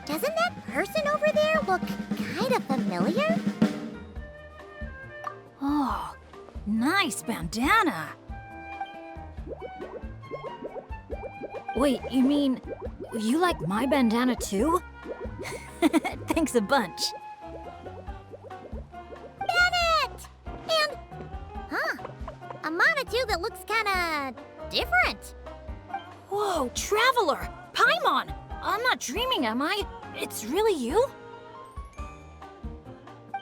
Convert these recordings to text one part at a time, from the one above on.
Doesn't that person over there look kind of familiar? Oh, nice bandana. Wait, you mean you like my bandana too? Thanks a bunch. Bennett! And, a Monotoo that looks kinda different. Whoa, Traveler! Paimon! I'm not dreaming, am I? It's really you?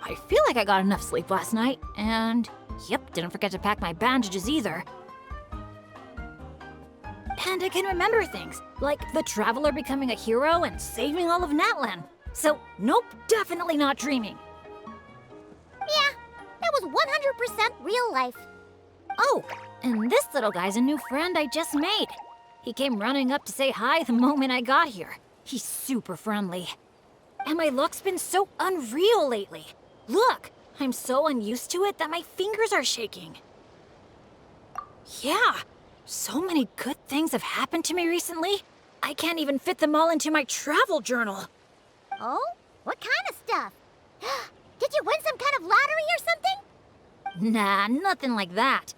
I feel like I got enough sleep last night, and yep, didn't forget to pack my bandages either. And I can remember things, like the Traveler becoming a hero and saving all of Natlan. So, nope, definitely not dreaming. Yeah, that was 100% real life. Oh, and this little guy's a new friend I just made. He came running up to say hi the moment I got here. He's super friendly. And my luck's been so unreal lately. Look, I'm so unused to it that my fingers are shaking. Yeah, so many good things have happened to me recently. I can't even fit them all into my travel journal. Oh? What kind of stuff? Did you win some kind of lottery or something? Nah, nothing like that.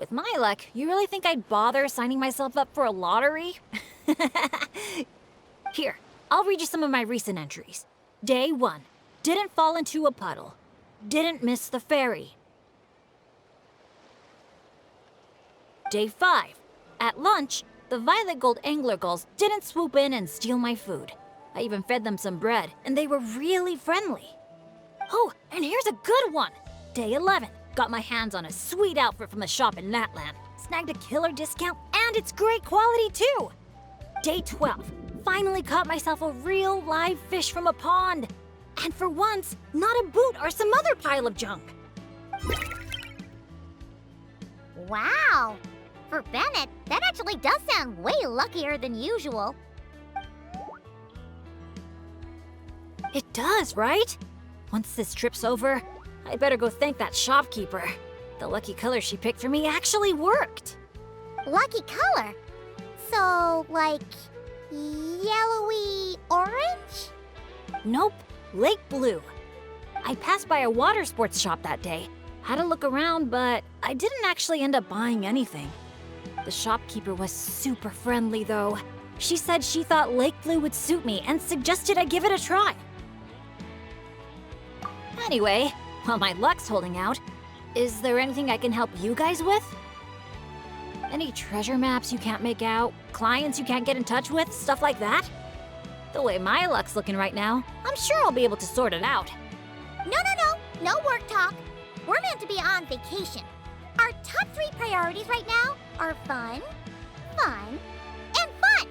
With my luck, you really think I'd bother signing myself up for a lottery? Here, I'll read you some of my recent entries. Day 1. Didn't fall into a puddle. Didn't miss the ferry. Day 5. At lunch, the violet gold angler gulls didn't swoop in and steal my food. I even fed them some bread, and they were really friendly. Oh, and here's a good one. Day 11. Got my hands on a sweet outfit from the shop in Natlan. Snagged a killer discount, and it's great quality too. Day 12. Finally caught myself a real live fish from a pond. And for once, not a boot or some other pile of junk. Wow! For Bennett, that actually does sound way luckier than usual. It does, right? Once this trip's over, I better go thank that shopkeeper. The lucky color she picked for me actually worked. Lucky color? So, like, yellowy orange? Nope, lake blue. I passed by a water sports shop that day. Had a look around, but I didn't actually end up buying anything. The shopkeeper was super friendly, though. She said she thought lake blue would suit me and suggested I give it a try. Anyway, while my luck's holding out, is there anything I can help you guys with? Any treasure maps you can't make out? Clients you can't get in touch with? Stuff like that? The way my luck's looking right now, I'm sure I'll be able to sort it out. No work talk. We're meant to be on vacation. Our top 3 priorities right now are fun, fun, and fun.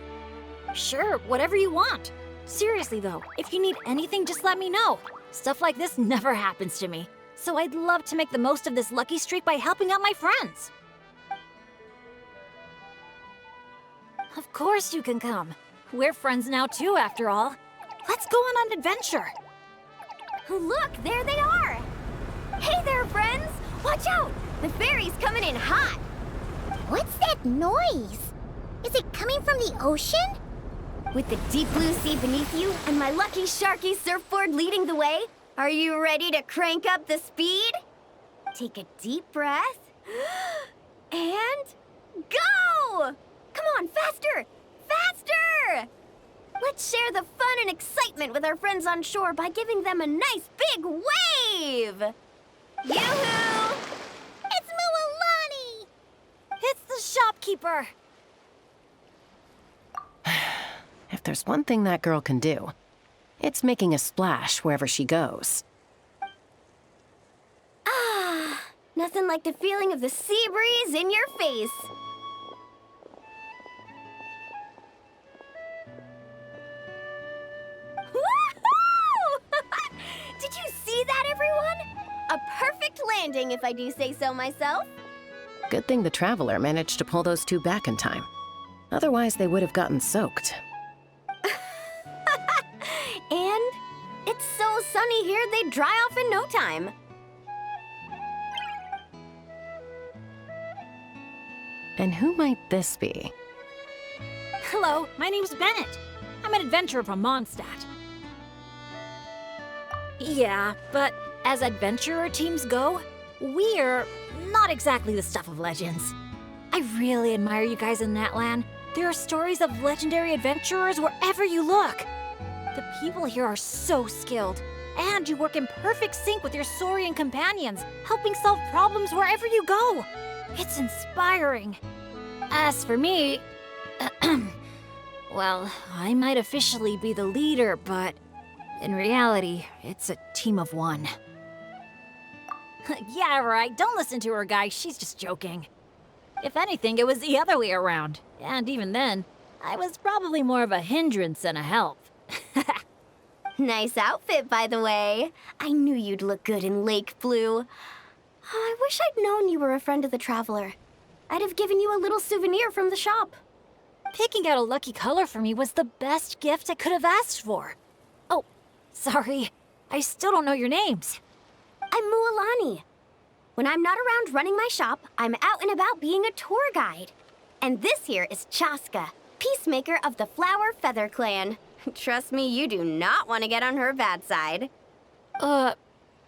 Sure, whatever you want. Seriously though, if you need anything, just let me know. Stuff like this never happens to me. So I'd love to make the most of this lucky streak by helping out my friends. Of course you can come. We're friends now too, after all. Let's go on an adventure. Look, there they are! Hey there, friends! Watch out! The ferry's coming in hot! What's that noise? Is it coming from the ocean? With the deep blue sea beneath you and my lucky sharky surfboard leading the way, are you ready to crank up the speed? Take a deep breath. And go! Come on, faster! Faster! Let's share the fun and excitement with our friends on shore by giving them a nice big wave! Yoo-hoo! It's Mualani! It's the shopkeeper! If there's one thing that girl can do, it's making a splash wherever she goes. Ah, nothing like the feeling of the sea breeze in your face. Woohoo! Did you see that, everyone? A perfect landing, if I do say so myself. Good thing the Traveler managed to pull those 2 back in time. Otherwise, they would have gotten soaked. And it's so sunny here, they'd dry off in no time. And who might this be? Hello, my name's Bennett. I'm an adventurer from Mondstadt. Yeah, but as adventurer teams go, we're not exactly the stuff of legends. I really admire you guys in that land. There are stories of legendary adventurers wherever you look. The people here are so skilled, and you work in perfect sync with your Saurian companions, helping solve problems wherever you go. It's inspiring. As for me, well, I might officially be the leader, but in reality, it's a team of one. Yeah, right. Don't listen to her, guys. She's just joking. If anything, it was the other way around. And even then, I was probably more of a hindrance than a help. Nice outfit, by the way. I knew you'd look good in lake blue. Oh, I wish I'd known you were a friend of the Traveler. I'd have given you a little souvenir from the shop. Picking out a lucky color for me was the best gift I could have asked for. Oh, sorry. I still don't know your names. I'm Mualani. When I'm not around running my shop, I'm out and about being a tour guide. And this here is Chaska, peacemaker of the Flower Feather Clan. Trust me, you do not want to get on her bad side.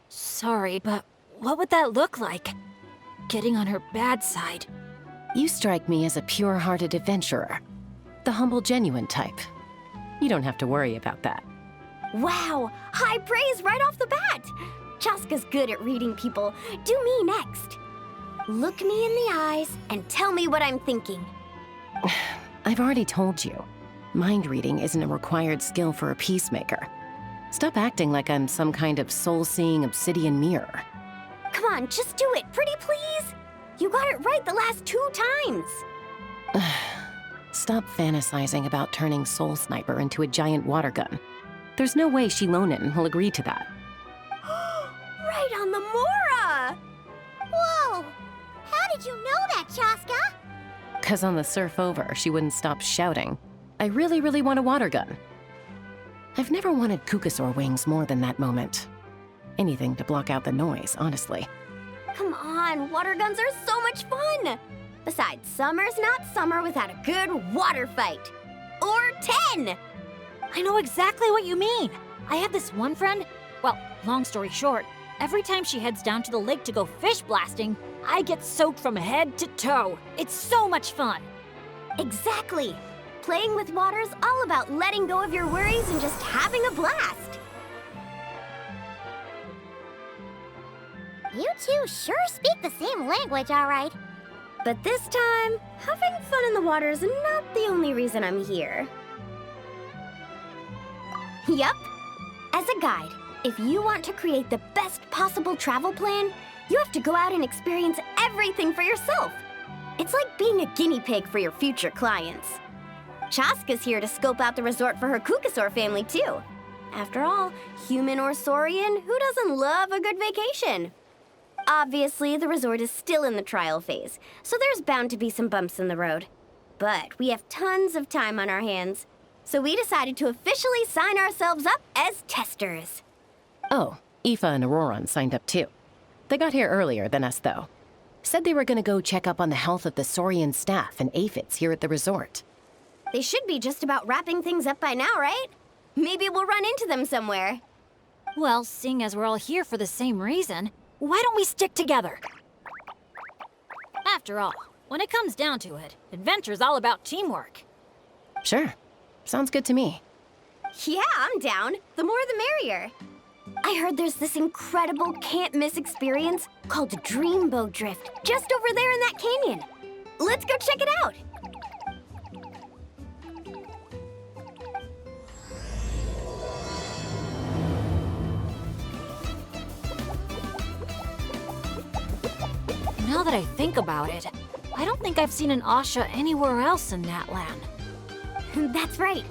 Sorry, but what would that look like? Getting on her bad side. You strike me as a pure-hearted adventurer. The humble, genuine type. You don't have to worry about that. Wow, high praise right off the bat. Chaska's good at reading people. Do me next. Look me in the eyes and tell me what I'm thinking. I've already told you. Mind reading isn't a required skill for a peacemaker. Stop acting like I'm some kind of soul-seeing obsidian mirror. Come on, just do it, pretty please. You got it right the last 2 times. Stop fantasizing about turning Soul Sniper into a giant water gun. There's no way Shilonen will agree to that. Right on the Mora! Whoa! How did you know that, Chaska? 'Cause on the surf over, she wouldn't stop shouting, "I really, really want a water gun." I've never wanted Kukasaur wings more than that moment. Anything to block out the noise, honestly. Come on, water guns are so much fun! Besides, summer's not summer without a good water fight. Or 10! I know exactly what you mean. I have this one friend. Well, long story short, every time she heads down to the lake to go fish blasting, I get soaked from head to toe. It's so much fun. Exactly. Playing with water's all about letting go of your worries and just having a blast. You two sure speak the same language, all right. But this time, having fun in the water is not the only reason I'm here. Yup. As a guide, if you want to create the best possible travel plan, you have to go out and experience everything for yourself. It's like being a guinea pig for your future clients. Chaska's here to scope out the resort for her Kukasaur family, too. After all, human or Saurian, who doesn't love a good vacation? Obviously, the resort is still in the trial phase, so there's bound to be some bumps in the road. But we have tons of time on our hands, so we decided to officially sign ourselves up as testers. Oh, Aoife and Auroran signed up too. They got here earlier than us, though. Said they were gonna go check up on the health of the Saurian staff and aphids here at the resort. They should be just about wrapping things up by now, right? Maybe we'll run into them somewhere. Well, seeing as we're all here for the same reason, why don't we stick together? After all, when it comes down to it, adventure's all about teamwork. Sure. Sounds good to me. Yeah, I'm down. The more the merrier. I heard there's this incredible can't-miss experience called Dreamboat Drift just over there in that canyon. Let's go check it out. Now that I think about it, I don't think I've seen an Asha anywhere else in that land. That's right.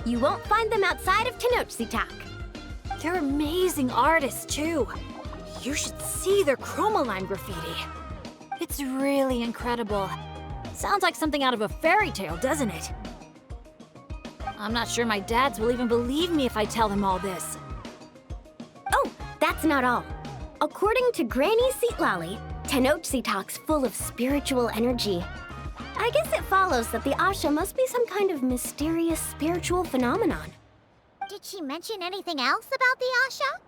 You won't find them outside of Tenochtitlan. They're amazing artists, too. You should see their chromoline graffiti. It's really incredible. Sounds like something out of a fairy tale, doesn't it? I'm not sure my dads will even believe me if I tell them all this. Oh, that's not all. According to Granny Seatlally, Tenochtitlan's full of spiritual energy. I guess it follows that the Asha must be some kind of mysterious spiritual phenomenon. Did she mention anything else about the Asha?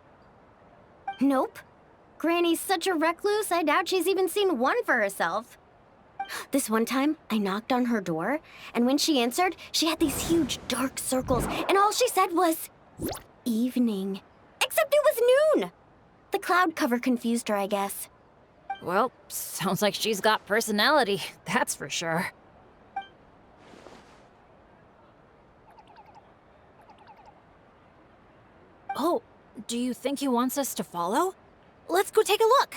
Nope. Granny's such a recluse, I doubt she's even seen one for herself. This one time, I knocked on her door, and when she answered, she had these huge dark circles, and all she said was, evening. Except it was noon! The cloud cover confused her, I guess. Well, sounds like she's got personality, that's for sure. Oh, do you think he wants us to follow? Let's go take a look.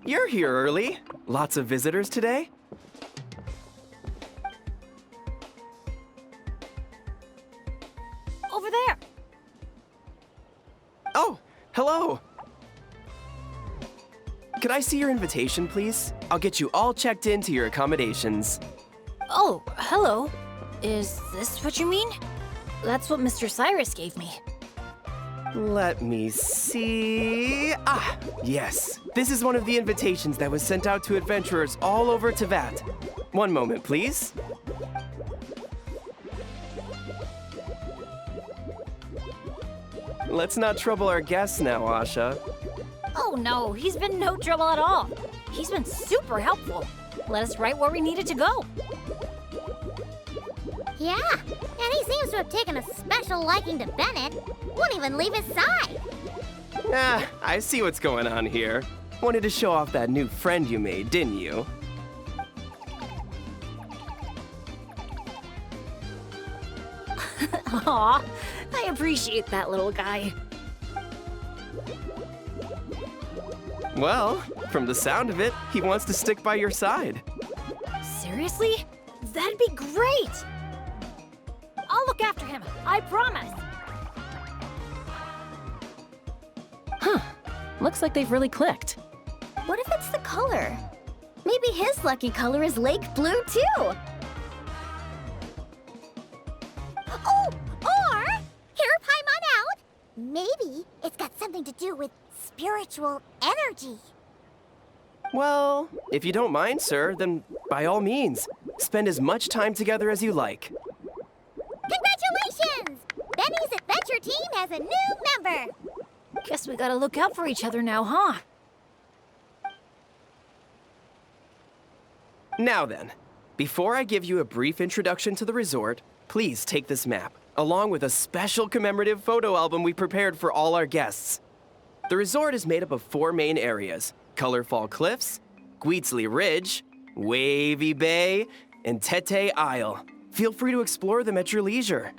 You're here early. Lots of visitors today? Over there. Oh, hello. Could I see your invitation, please? I'll get you all checked into your accommodations. Oh, hello. Is this what you mean? That's what Mr. Cyrus gave me. Let me see. Ah, yes. This is one of the invitations that was sent out to adventurers all over Teyvat. One moment, please. Let's not trouble our guests now, Asha. Oh no, he's been no trouble at all. He's been super helpful. Let us right where we needed to go. Yeah, and he seems to have taken a special liking to Bennett. Won't even leave his side. Ah, I see what's going on here. Wanted to show off that new friend you made, didn't you? Aw, I appreciate that little guy. Well, from the sound of it, he wants to stick by your side. Seriously? That'd be great! I'll look after him, I promise! Huh. Looks like they've really clicked. What if it's the color? Maybe his lucky color is lake blue, too! Oh, or hear Paimon out. Maybe it's got something to do with spiritual energy. Well, if you don't mind, sir, then by all means, spend as much time together as you like. Congratulations! Benny's adventure team has a new member. Guess we gotta look out for each other now, huh? Now then, before I give you a brief introduction to the resort, please take this map, along with a special commemorative photo album we prepared for all our guests. The resort is made up of 4 main areas: Colorfall Cliffs, Guiztli Ridge, Wavey Bay, and Tete Isle. Feel free to explore them at your leisure.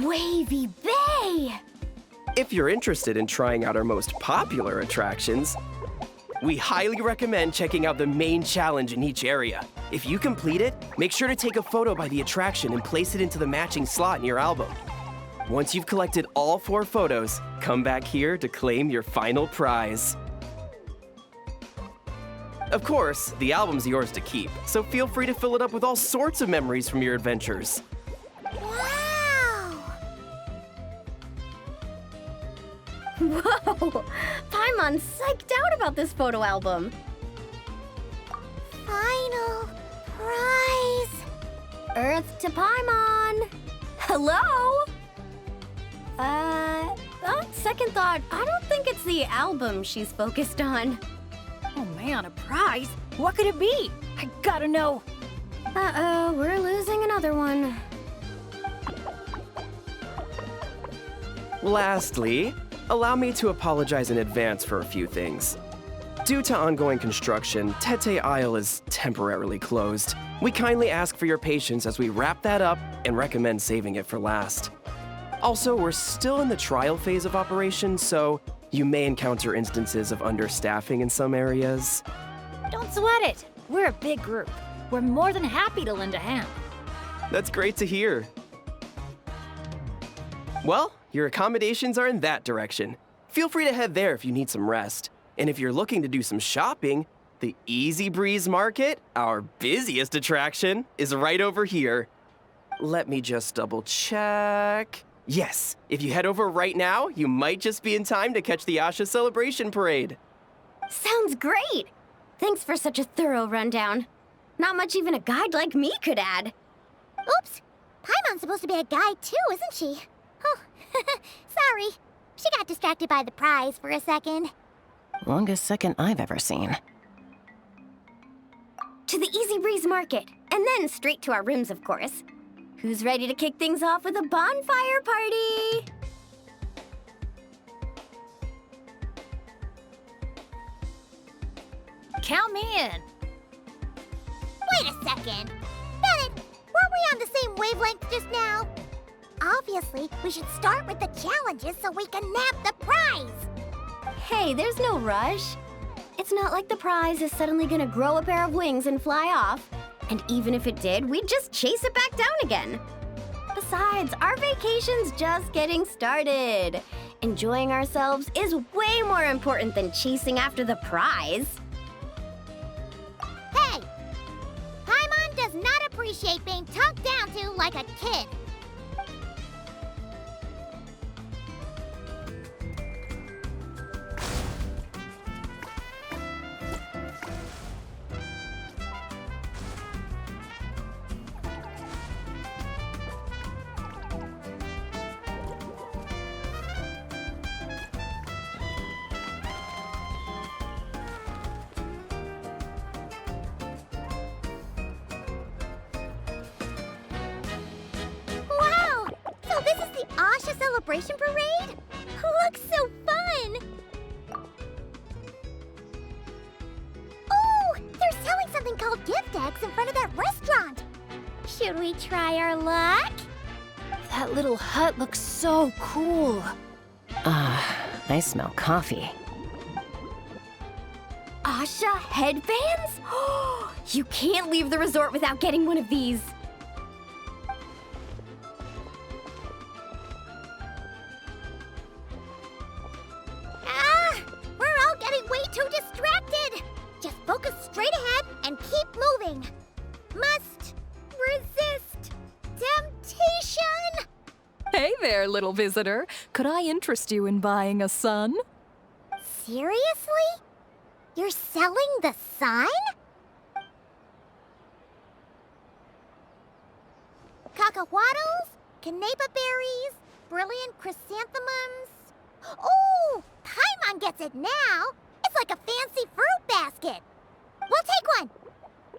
Wavey Bay! If you're interested in trying out our most popular attractions, we highly recommend checking out the main challenge in each area. If you complete it, make sure to take a photo by the attraction and place it into the matching slot in your album. Once you've collected all 4 photos, come back here to claim your final prize. Of course, the album's yours to keep, so feel free to fill it up with all sorts of memories from your adventures. Wow! Whoa! Paimon's psyched out about this photo album. Final prize. Earth to Paimon! Hello? On second thought, I don't think it's the album she's focused on. Oh man, a prize? What could it be? I gotta know. Uh-oh, we're losing another one. Lastly, allow me to apologize in advance for a few things. Due to ongoing construction, Tete Isle is temporarily closed. We kindly ask for your patience as we wrap that up and recommend saving it for last. Also, we're still in the trial phase of operation, so you may encounter instances of understaffing in some areas. Don't sweat it. We're a big group. We're more than happy to lend a hand. That's great to hear. Well, your accommodations are in that direction. Feel free to head there if you need some rest. And if you're looking to do some shopping, the Easy Breeze Market, our busiest attraction, is right over here. Let me just double check. Yes, if you head over right now, you might just be in time to catch the Asha Celebration Parade. Sounds great! Thanks for such a thorough rundown. Not much even a guide like me could add. Oops! Paimon's supposed to be a guide too, isn't she? Oh, sorry. She got distracted by the prize for a second. Longest second I've ever seen. To the Easy Breeze Market, and then straight to our rooms, of course. Who's ready to kick things off with a bonfire party? Count me in. Wait a second. Bennett, weren't we on the same wavelength just now? Obviously, we should start with the challenges so we can nab the prize. Hey, there's no rush. It's not like the prize is suddenly gonna grow a pair of wings and fly off. And even if it did, we'd just chase it back down again. Besides, our vacation's just getting started. Enjoying ourselves is way more important than chasing after the prize. Hey! Paimon does not appreciate being talked down to like a kid. Wow! So this is the Asha Celebration Parade? Looks so fun! Oh! They're selling something called gift eggs in front of that restaurant! Should we try our luck? That little hut looks so cool. I smell coffee. Asha headbands? You can't leave the resort without getting one of these. Ah! We're all getting way too distracted! Just focus straight ahead and keep moving. Must resist temptation! Hey there, little visitor. Could I interest you in buying a sun? Seriously? You're selling the sun? Cacahuatls, canepa berries, brilliant chrysanthemums. Oh, Paimon gets it now. It's like a fancy fruit basket. We'll take one.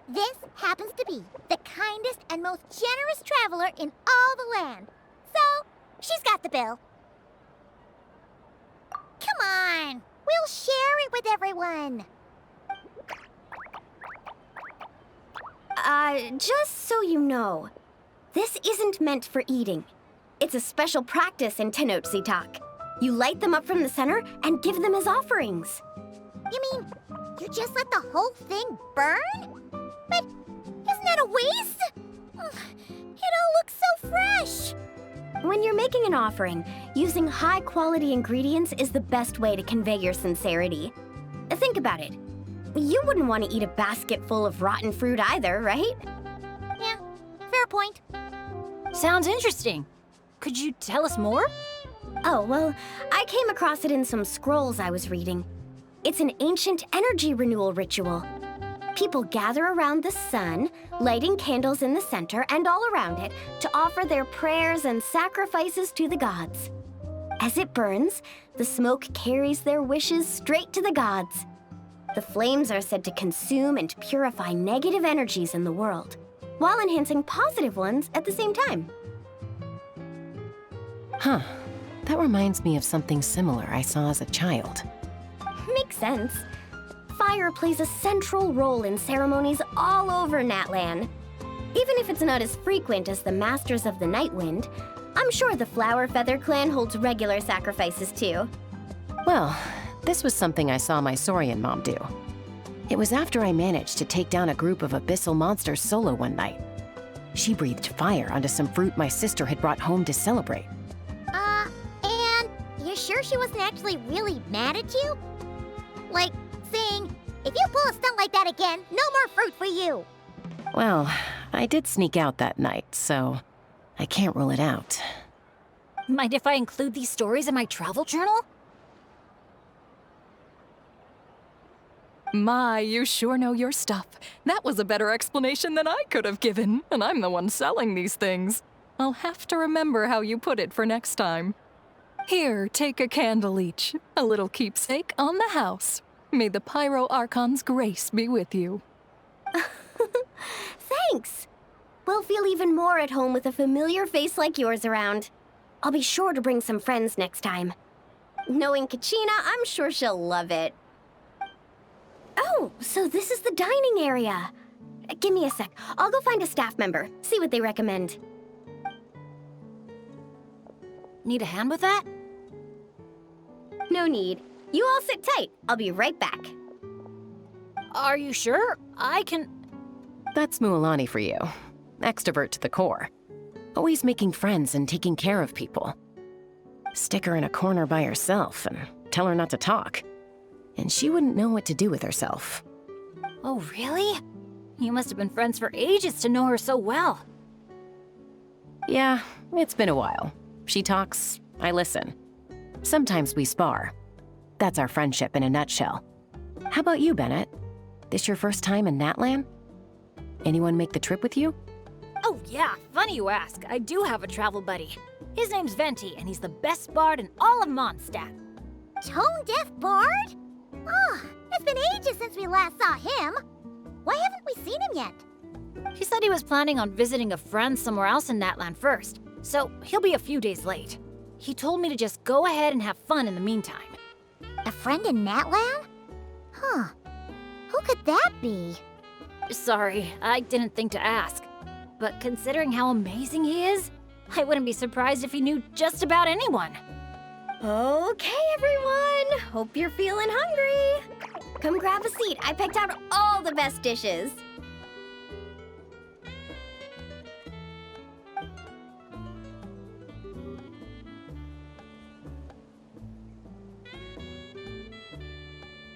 This happens to be the kindest and most generous traveler in all the land. So, she's got the bill. Come on, we'll share it with everyone. Just so you know, this isn't meant for eating. It's a special practice in Tenochtitlan. You light them up from the center and give them as offerings. You mean, you just let the whole thing burn? But isn't that a waste? It all looks so fresh. When you're making an offering, using high-quality ingredients is the best way to convey your sincerity. Think about it. You wouldn't want to eat a basket full of rotten fruit either, right? Yeah, fair point. Sounds interesting. Could you tell us more? Oh, well, I came across it in some scrolls I was reading. It's an ancient energy renewal ritual. People gather around the sun, lighting candles in the center and all around it to offer their prayers and sacrifices to the gods. As it burns, the smoke carries their wishes straight to the gods. The flames are said to consume and purify negative energies in the world, while enhancing positive ones at the same time. Huh. That reminds me of something similar I saw as a child. Makes sense. Fire plays a central role in ceremonies all over Natlan. Even if it's not as frequent as the Masters of the Night Wind, I'm sure the Flower Feather clan holds regular sacrifices too. Well, this was something I saw my Saurian mom do. It was after I managed to take down a group of abyssal monsters solo one night. She breathed fire onto some fruit my sister had brought home to celebrate. And you're sure she wasn't actually really mad at you? Like, saying, if you pull a stunt like that again, no more fruit for you. Well, I did sneak out that night, so I can't rule it out. Mind if I include these stories in my travel journal? My, you sure know your stuff. That was a better explanation than I could have given, and I'm the one selling these things. I'll have to remember how you put it for next time. Here, take a candle each, a little keepsake on the house. May the Pyro Archon's grace be with you. Thanks! We'll feel even more at home with a familiar face like yours around. I'll be sure to bring some friends next time. Knowing Kachina, I'm sure she'll love it. Oh, so this is the dining area. Give me a sec. I'll go find a staff member, see what they recommend. Need a hand with that? No need. You all sit tight. I'll be right back. Are you sure? I can... That's Mualani for you. Extrovert to the core. Always making friends and taking care of people. Stick her in a corner by herself and tell her not to talk. And she wouldn't know what to do with herself. Oh, really? You must have been friends for ages to know her so well. Yeah, it's been a while. She talks, I listen. Sometimes we spar. That's our friendship in a nutshell. How about you, Bennett? This your first time in Natlan? Anyone make the trip with you? Oh yeah, funny you ask. I do have a travel buddy. His name's Venti, and he's the best bard in all of Mondstadt. Tone-deaf bard? Oh, it's been ages since we last saw him. Why haven't we seen him yet? He said he was planning on visiting a friend somewhere else in Natlan first, so he'll be a few days late. He told me to just go ahead and have fun in the meantime. A friend in Natlan? Huh. Who could that be? Sorry, I didn't think to ask. But considering how amazing he is, I wouldn't be surprised if he knew just about anyone. Okay, everyone. Hope you're feeling hungry. Come grab a seat. I picked out all the best dishes.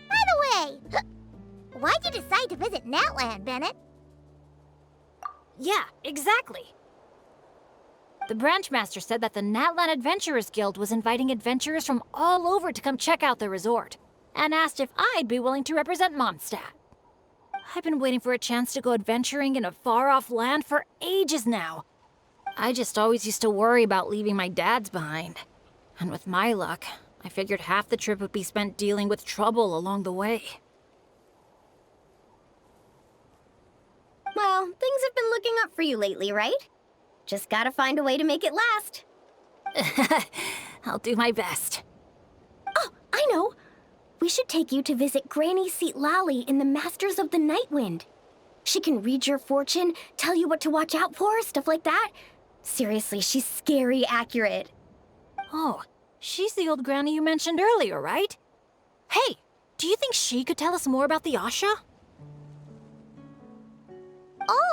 By the way, why'd you decide to visit Natlan, Bennett? Yeah, exactly. The branchmaster said that the Natlan Adventurers Guild was inviting adventurers from all over to come check out the resort, and asked if I'd be willing to represent Mondstadt. I've been waiting for a chance to go adventuring in a far-off land for ages now. I just always used to worry about leaving my dads behind. And with my luck, I figured half the trip would be spent dealing with trouble along the way. Well, things have been looking up for you lately, right? Just gotta find a way to make it last. I'll do my best. Oh, I know! We should take you to visit Granny Seat Lally in the Masters of the Nightwind. She can read your fortune, tell you what to watch out for, stuff like that. Seriously, she's scary accurate. Oh, she's the old granny you mentioned earlier, right? Hey, do you think she could tell us more about the Asha?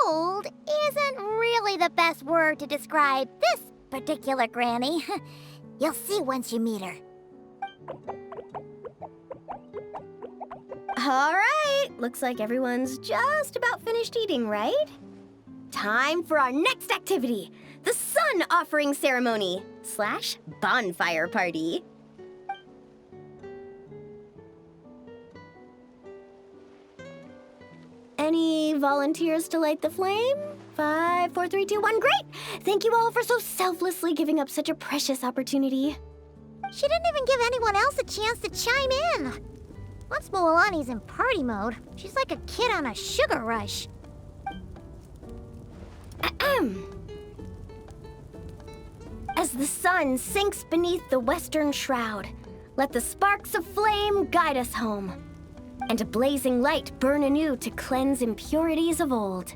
Old isn't really the best word to describe this particular granny. You'll see once you meet her. All right, looks like everyone's just about finished eating, right? Time for our next activity, the Sun Offering Ceremony / bonfire party. Any volunteers to light the flame? 5, 4, 3, 2, 1, great! Thank you all for so selflessly giving up such a precious opportunity. She didn't even give anyone else a chance to chime in. Once Moalani's in party mode, she's like a kid on a sugar rush. Ahem. As the sun sinks beneath the western shroud, let the sparks of flame guide us home, and a blazing light burn anew to cleanse impurities of old.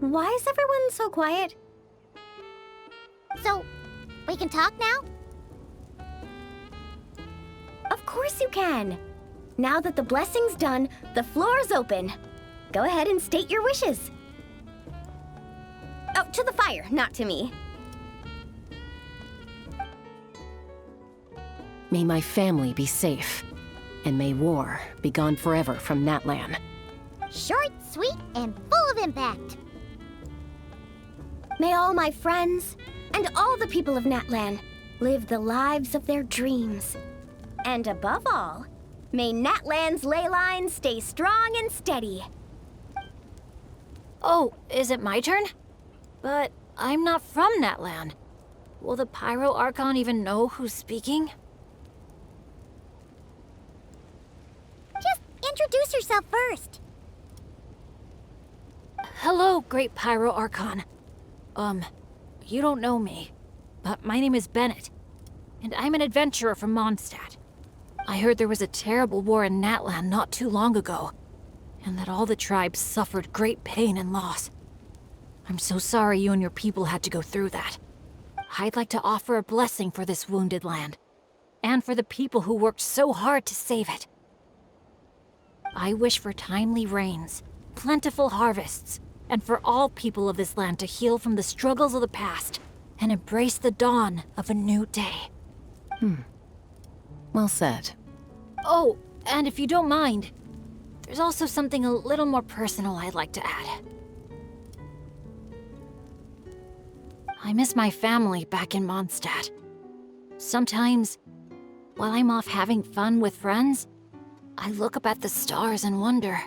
Why is everyone so quiet? So, we can talk now? Of course you can. Now that the blessing's done, the floor's open. Go ahead and state your wishes. Oh, to the fire, not to me. May my family be safe, and may war be gone forever from Natlan. Short, sweet, and full of impact. May all my friends and all the people of Natlan live the lives of their dreams. And above all, may Natlan's ley lines stay strong and steady. Oh, is it my turn? But I'm not from Natlan. Will the Pyro Archon even know who's speaking? Just introduce yourself first. Hello, Great Pyro Archon. You don't know me, but my name is Bennett, and I'm an adventurer from Mondstadt. I heard there was a terrible war in Natlan not too long ago, and that all the tribes suffered great pain and loss. I'm so sorry you and your people had to go through that. I'd like to offer a blessing for this wounded land, and for the people who worked so hard to save it. I wish for timely rains, plentiful harvests, and for all people of this land to heal from the struggles of the past and embrace the dawn of a new day. Well said. Oh, and if you don't mind, there's also something a little more personal I'd like to add. I miss my family back in Mondstadt. Sometimes, while I'm off having fun with friends, I look up at the stars and wonder,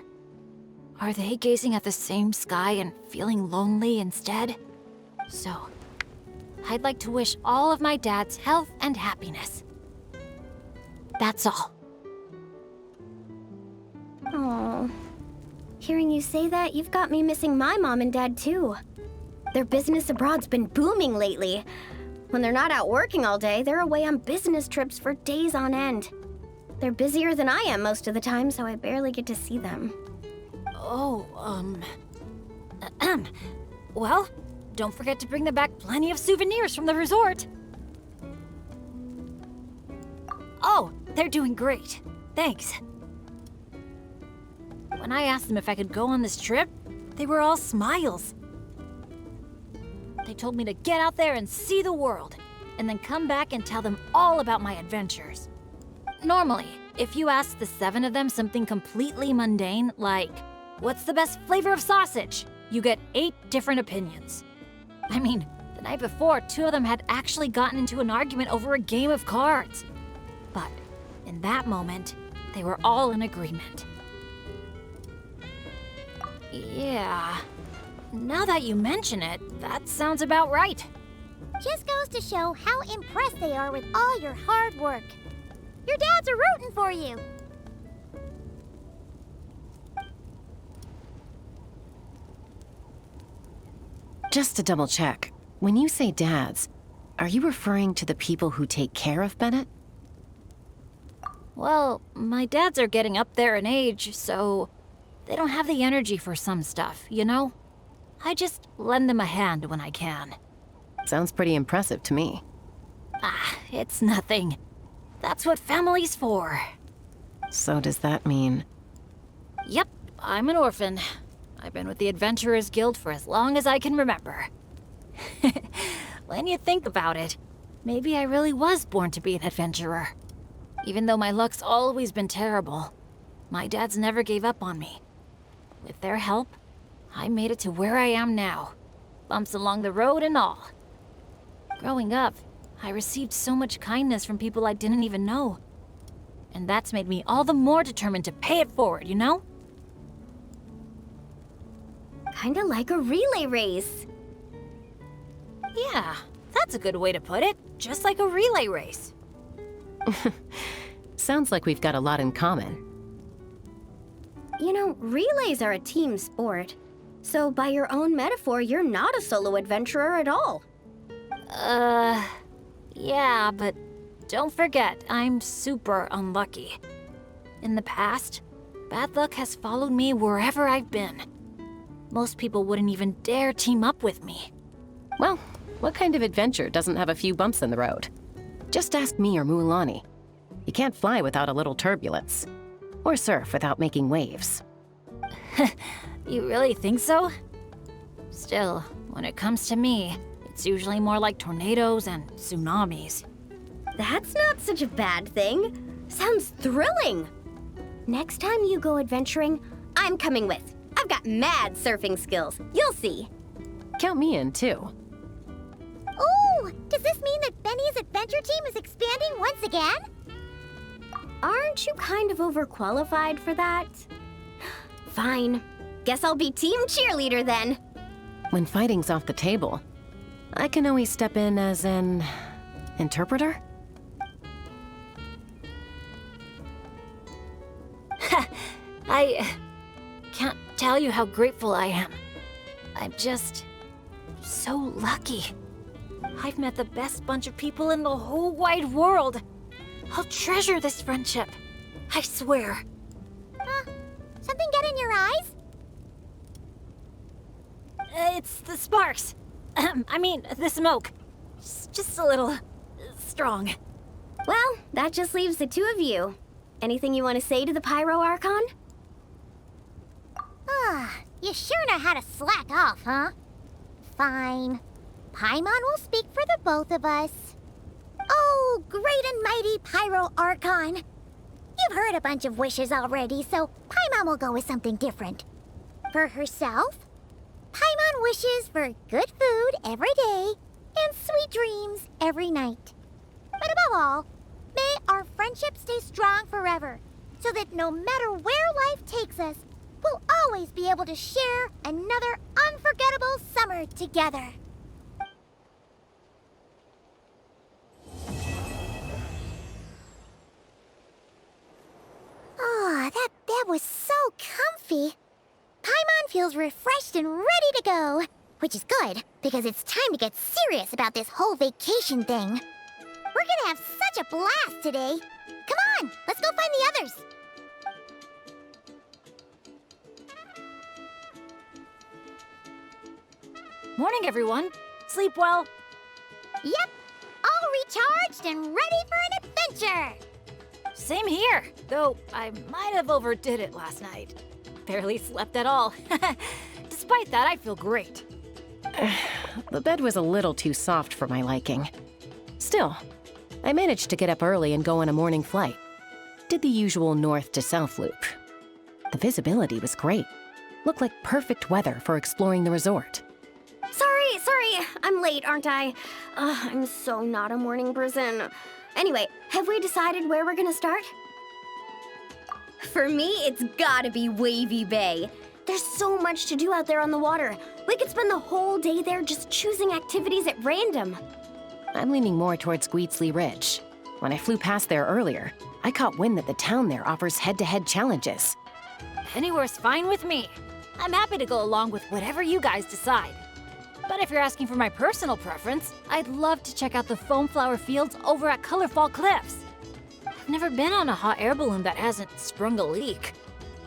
are they gazing at the same sky and feeling lonely instead? So, I'd like to wish all of my dads health and happiness. That's all. Aww. Hearing you say that, you've got me missing my mom and dad too. Their business abroad's been booming lately. When they're not out working all day, they're away on business trips for days on end. They're busier than I am most of the time, so I barely get to see them. Oh, well, don't forget to bring them back plenty of souvenirs from the resort. Oh, they're doing great. Thanks. When I asked them if I could go on this trip, they were all smiles. They told me to get out there and see the world, and then come back and tell them all about my adventures. Normally, if you ask the 7 of them something completely mundane, like, what's the best flavor of sausage? You get 8 different opinions. I mean, the night before, 2 of them had actually gotten into an argument over a game of cards. But in that moment, they were all in agreement. Yeah, now that you mention it, that sounds about right. Just goes to show how impressed they are with all your hard work. Your dads are rooting for you. Just to double check, when you say dads, are you referring to the people who take care of Bennett? Well, my dads are getting up there in age, so they don't have the energy for some stuff, you know? I just lend them a hand when I can. Sounds pretty impressive to me. Ah, it's nothing. That's what family's for. So does that mean... Yep, I'm an orphan. I've been with the Adventurers Guild for as long as I can remember. When you think about it, maybe I really was born to be an adventurer. Even though my luck's always been terrible, my dads never gave up on me. With their help, I made it to where I am now. Bumps along the road and all. Growing up, I received so much kindness from people I didn't even know. And that's made me all the more determined to pay it forward, you know? Kinda like a relay race. Yeah, that's a good way to put it. Just like a relay race. Sounds like we've got a lot in common. You know, relays are a team sport. So by your own metaphor, you're not a solo adventurer at all. Yeah, but don't forget, I'm super unlucky. In the past, bad luck has followed me wherever I've been. Most people wouldn't even dare team up with me. Well, what kind of adventure doesn't have a few bumps in the road? Just ask me or Mualani. You can't fly without a little turbulence. Or surf without making waves. You really think so? Still, when it comes to me, it's usually more like tornadoes and tsunamis. That's not such a bad thing. Sounds thrilling. Next time you go adventuring, I'm coming with. I've got mad surfing skills. You'll see. Count me in, too. this mean that Benny's adventure team is expanding once again? Aren't you kind of overqualified for that? Fine. Guess I'll be team cheerleader then. When fighting's off the table, I can always step in as an interpreter? I can't tell you how grateful I am. I'm just so lucky. I've met the best bunch of people in the whole wide world. I'll treasure this friendship. I swear. Something get in your eyes? It's the sparks. I mean, the smoke. It's just a little strong. Well, that just leaves the two of you. Anything you want to say to the Pyro Archon? You sure know how to slack off, huh? Fine. Paimon will speak for the both of us. Oh, great and mighty Pyro Archon. You've heard a bunch of wishes already, so Paimon will go with something different. For herself, Paimon wishes for good food every day and sweet dreams every night. But above all, may our friendship stay strong forever, so that no matter where life takes us, we'll always be able to share another unforgettable summer together. Oh, that bed was so comfy. Paimon feels refreshed and ready to go, which is good, because it's time to get serious about this whole vacation thing. We're gonna have such a blast today. Come on, let's go find the others. Morning, everyone. Sleep well. Yep, all recharged and ready for an adventure. Same here, though I might have overdid it last night. Barely slept at all. Despite that, I feel great. The bed was a little too soft for my liking. Still, I managed to get up early and go on a morning flight. Did the usual north to south loop. The visibility was great. Looked like perfect weather for exploring the resort. Sorry, I'm late, aren't I? I'm so not a morning person. Anyway, have we decided where we're gonna start? For me, it's gotta be Wavey Bay. There's so much to do out there on the water. We could spend the whole day there just choosing activities at random. I'm leaning more towards Guiztli Ridge. When I flew past there earlier, I caught wind that the town there offers head-to-head challenges. Anywhere's fine with me. I'm happy to go along with whatever you guys decide. But if you're asking for my personal preference, I'd love to check out the foam flower fields over at Colorfall Cliffs. I've never been on a hot air balloon that hasn't sprung a leak.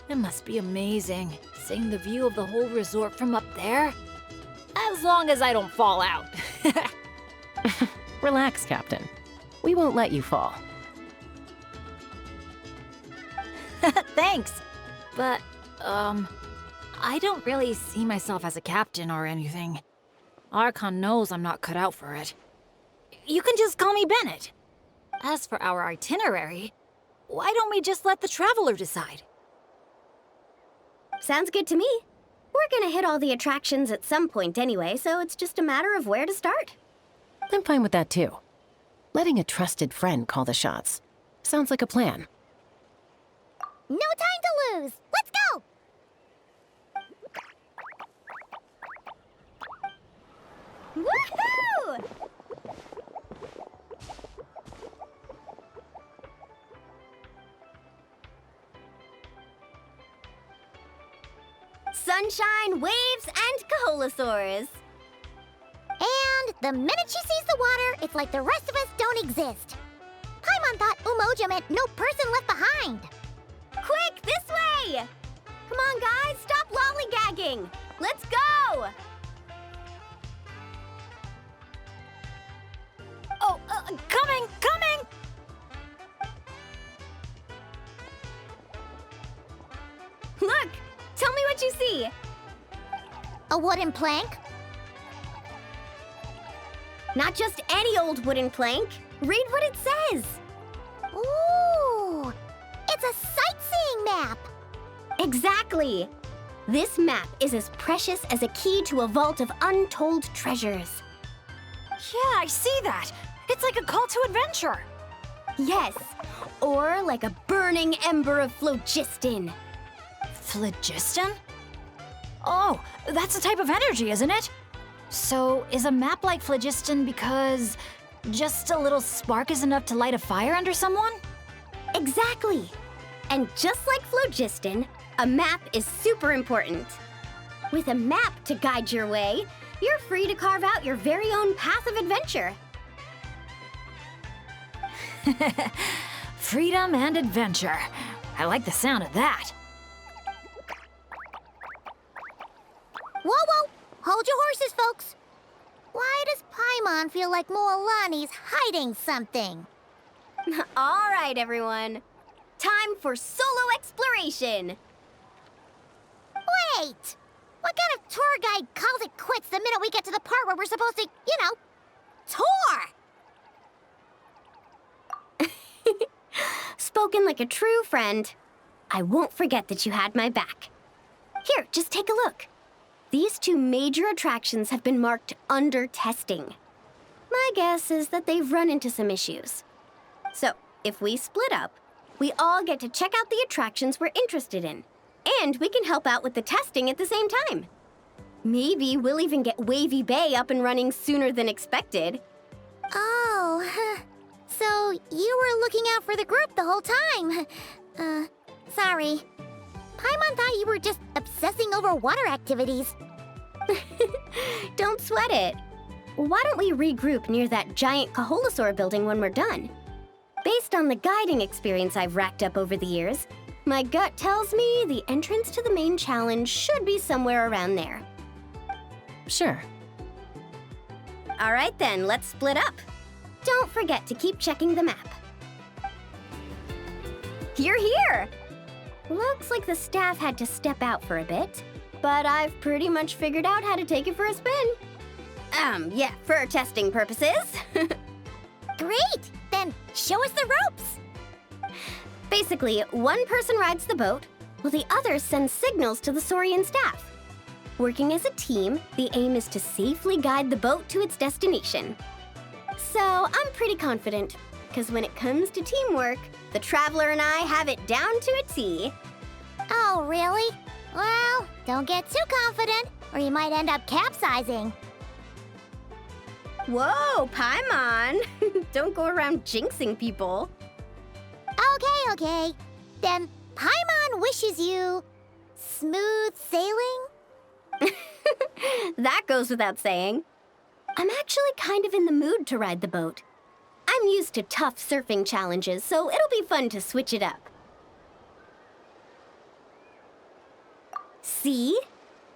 It must be amazing, seeing the view of the whole resort from up there. As long as I don't fall out. Relax, Captain. We won't let you fall. Thanks. But, I don't really see myself as a captain or anything. Archon knows I'm not cut out for it. You can just call me Bennett. As for our itinerary, why don't we just let the traveler decide? Sounds good to me. We're gonna hit all the attractions at some point anyway, so it's just a matter of where to start. I'm fine with that too. Letting a trusted friend call the shots. Sounds like a plan. No time to lose. Let's go. Woohoo! Sunshine, waves, and kaholasaurs. And the minute she sees the water, it's like the rest of us don't exist. Paimon thought Umoja meant no person left behind. Quick, this way! Come on, guys, stop lollygagging! Let's go! Oh, coming! Look! Tell me what you see! A wooden plank? Not just any old wooden plank. Read what it says. Ooh! It's a sightseeing map! Exactly! This map is as precious as a key to a vault of untold treasures. Yeah, I see that. It's like a call to adventure. Yes, or like a burning ember of phlogiston. Phlogiston? Oh, that's a type of energy, isn't it? So, is a map like phlogiston because just a little spark is enough to light a fire under someone? Exactly. And just like phlogiston, a map is super important. With a map to guide your way, you're free to carve out your very own path of adventure. Freedom and adventure. I like the sound of that. Whoa, whoa! Hold your horses, folks. Why does Paimon feel like Moalani's hiding something? All right, everyone. Time for solo exploration. Wait! What kind of tour guide calls it quits the minute we get to the part where we're supposed to, tour? Spoken like a true friend. I won't forget that you had my back. Here, just take a look. These two major attractions have been marked under testing. My guess is that they've run into some issues. So, if we split up, we all get to check out the attractions we're interested in. And we can help out with the testing at the same time. Maybe we'll even get Wavey Bay up and running sooner than expected. Oh, so you were looking out for the group the whole time. Sorry. Paimon thought you were just obsessing over water activities. Don't sweat it. Why don't we regroup near that giant Kaholosaur building when we're done? Based on the guiding experience I've racked up over the years, my gut tells me the entrance to the main challenge should be somewhere around there. Sure. All right then, let's split up. Don't forget to keep checking the map. You're here! Looks like the staff had to step out for a bit, but I've pretty much figured out how to take it for a spin. Yeah, for testing purposes. Great! Then show us the ropes! Basically, one person rides the boat, while the other sends signals to the Saurian staff. Working as a team, the aim is to safely guide the boat to its destination. So I'm pretty confident, because when it comes to teamwork, the Traveler and I have it down to a T. Oh, really? Well, don't get too confident, or you might end up capsizing. Whoa, Paimon! Don't go around jinxing people. Okay. Then Paimon wishes you smooth sailing? That goes without saying. I'm actually kind of in the mood to ride the boat. I'm used to tough surfing challenges, so it'll be fun to switch it up. See?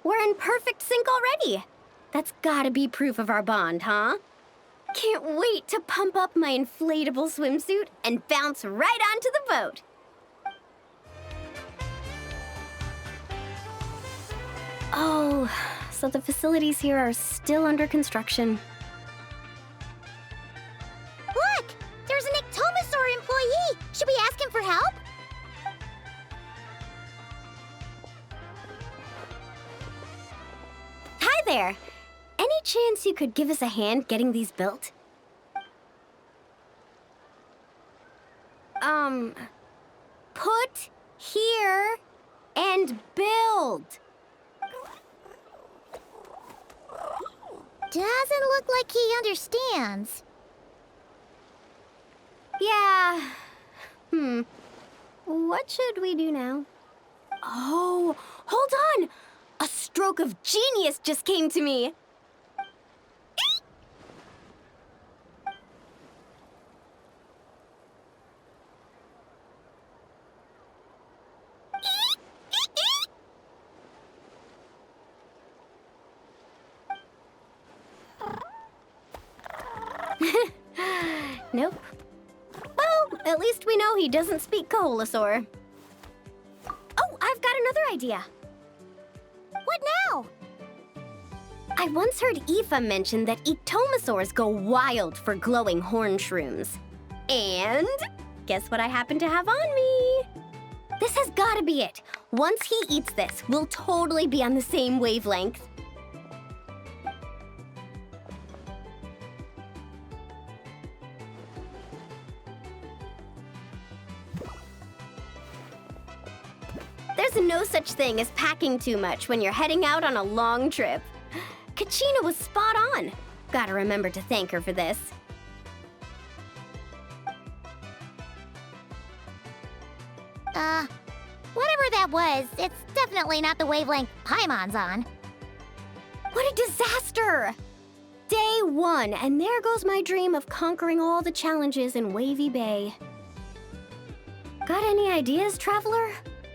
We're in perfect sync already. That's gotta be proof of our bond, huh? Can't wait to pump up my inflatable swimsuit and bounce right onto the boat. Oh, so the facilities here are still under construction. Look! There's an Ectomosaur employee! Should we ask him for help? Hi there! Any chance you could give us a hand getting these built? Put here and build. Doesn't look like he understands. Yeah. What should we do now? Oh, hold on! A stroke of genius just came to me. Nope. Well, at least we know he doesn't speak Kaholosaur. Oh, I've got another idea. What now? I once heard Aoife mention that ectomosaurs go wild for glowing horn shrooms. And guess what I happen to have on me? This has gotta be it. Once he eats this, we'll totally be on the same wavelength. There's no such thing as packing too much when you're heading out on a long trip. Kachina was spot on. Gotta remember to thank her for this. Whatever that was, it's definitely not the wavelength Paimon's on. What a disaster! Day 1, and there goes my dream of conquering all the challenges in Wavey Bay. Got any ideas, traveler?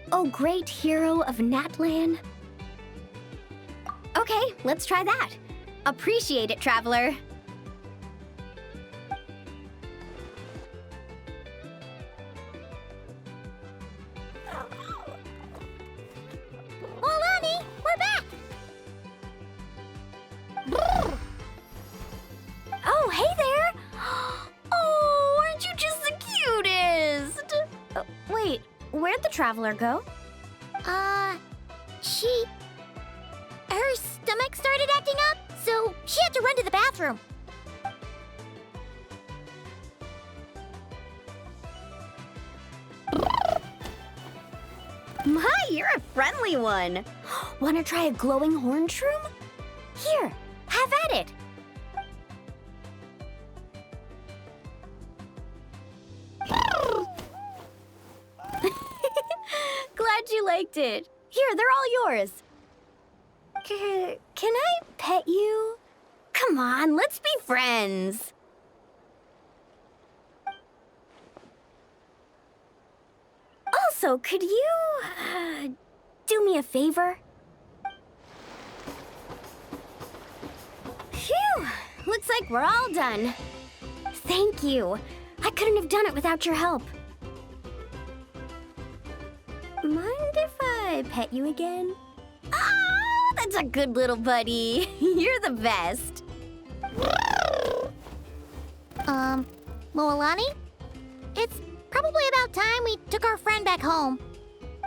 Oh, great hero of Natlan? Okay, let's try that. Appreciate it, traveler. Olani, we're back! Oh, hey there! Oh, aren't you just the cutest? Wait, where'd the traveler go? Her stomach started acting up, so she had to run to the bathroom. My, you're a friendly one. Wanna try a glowing horn shroom? Here, have at it. Glad you liked it. Here, they're all yours. Can I pet you? Come on, let's be friends. Also, could you, do me a favor? Phew, looks like we're all done. Thank you. I couldn't have done it without your help. Mind if I pet you again? Oh, that's a good little buddy. You're the best. Moalani? It's probably about time we took our friend back home.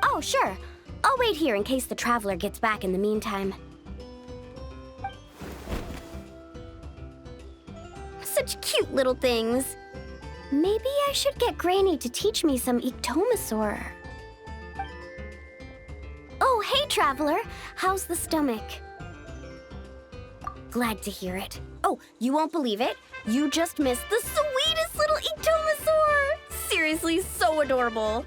Oh, sure. I'll wait here in case the traveler gets back in the meantime. Such cute little things. Maybe I should get Granny to teach me some Ectomasaur. Oh, hey, traveler. How's the stomach? Glad to hear it. Oh, you won't believe it. You just missed the sweetest little Ectomasaur. Seriously, so adorable.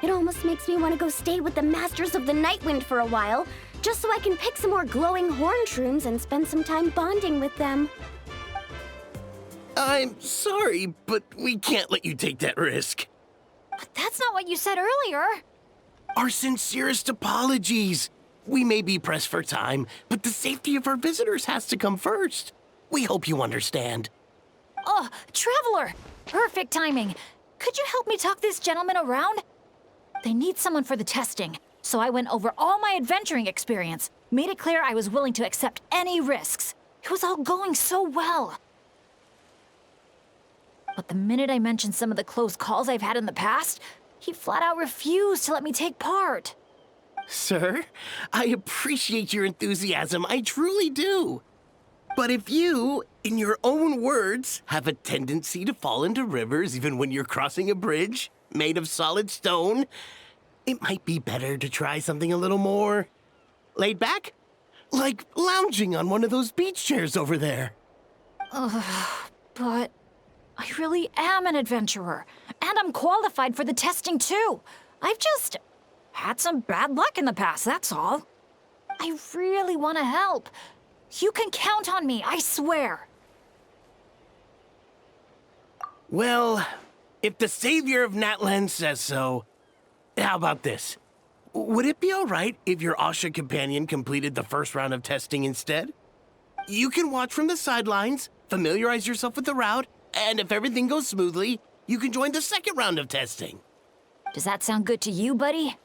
It almost makes me want to go stay with the Masters of the Nightwind for a while, just so I can pick some more glowing horn shrooms and spend some time bonding with them. I'm sorry, but we can't let you take that risk. But that's not what you said earlier. Our sincerest apologies. We may be pressed for time, but the safety of our visitors has to come first. We hope you understand. Oh, traveler! Perfect timing. Could you help me talk this gentleman around? They need someone for the testing, so I went over all my adventuring experience, made it clear I was willing to accept any risks. It was all going so well. But the minute I mentioned some of the close calls I've had in the past, he flat out refused to let me take part. Sir, I appreciate your enthusiasm, I truly do. But if you, in your own words, have a tendency to fall into rivers even when you're crossing a bridge made of solid stone, it might be better to try something a little more laid back? Like lounging on one of those beach chairs over there. But I really am an adventurer, and I'm qualified for the testing too. I've just had some bad luck in the past, that's all. I really want to help. You can count on me, I swear. Well, if the savior of Natlan says so, how about this? Would it be all right if your Asha companion completed the first round of testing instead? You can watch from the sidelines, familiarize yourself with the route, and if everything goes smoothly, you can join the second round of testing. Does that sound good to you, buddy?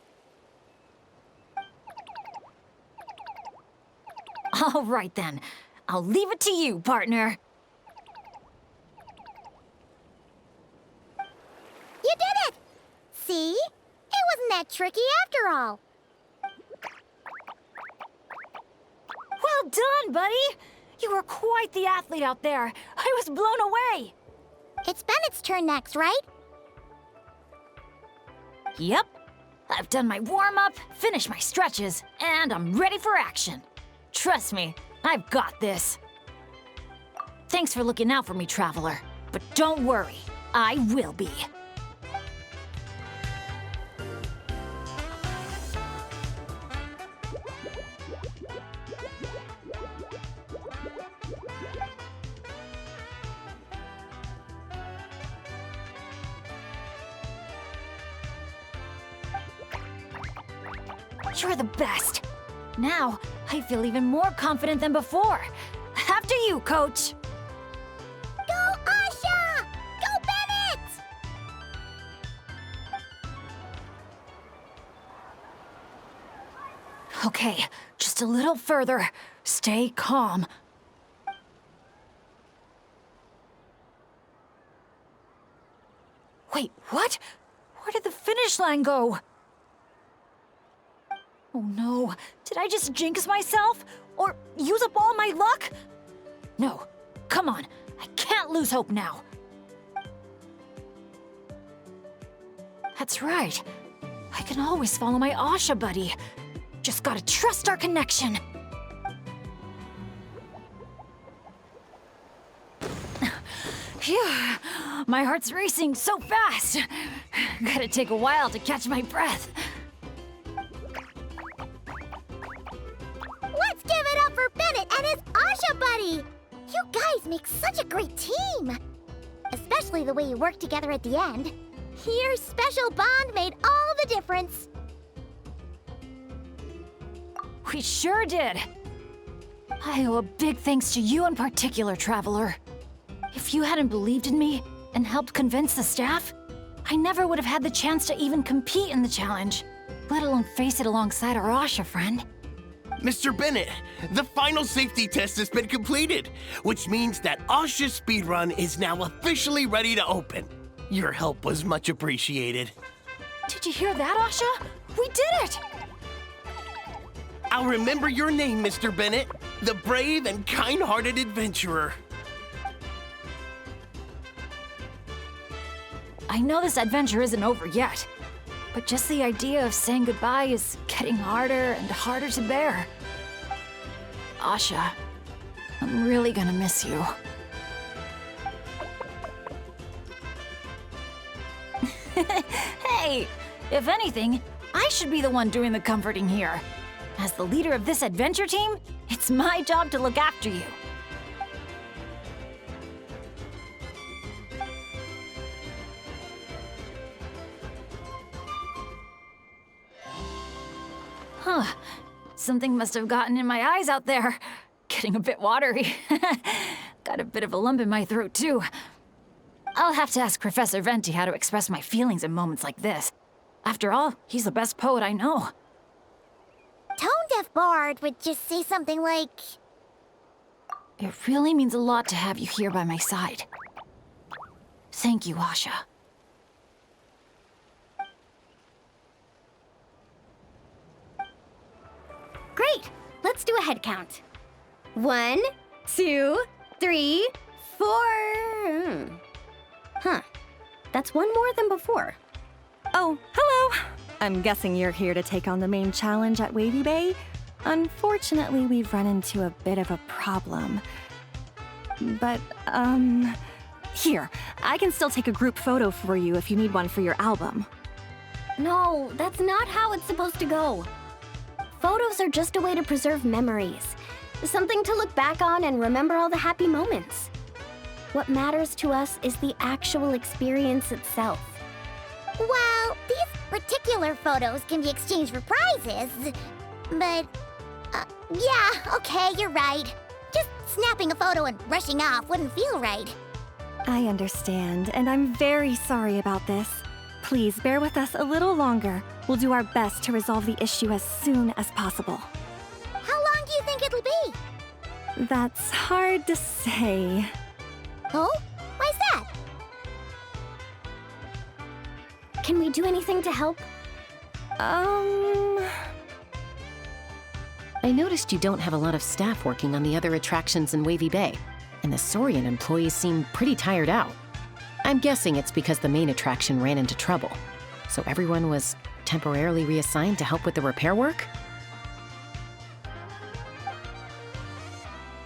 All right then. I'll leave it to you, partner. You did it! See? It wasn't that tricky after all. Well done, buddy! You were quite the athlete out there. I was blown away. It's Bennett's turn next, right? Yep. I've done my warm-up, finished my stretches, and I'm ready for action. Trust me, I've got this. Thanks for looking out for me, Traveler. But don't worry, I will be. You're the best. Now, I feel even more confident than before. After you, Coach. Go, Asha! Go, Bennett! Okay, just a little further. Stay calm. Wait, what? Where did the finish line go? Oh no, did I just jinx myself? Or use up all my luck? No, come on, I can't lose hope now. That's right. I can always follow my Asha buddy. Just gotta trust our connection. Phew, my heart's racing so fast. Gotta take a while to catch my breath. Let's give it up for Bennett and his Asha buddy! You guys make such a great team! Especially the way you work together at the end. Your special bond made all the difference. We sure did. I owe a big thanks to you in particular, Traveler. If you hadn't believed in me and helped convince the staff, I never would have had the chance to even compete in the challenge, let alone face it alongside our Asha friend. Mr. Bennett, the final safety test has been completed, which means that Asha's speedrun is now officially ready to open. Your help was much appreciated. Did you hear that, Asha? We did it! I'll remember your name, Mr. Bennett, the brave and kind-hearted adventurer. I know this adventure isn't over yet, but just the idea of saying goodbye is getting harder and harder to bear. Asha, I'm really gonna miss you. Hey, if anything, I should be the one doing the comforting here. As the leader of this adventure team, it's my job to look after you. Huh. Something must have gotten in my eyes out there. Getting a bit watery. Got a bit of a lump in my throat, too. I'll have to ask Professor Venti how to express my feelings in moments like this. After all, he's the best poet I know. Tone-deaf Bard would just say something like... It really means a lot to have you here by my side. Thank you, Asha. Great! Let's do a head count. 1, 2, 3, 4. Huh. That's one more than before. Oh, hello! I'm guessing you're here to take on the main challenge at Wavey Bay. Unfortunately, we've run into a bit of a problem. But, here, I can still take a group photo for you if you need one for your album. No, that's not how it's supposed to go. Photos are just a way to preserve memories. Something to look back on and remember all the happy moments. What matters to us is the actual experience itself. Well, these particular photos can be exchanged for prizes. But, yeah, okay, you're right. Just snapping a photo and rushing off wouldn't feel right. I understand, and I'm very sorry about this. Please bear with us a little longer. We'll do our best to resolve the issue as soon as possible. How long do you think it'll be? That's hard to say. Oh? Why's that? Can we do anything to help? I noticed you don't have a lot of staff working on the other attractions in Wavey Bay, and the Saurian employees seem pretty tired out. I'm guessing it's because the main attraction ran into trouble, so everyone was temporarily reassigned to help with the repair work?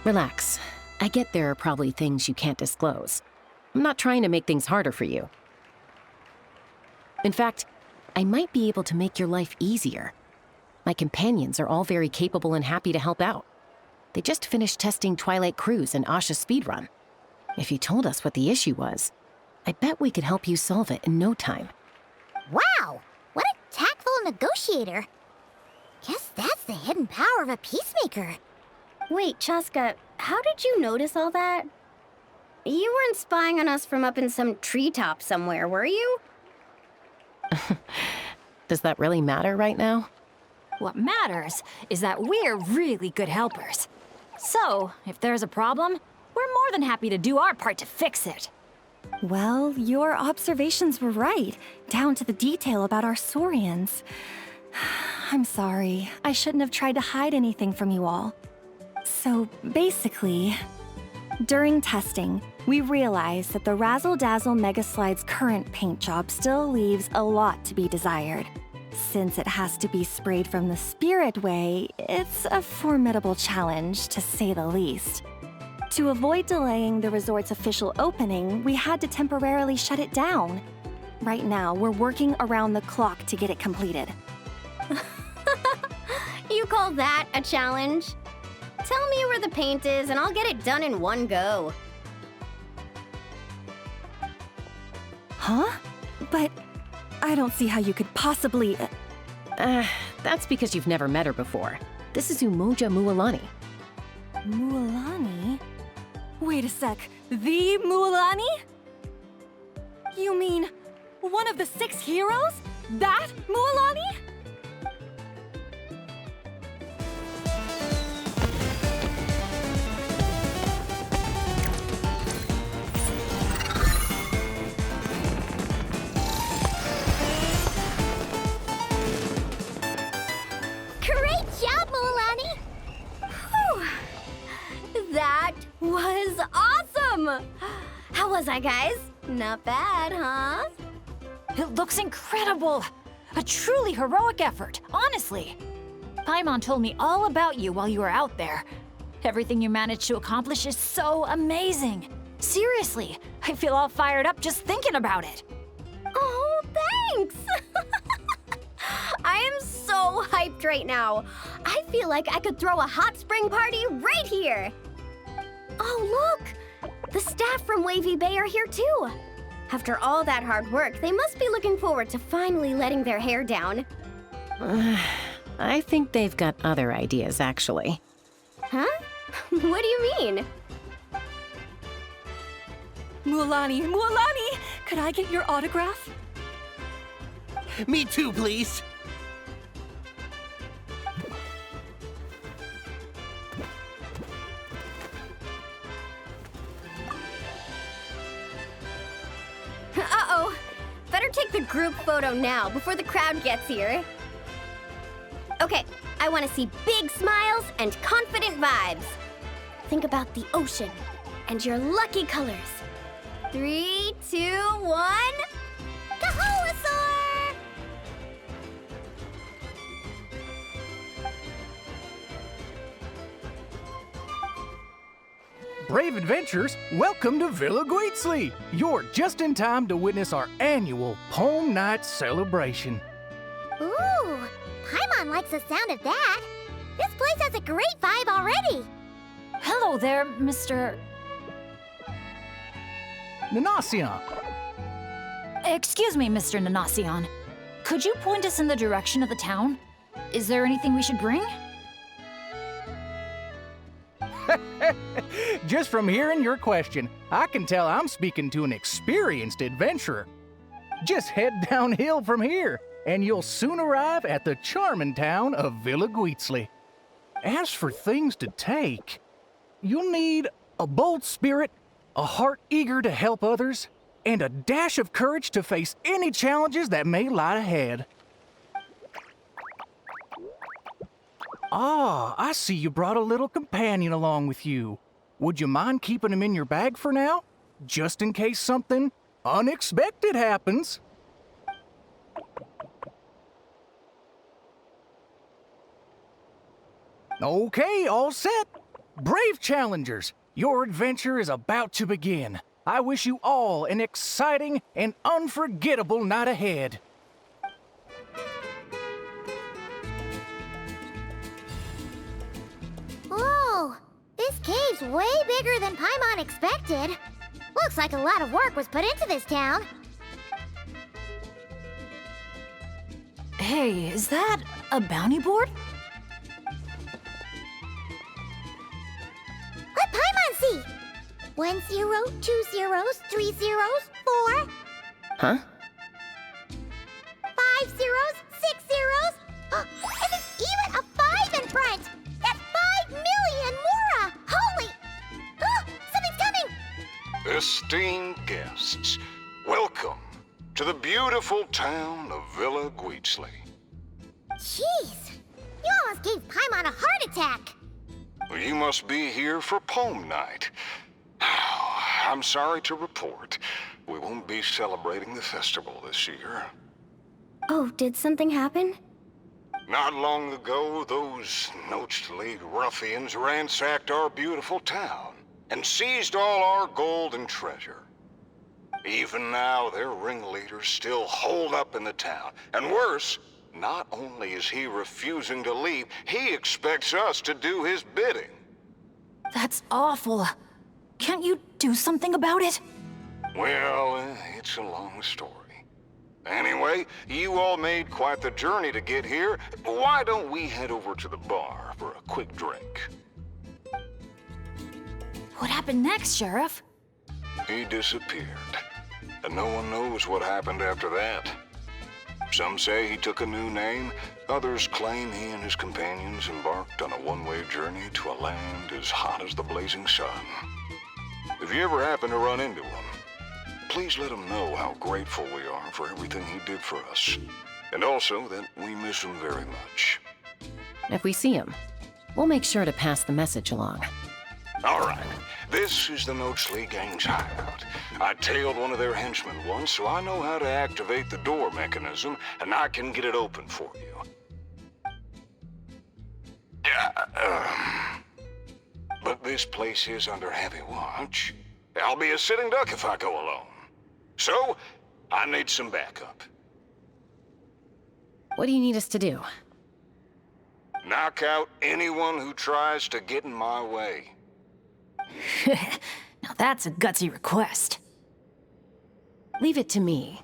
Relax. I get there are probably things you can't disclose. I'm not trying to make things harder for you. In fact, I might be able to make your life easier. My companions are all very capable and happy to help out. They just finished testing Twilight Cruise and Asha's speedrun. If you told us what the issue was, I bet we could help you solve it in no time. Wow, what a tactful negotiator. Guess that's the hidden power of a peacemaker. Wait, Chaska, how did you notice all that? You weren't spying on us from up in some treetop somewhere, were you? Does that really matter right now? What matters is that we're really good helpers. So, if there's a problem, we're more than happy to do our part to fix it. Well, your observations were right, down to the detail about our saurians. I'm sorry. I shouldn't have tried to hide anything from you all. So, basically, during testing, we realized that the Razzle Dazzle Mega Slide's current paint job still leaves a lot to be desired. Since it has to be sprayed from the Spirit Way, it's a formidable challenge, to say the least. To avoid delaying the resort's official opening, we had to temporarily shut it down. Right now, we're working around the clock to get it completed. You call that a challenge? Tell me where the paint is and I'll get it done in one go. Huh? But I don't see how you could possibly... That's because you've never met her before. This is Umoja Mualani. Mualani? Wait a sec. The Mualani? You mean one of the 6 heroes? That Mualani? Great job, Mualani! That was awesome! How was I, guys? Not bad, huh? It looks incredible! A truly heroic effort, honestly. Paimon told me all about you while you were out there. Everything you managed to accomplish is so amazing. Seriously, I feel all fired up just thinking about it. Oh, thanks! I am so hyped right now. I feel like I could throw a hot spring party right here. Oh, look! The staff from Wavey Bay are here too. After all that hard work, they must be looking forward to finally letting their hair down. I think they've got other ideas, actually. Huh? What do you mean? Mualani, could I get your autograph? Me too, please. Uh-oh. Better take the group photo now before the crowd gets here. Okay, I want to see big smiles and confident vibes. Think about the ocean and your lucky colors. 3, 2, 1... Kaholasaur! Brave adventurers, welcome to Villa Guiztli. You're just in time to witness our annual Poem Night celebration. Ooh, Paimon likes the sound of that. This place has a great vibe already. Hello there, Mr. Nanasion, Excuse me, Mr. Nanasion. Could you point us in the direction of the town? Is there anything we should bring? just from hearing your question, I can tell I'm speaking to an experienced adventurer. Just head downhill from here, and you'll soon arrive at the charming town of Villa Guiztli. As for things to take, you'll need a bold spirit, a heart eager to help others, and a dash of courage to face any challenges that may lie ahead. Ah, I see you brought a little companion along with you. Would you mind keeping him in your bag for now? Just in case something unexpected happens. Okay, all set. Brave challengers, your adventure is about to begin. I wish you all an exciting and unforgettable night ahead. Whoa! This cave's way bigger than Paimon expected. Looks like a lot of work was put into this town. Hey, is that a bounty board? Let Paimon see! 1 0, 2 zeros, 3 zeros, 4. Huh? 5 zeros, 6 zeros. And there's even a 5 in front. That's 5 million Mora! Holy! Oh, something's coming! Esteemed guests, welcome to the beautiful town of Villa Guiztli. Jeez! You almost gave Paimon a heart attack. You must be here for Poem Night. I'm sorry to report, we won't be celebrating the festival this year. Oh, did something happen? Not long ago, those Guiztli ruffians ransacked our beautiful town and seized all our gold and treasure. Even now, their ringleaders still holed up in the town. And worse, not only is he refusing to leave, he expects us to do his bidding. That's awful. Can't you do something about it? Well, it's a long story. Anyway, you all made quite the journey to get here. Why don't we head over to the bar for a quick drink? What happened next, Sheriff? He disappeared, and no one knows what happened after that. Some say he took a new name, others claim he and his companions embarked on a one-way journey to a land as hot as the blazing sun. If you ever happen to run into him, please let him know how grateful we are for everything he did for us, and also that we miss him very much. If we see him, we'll make sure to pass the message along. All right, this is the Guiztli gang's hideout. I tailed one of their henchmen once, so I know how to activate the door mechanism, and I can get it open for you. But this place is under heavy watch. I'll be a sitting duck if I go alone. So, I need some backup. What do you need us to do? Knock out anyone who tries to get in my way. Now that's a gutsy request. Leave it to me.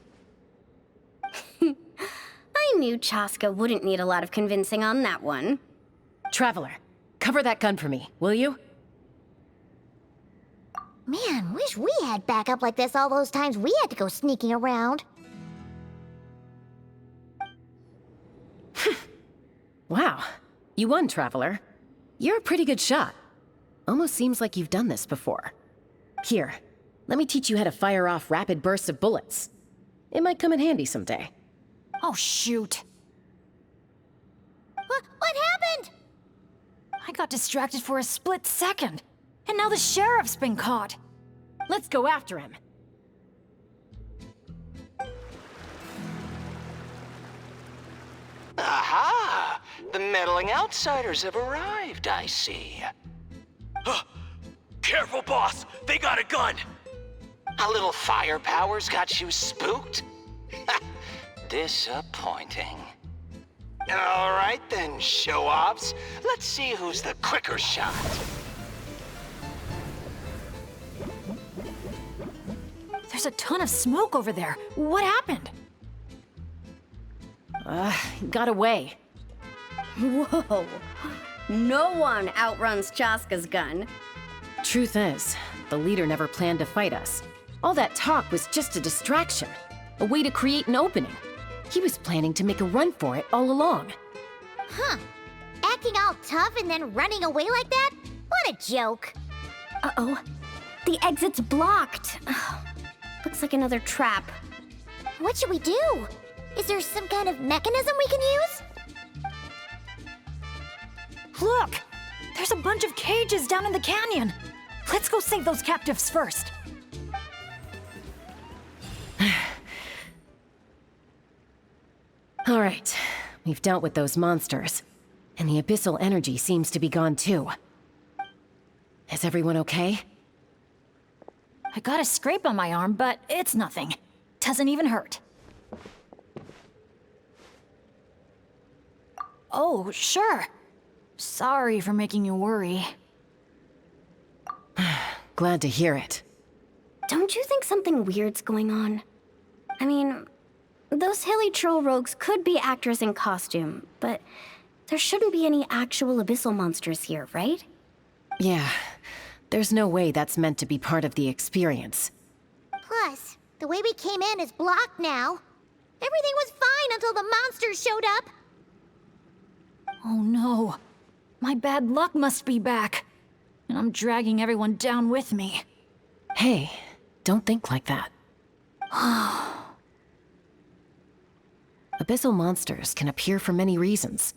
I knew Chaska wouldn't need a lot of convincing on that one. Traveler, cover that gun for me, will you? Man, wish we had backup like this all those times we had to go sneaking around. Wow, you won, Traveler. You're a pretty good shot. Almost seems like you've done this before. Here, let me teach you how to fire off rapid bursts of bullets. It might come in handy someday. Oh, shoot. What happened? I got distracted for a split second, and now the sheriff's been caught. Let's go after him. Aha! The meddling outsiders have arrived, I see. Careful, boss! They got a gun! A little firepower's got you spooked? Disappointing. All right then, show-offs. Let's see who's the quicker shot. There's a ton of smoke over there. What happened? Got away. Whoa. No one outruns Chaska's gun. Truth is, the leader never planned to fight us. All that talk was just a distraction, a way to create an opening. He was planning to make a run for it all along. Huh. Acting all tough and then running away like that? What a joke. Uh-oh. The exit's blocked. Looks like another trap. What should we do? Is there some kind of mechanism we can use? Look! There's a bunch of cages down in the canyon. Let's go save those captives first. All right, we've dealt with those monsters. And the abyssal energy seems to be gone too. Is everyone okay? I got a scrape on my arm, but it's nothing. Doesn't even hurt. Oh, sure. Sorry for making you worry. Glad to hear it. Don't you think something weird's going on? I mean, those hilly troll rogues could be actors in costume, but there shouldn't be any actual abyssal monsters here, right? Yeah, there's no way that's meant to be part of the experience. Plus, the way we came in is blocked now. Everything was fine until the monsters showed up. Oh no. My bad luck must be back. And I'm dragging everyone down with me. Hey, don't think like that. Abyssal monsters can appear for many reasons.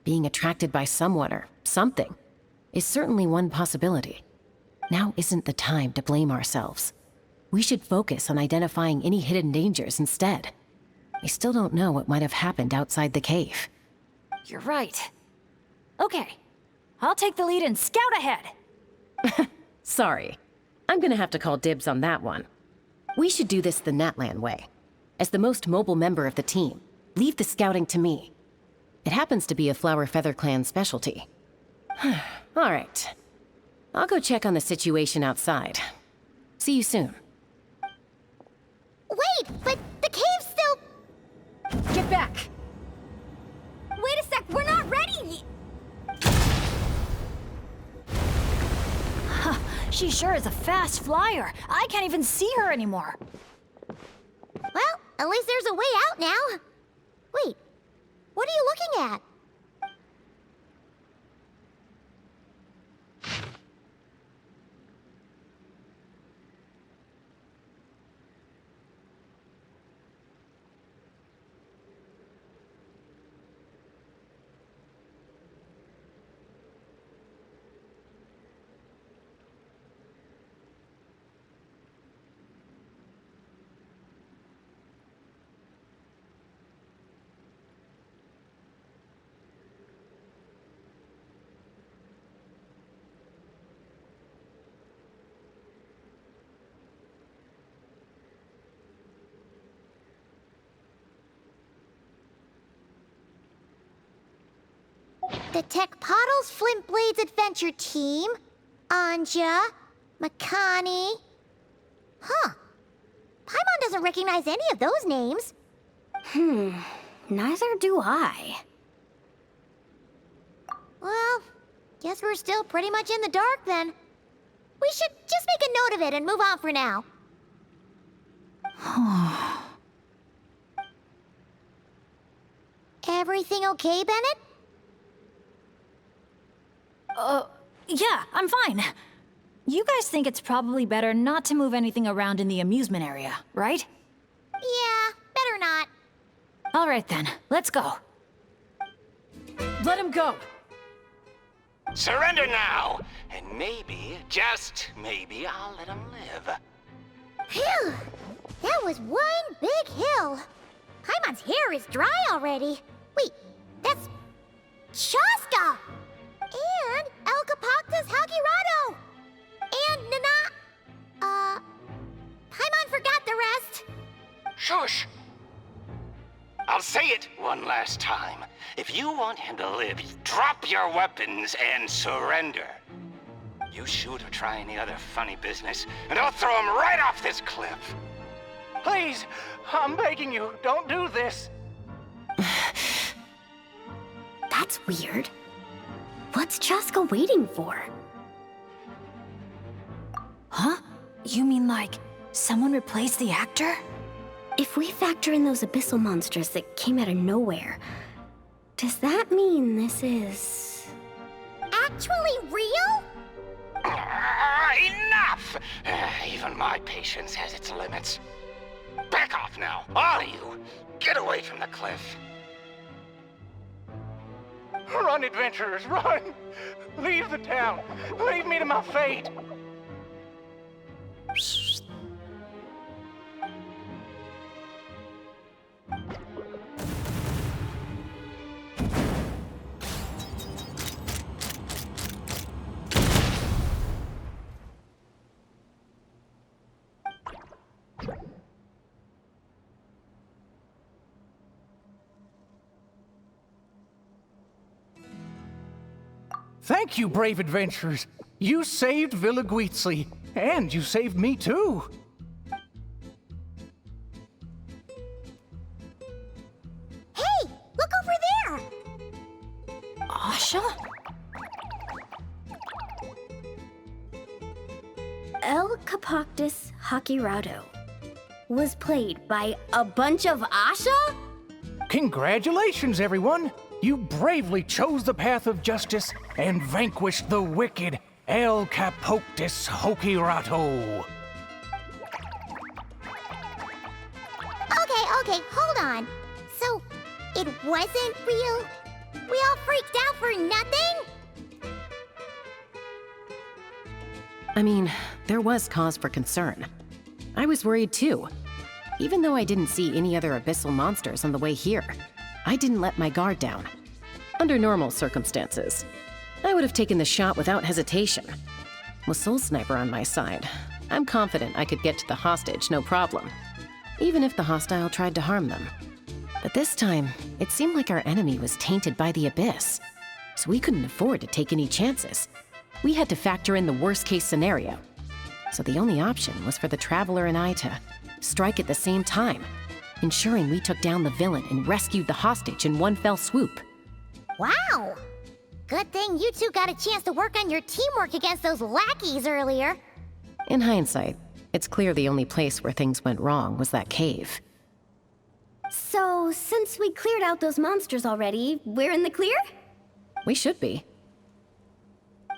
Being attracted by someone or something is certainly one possibility. Now isn't the time to blame ourselves. We should focus on identifying any hidden dangers instead. We still don't know what might have happened outside the cave. You're right. Okay. I'll take the lead and scout ahead. Sorry. I'm gonna have to call dibs on that one. We should do this the Natlan way. As the most mobile member of the team, leave the scouting to me. It happens to be a Flower Feather Clan specialty. Alright. I'll go check on the situation outside. See you soon. Wait, but the cave's still... Get back! Wait a sec, we're not ready! She sure is a fast flyer. I can't even see her anymore. Well, at least there's a way out now. Wait, what are you looking at? The Tech Pottles Flint Blades Adventure Team, Anja, Makani. Huh. Paimon doesn't recognize any of those names. Neither do I. Well, guess we're still pretty much in the dark then. We should just make a note of it and move on for now. Everything okay, Bennett? Yeah, I'm fine. You guys think it's probably better not to move anything around in the amusement area, right? Yeah, better not. All right then, let's go. Let him go. Surrender now, and maybe, just maybe, I'll let him live. Phew! That was one big hill. Paimon's hair is dry already. Wait, that's... Shaska! And El Capactus Hagirado! And Nana... Paimon forgot the rest. Shush! I'll say it one last time. If you want him to live, drop your weapons and surrender. You shoot or try any other funny business, and I'll throw him right off this cliff. Please, I'm begging you, don't do this. That's weird. What's Chaska waiting for? Huh? You mean like someone replaced the actor? If we factor in those abyssal monsters that came out of nowhere, does that mean this is... Actually real? Enough! Even my patience has its limits. Back off now, all of you. Get away from the cliff. Run, adventurers, run! Leave the town! Leave me to my fate! Thank you, brave adventurers. You saved Villa Guiztli, and you saved me too. Hey, look over there! Asha? El Capoctus Hakirado was played by a bunch of Asha? Congratulations, everyone! You bravely chose the path of justice and vanquished the wicked El Capoctus Hakirado. Okay, hold on. So, it wasn't real? We all freaked out for nothing? I mean, there was cause for concern. I was worried too. Even though I didn't see any other abyssal monsters on the way here, I didn't let my guard down. Under normal circumstances, I would have taken the shot without hesitation. With Soul Sniper on my side, I'm confident I could get to the hostage no problem, even if the hostile tried to harm them. But this time, it seemed like our enemy was tainted by the Abyss, so we couldn't afford to take any chances. We had to factor in the worst-case scenario. So the only option was for the Traveler and I to strike at the same time, ensuring we took down the villain and rescued the hostage in one fell swoop. Wow! Good thing you two got a chance to work on your teamwork against those lackeys earlier. In hindsight, it's clear the only place where things went wrong was that cave. So, since we cleared out those monsters already, we're in the clear? We should be.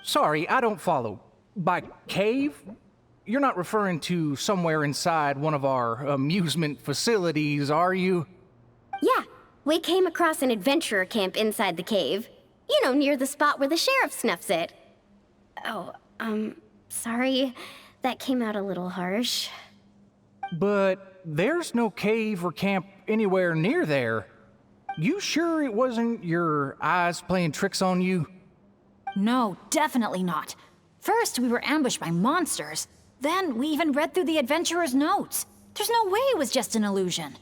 Sorry, I don't follow. By cave? You're not referring to somewhere inside one of our amusement facilities, are you? Yeah, we came across an adventurer camp inside the cave. You know, near the spot where the sheriff snuffs it. Oh, sorry. That came out a little harsh. But there's no cave or camp anywhere near there. You sure it wasn't your eyes playing tricks on you? No, definitely not. First, we were ambushed by monsters. Then, we even read through the adventurer's notes. There's no way it was just an illusion.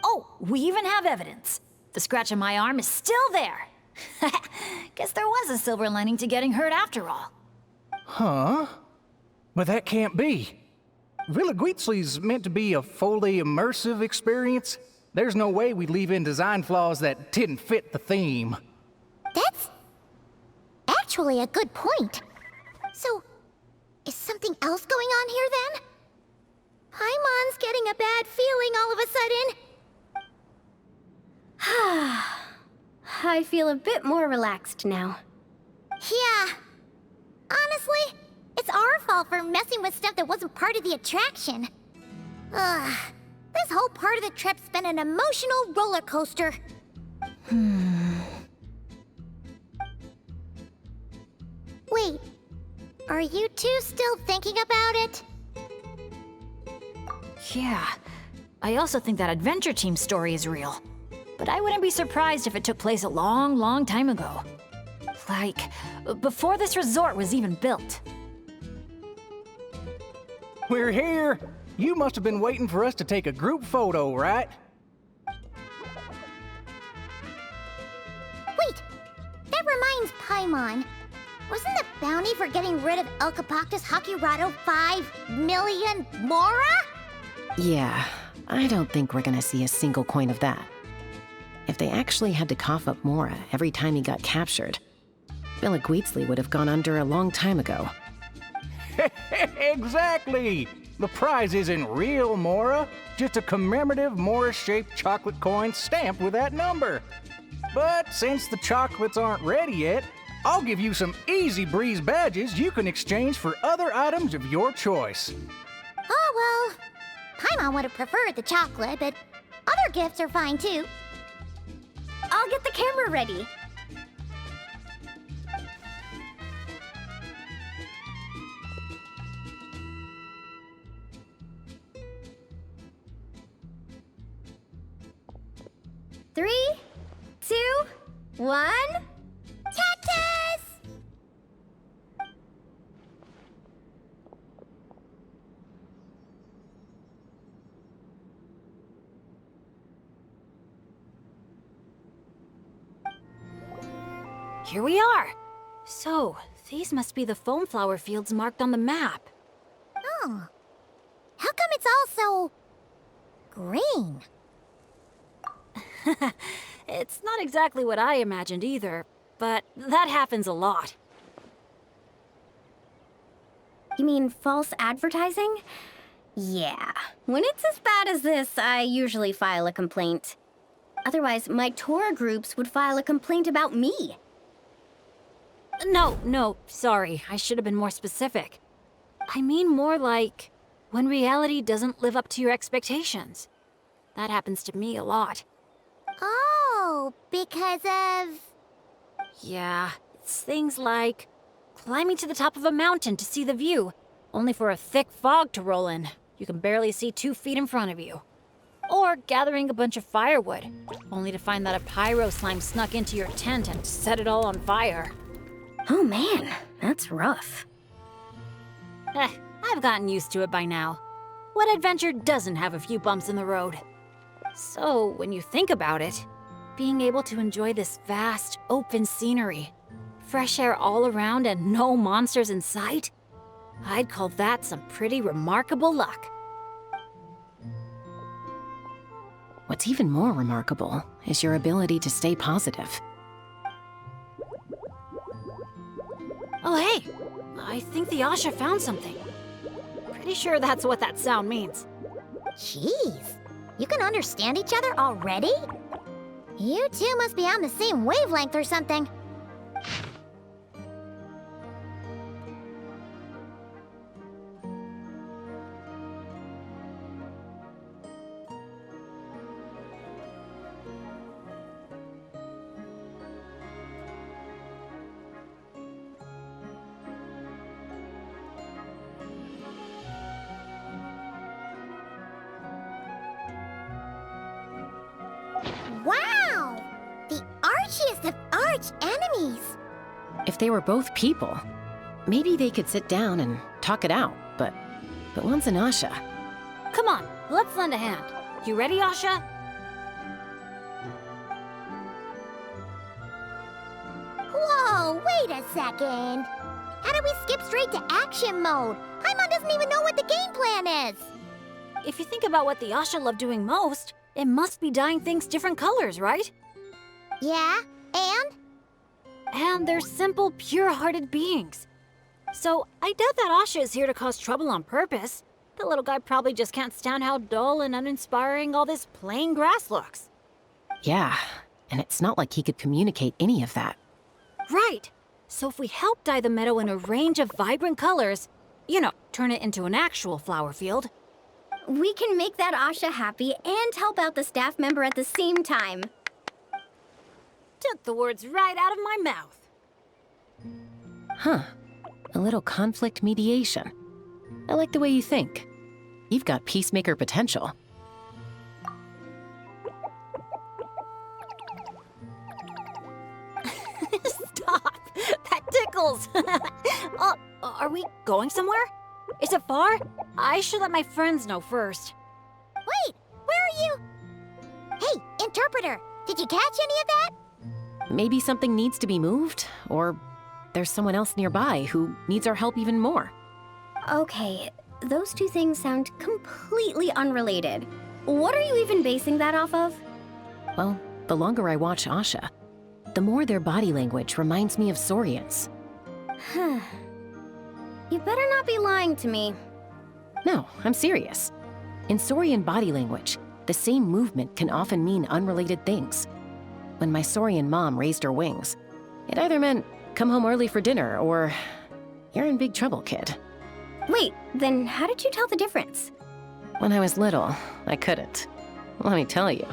Oh, we even have evidence. The scratch on my arm is still there. Guess there was a silver lining to getting hurt after all. Huh? But that can't be. Villa Guiztli's meant to be a fully immersive experience. There's no way we'd leave in design flaws that didn't fit the theme. That's actually a good point. So, is something else going on here then? Paimon's getting a bad feeling all of a sudden. I feel a bit more relaxed now. Yeah. Honestly, it's our fault for messing with stuff that wasn't part of the attraction. Ugh. This whole part of the trip's been an emotional roller coaster. Wait, are you two still thinking about it? Yeah. I also think that adventure team story is real. But I wouldn't be surprised if it took place a long, long time ago. Like, before this resort was even built. We're here! You must have been waiting for us to take a group photo, right? Wait, that reminds Paimon. Wasn't the bounty for getting rid of El Capoctus Hakirado 5 million Mora? Yeah, I don't think we're gonna see a single coin of that. If they actually had to cough up Mora every time he got captured, Villa Guiztli would have gone under a long time ago. Exactly! The prize isn't real Mora, just a commemorative Mora-shaped chocolate coin stamped with that number. But since the chocolates aren't ready yet, I'll give you some easy breeze badges you can exchange for other items of your choice. Oh, well, Paimon would have preferred the chocolate, but other gifts are fine too. I'll get the camera ready. Three, 2, 1. Cactus! here we are. So, these must be the foam flower fields marked on the map. Oh. How come it's all so... green? It's not exactly what I imagined either, but that happens a lot. You mean false advertising? Yeah. When it's as bad as this, I usually file a complaint. Otherwise, my tour groups would file a complaint about me. No, sorry. I should have been more specific. I mean more like when reality doesn't live up to your expectations. That happens to me a lot. Oh, because of... Yeah, it's things like climbing to the top of a mountain to see the view, only for a thick fog to roll in. You can barely see 2 feet in front of you. Or gathering a bunch of firewood, only to find that a pyro slime snuck into your tent and set it all on fire. Oh man, that's rough. I've gotten used to it by now. What adventure doesn't have a few bumps in the road? So, when you think about it, being able to enjoy this vast, open scenery, fresh air all around and no monsters in sight, I'd call that some pretty remarkable luck. What's even more remarkable is your ability to stay positive. Oh hey, I think the Asha found something. Pretty sure that's what that sound means. Jeez, you can understand each other already? You two must be on the same wavelength or something. Wow! The archiest of arch enemies! If they were both people, maybe they could sit down and talk it out, but one's an Asha. Come on, let's lend a hand. You ready, Asha? Whoa, wait a second! How did we skip straight to action mode? Paimon doesn't even know what the game plan is! If you think about what the Asha love doing most, it must be dyeing things different colors, right? Yeah, and? And they're simple, pure-hearted beings. So I doubt that Asha is here to cause trouble on purpose. The little guy probably just can't stand how dull and uninspiring all this plain grass looks. Yeah, and it's not like he could communicate any of that. Right. So if we help dye the meadow in a range of vibrant colors, turn it into an actual flower field, We can make that Asha happy and help out the staff member at the same time. took the words right out of my mouth. Huh. A little conflict mediation. I like the way you think. You've got peacemaker potential. Stop! That tickles! Oh, are we going somewhere? Is it far? I should let my friends know first. Wait, where are you? Hey, interpreter, did you catch any of that? Maybe something needs to be moved, or there's someone else nearby who needs our help even more. Okay, those two things sound completely unrelated. What are you even basing that off of? Well, the longer I watch Asha, the more their body language reminds me of Saurians. You better not be lying to me. No, I'm serious. In Saurian body language, the same movement can often mean unrelated things. When my Saurian mom raised her wings, it either meant, come home early for dinner, or, you're in big trouble, kid. Wait, then how did you tell the difference? When I was little, I couldn't. Let me tell you.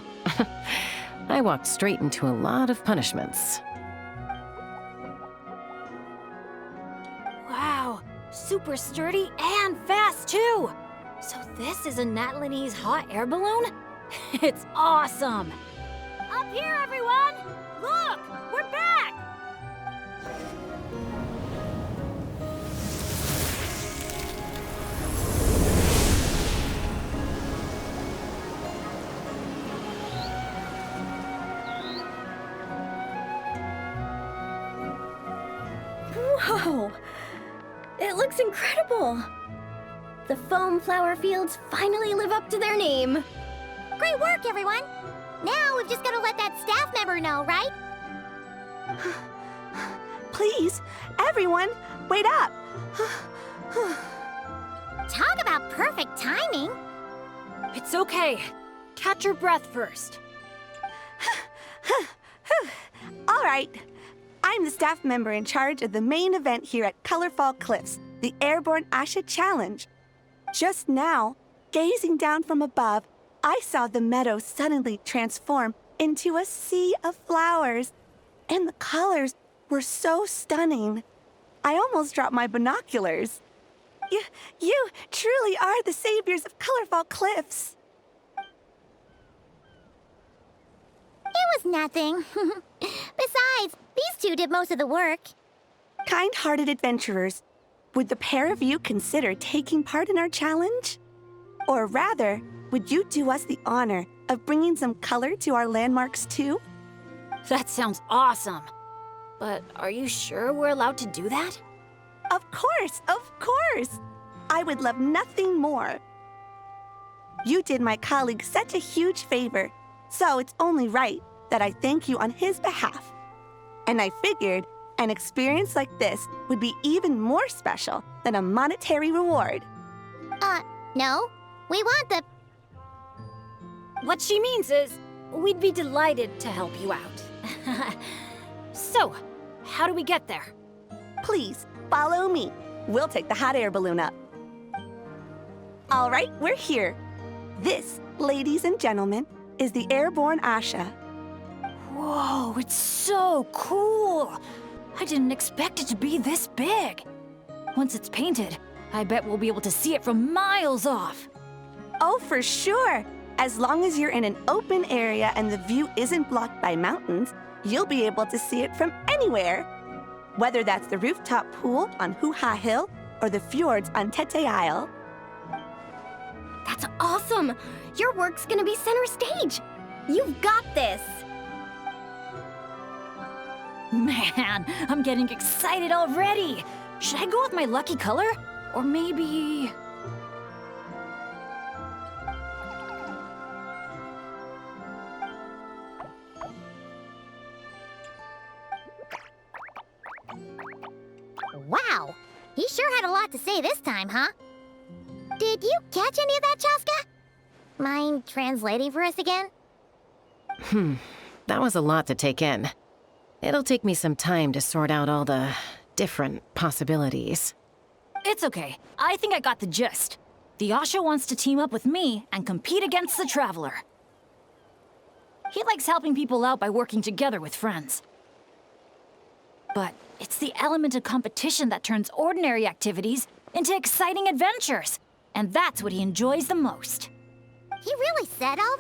I walked straight into a lot of punishments. Wow, super sturdy and fast too! So this is a Natlanese hot air balloon? It's awesome! Up here, everyone! Look, we're back! It looks incredible! The foam flower fields finally live up to their name. Great work, everyone! Now we've just got to let that staff member know, right? Please, everyone, wait up! Talk about perfect timing! It's okay. Catch your breath first. All right. I'm the staff member in charge of the main event here at Colorfall Cliffs, the Airborne Asha Challenge. Just now, gazing down from above, I saw the meadow suddenly transform into a sea of flowers, and the colors were so stunning. I almost dropped my binoculars. You truly are the saviors of Colorfall Cliffs. It was nothing. Besides, these two did most of the work. Kind-hearted adventurers, would the pair of you consider taking part in our challenge? Or rather, would you do us the honor of bringing some color to our landmarks too? That sounds awesome. But are you sure we're allowed to do that? Of course, of course! I would love nothing more. You did my colleague such a huge favor, so it's only right that I thank you on his behalf. And I figured an experience like this would be even more special than a monetary reward. No. We want the... What she means is, we'd be delighted to help you out. So, how do we get there? Please, follow me. We'll take the hot air balloon up. All right, we're here. This, ladies and gentlemen, is the Airborne Asha. Whoa, it's so cool! I didn't expect it to be this big. Once it's painted, I bet we'll be able to see it from miles off. Oh, for sure. As long as you're in an open area and the view isn't blocked by mountains, you'll be able to see it from anywhere. Whether that's the rooftop pool on Hoo-Ha Hill or the fjords on Tete Isle. That's awesome! Your work's gonna be center stage! You've got this! Man, I'm getting excited already! Should I go with my lucky color? Or maybe... Wow! He sure had a lot to say this time, huh? Did you catch any of that, Chaska? Mind translating for us again? That was a lot to take in. It'll take me some time to sort out all the different possibilities. It's okay. I think I got the gist. The Asha wants to team up with me and compete against the Traveler. He likes helping people out by working together with friends. But it's the element of competition that turns ordinary activities into exciting adventures. And that's what he enjoys the most. He really said all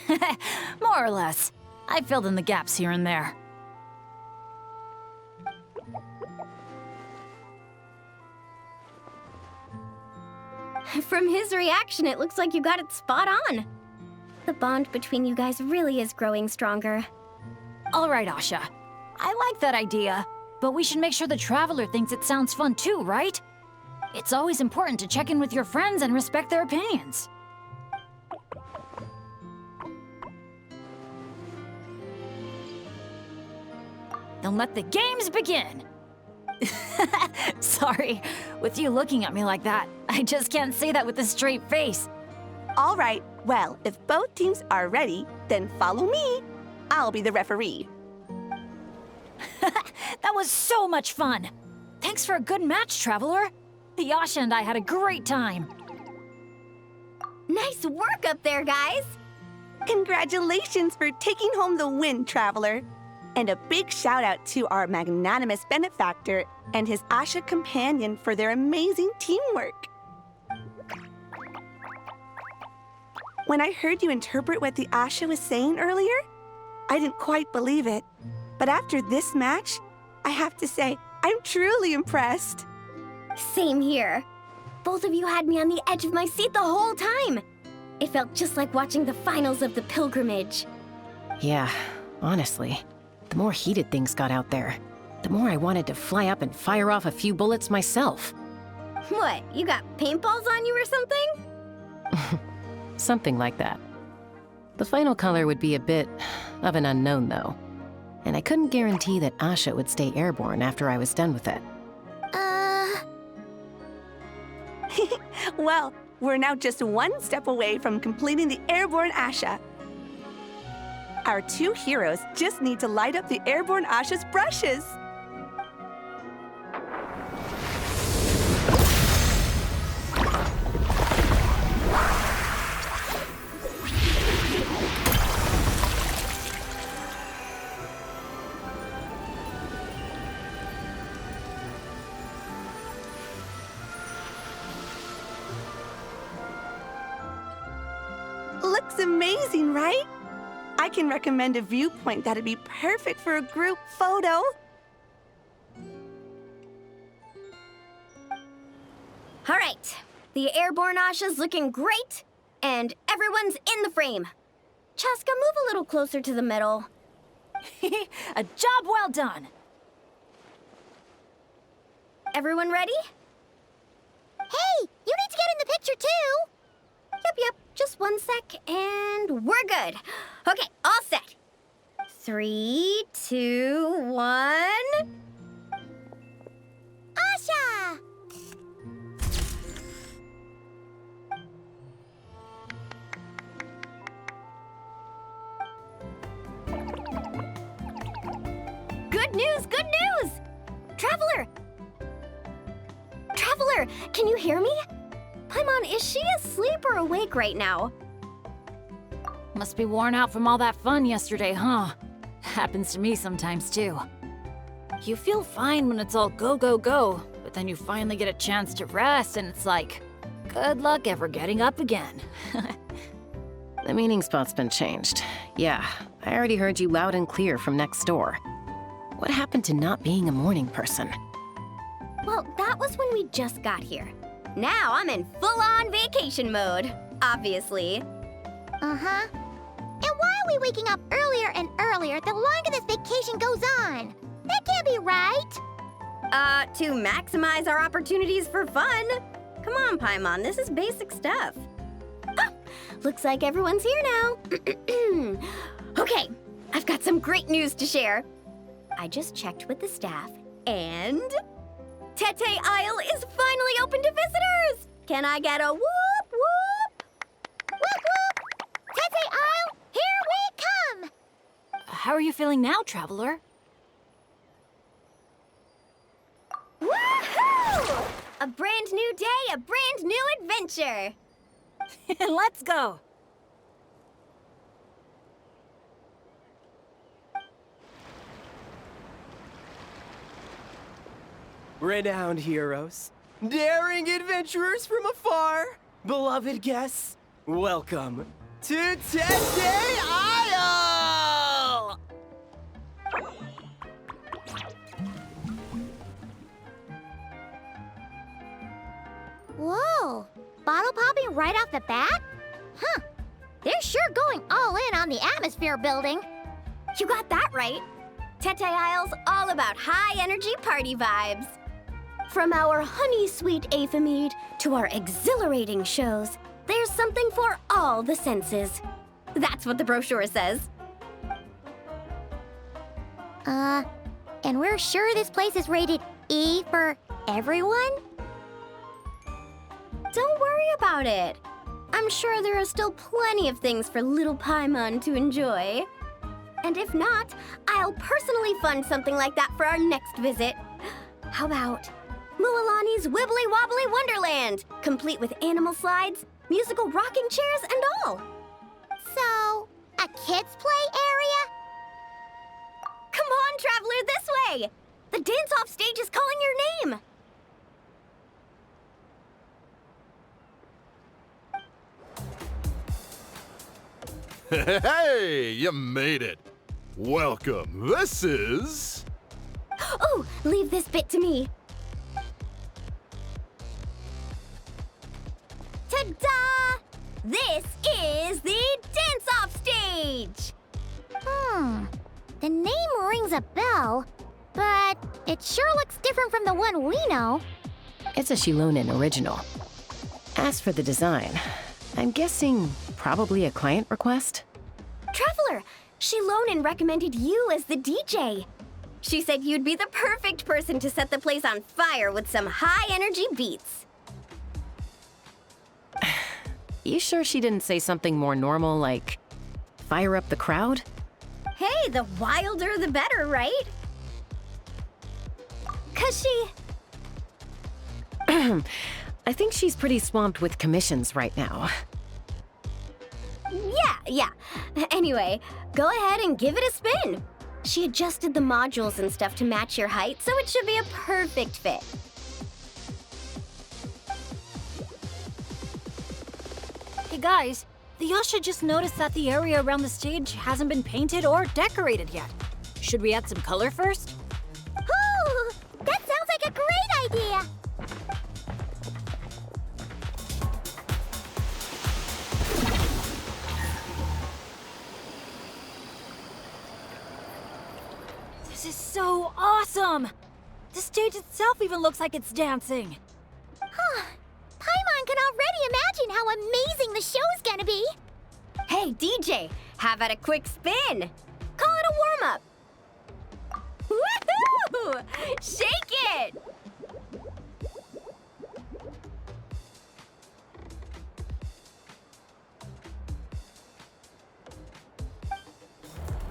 that? More or less. I filled in the gaps here and there. From his reaction, it looks like you got it spot on. The bond between you guys really is growing stronger. All right, Asha. I like that idea, but we should make sure the Traveler thinks it sounds fun too, right? It's always important to check in with your friends and respect their opinions. Then let the games begin! Sorry, with you looking at me like that, I just can't say that with a straight face. All right, well, if both teams are ready, then follow me. I'll be the referee. That was so much fun! Thanks for a good match, Traveler. The Asha and I had a great time. Nice work up there, guys! Congratulations for taking home the win, Traveler. And a big shout out to our magnanimous benefactor and his Asha companion for their amazing teamwork. When I heard you interpret what the Asha was saying earlier, I didn't quite believe it. But after this match, I have to say, I'm truly impressed. Same here. Both of you had me on the edge of my seat the whole time. It felt just like watching the finals of the pilgrimage. Yeah, honestly, the more heated things got out there, the more I wanted to fly up and fire off a few bullets myself. What, you got paintballs on you or something? Something like that. The final color would be a bit of an unknown, though. And I couldn't guarantee that Asha would stay airborne after I was done with it. Well, we're now just one step away from completing the airborne Asha. Our two heroes just need to light up the airborne Asha's brushes. Looks amazing, right? I can recommend a viewpoint that'd be perfect for a group photo. All right, the airborne Asha's looking great, and everyone's in the frame. Chaska, move a little closer to the middle. A job well done. Everyone ready? Hey, you need to get in the picture too! Yep, just 1 sec, and we're good. Okay, all set. 3, 2, 1... Asha! Good news, good news! Traveler! Traveler, can you hear me? Paimon, is she asleep or awake right now? Must be worn out from all that fun yesterday, huh? Happens to me sometimes, too. You feel fine when it's all go, go, go, but then you finally get a chance to rest and it's like, good luck ever getting up again. The meeting spot's been changed. Yeah, I already heard you loud and clear from next door. What happened to not being a morning person? Well, that was when we just got here. Now I'm in full-on vacation mode, obviously. Uh-huh. And why are we waking up earlier and earlier the longer this vacation goes on? That can't be right. To maximize our opportunities for fun. Come on, Paimon, this is basic stuff. Ah, looks like everyone's here now. Okay, I've got some great news to share. I just checked with the staff, and... Tete Isle is finally open to visitors! Can I get a whoop, whoop? Whoop, whoop! Tete Isle, here we come! How are you feeling now, Traveler? Woohoo! A brand new day, a brand new adventure! Let's go! Renowned heroes, daring adventurers from afar, beloved guests, welcome to Tete Isle! Whoa, bottle popping right off the bat? Huh, they're sure going all in on the atmosphere building. You got that right. Tete Isle's all about high-energy party vibes. From our honey-sweet aphemide to our exhilarating shows, there's something for all the senses. That's what the brochure says. And we're sure this place is rated E for everyone? Don't worry about it. I'm sure there are still plenty of things for little Paimon to enjoy. And if not, I'll personally fund something like that for our next visit. How about Mualani's Wibbly Wobbly Wonderland, complete with animal slides, musical rocking chairs, and all. So, a kids' play area? Come on, Traveler, this way! The dance-off stage is calling your name! Hey, you made it. Welcome. This is... Oh, leave this bit to me. Ta-da! This is the dance-off stage! The name rings a bell, but It sure looks different from the one we know. It's a Shilonen original. As for the design, I'm guessing probably a client request? Traveler, Shilonen recommended you as the DJ. She said you'd be the perfect person to set the place on fire with some high-energy beats. You sure she didn't say something more normal, like fire up the crowd? Hey, the wilder the better, right? 'Cause she... I think she's pretty swamped with commissions right now. Yeah. Anyway, go ahead and give it a spin. She adjusted the modules and stuff to match your height, so it should be a perfect fit. Hey guys, the Yasha just noticed that the area around the stage hasn't been painted or decorated yet. Should we add some color first? Ooh, that sounds like a great idea. This is so awesome! The stage itself even looks like it's dancing. Huh. Paimon can already imagine how amazing the show's gonna be. Hey, DJ, how about a quick spin? Call it a warm-up. Woohoo! Shake it!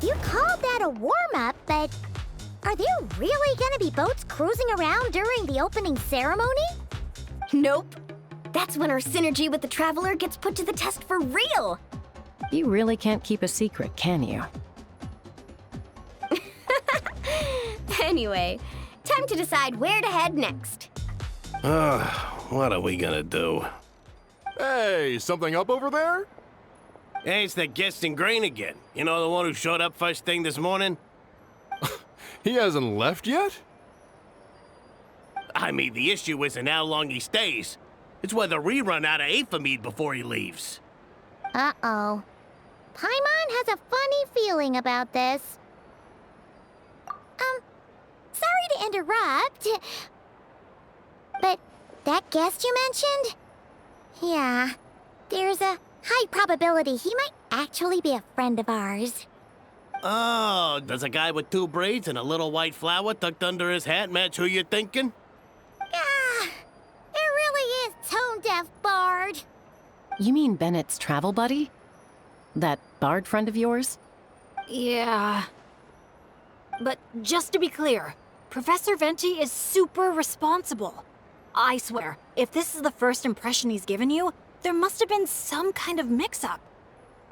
You called that a warm-up, but are there really gonna be boats cruising around during the opening ceremony? Nope. That's when our synergy with the Traveler gets put to the test for real. You really can't keep a secret, can you? Anyway, time to decide where to head next. What are we gonna do? Hey, something up over there? Hey, it's the guest in grain again. You know, the one who showed up first thing this morning? He hasn't left yet? I mean, the issue isn't how long he stays. It's whether we run out of Aphamide before he leaves. Uh-oh. Paimon has a funny feeling about this. Sorry to interrupt. But that guest you mentioned? Yeah, there's a high probability he might actually be a friend of ours. Oh, does a guy with 2 braids and a little white flower tucked under his hat match who you're thinking? Ah, it really is tone-deaf Bard. You mean Bennett's travel buddy? That Bard friend of yours? Yeah. But just to be clear, Professor Venti is super responsible. I swear, if this is the first impression he's given you, there must have been some kind of mix-up.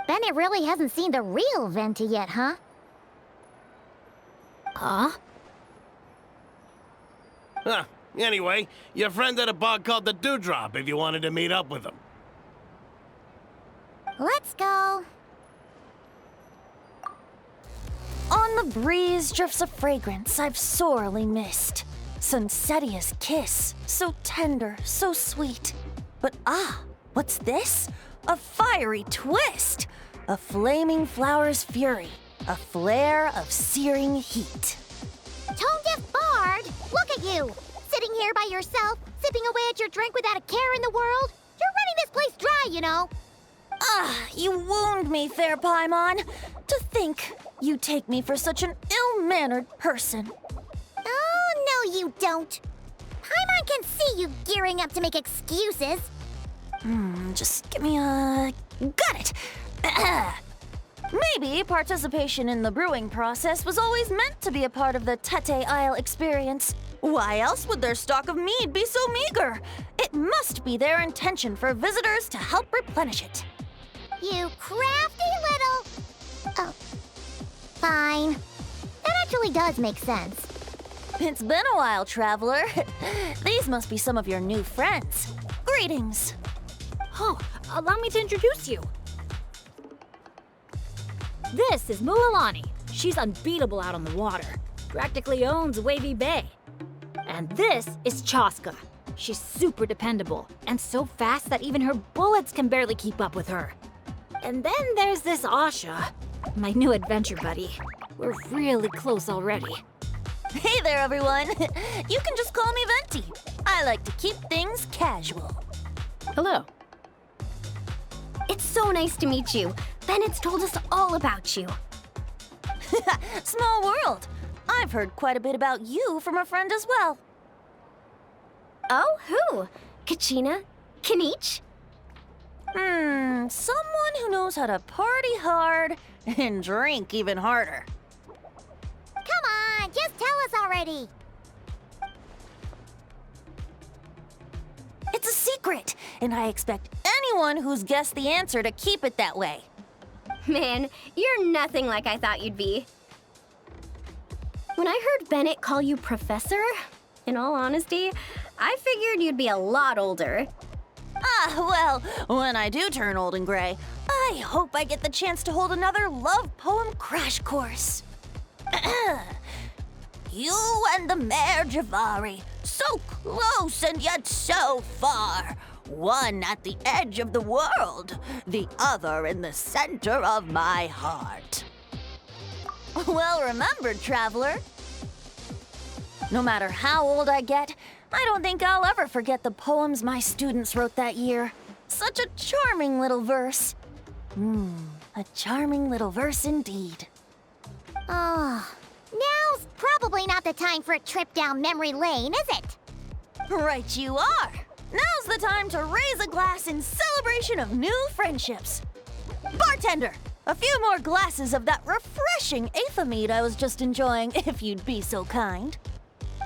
Bennett really hasn't seen the real Venti yet, huh? Huh? Huh. Anyway, your friend at a bar called the Dewdrop if you wanted to meet up with him. Let's go. On the breeze drifts a fragrance I've sorely missed. Sunsetia's kiss, so tender, so sweet. But what's this? A fiery twist! A flaming flower's fury, a flare of searing heat. Tone-deaf Bard, look at you! Sitting here by yourself, sipping away at your drink without a care in the world. You're running this place dry, you know. You wound me, fair Paimon. To think you take me for such an ill-mannered person. Oh, no you don't. Paimon can see you gearing up to make excuses. Just give me a... Got it! Maybe participation in the brewing process was always meant to be a part of the Tete Isle experience. Why else would their stock of mead be so meager? It must be their intention for visitors to help replenish it. You crafty little... Oh, fine. That actually does make sense. It's been a while, traveler. These must be some of your new friends. Greetings. Oh, allow me to introduce you. This is Mualani. She's unbeatable out on the water. Practically owns Wavey Bay. And this is Chaska. She's super dependable and so fast that even her bullets can barely keep up with her. And then there's this Asha, my new adventure buddy. We're really close already. Hey there, everyone. You can just call me Venti. I like to keep things casual. Hello. It's so nice to meet you. Bennett's told us all about you. Small world. I've heard quite a bit about you from a friend as well. Oh, who? Kachina? Kanich? Someone who knows how to party hard and drink even harder. Come on, just tell us already. It's a secret, and I expect anyone who's guessed the answer to keep it that way. Man, you're nothing like I thought you'd be. When I heard Bennett call you Professor, in all honesty, I figured you'd be a lot older. Well, when I do turn old and gray, I hope I get the chance to hold another love poem crash course. You and the Mare Javari, so close and yet so far. One at the edge of the world, the other in the center of my heart. Well remembered, traveler. No matter how old I get, I don't think I'll ever forget the poems my students wrote that year. Such a charming little verse. A charming little verse indeed. Oh, now's probably not the time for a trip down memory lane, is it? Right you are. Now's the time to raise a glass in celebration of new friendships. Bartender, a few more glasses of that refreshing Aethamide I was just enjoying, if you'd be so kind.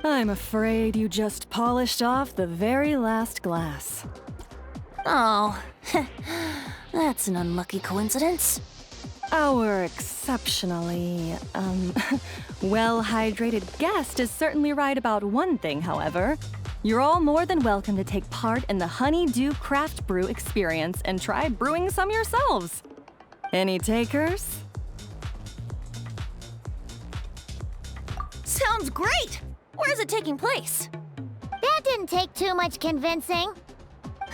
I'm afraid you just polished off the very last glass. Oh, that's an unlucky coincidence. Our exceptionally, well-hydrated guest is certainly right about one thing, however. You're all more than welcome to take part in the Honeydew Craft Brew experience and try brewing some yourselves. Any takers? Sounds great! Where is it taking place? That didn't take too much convincing.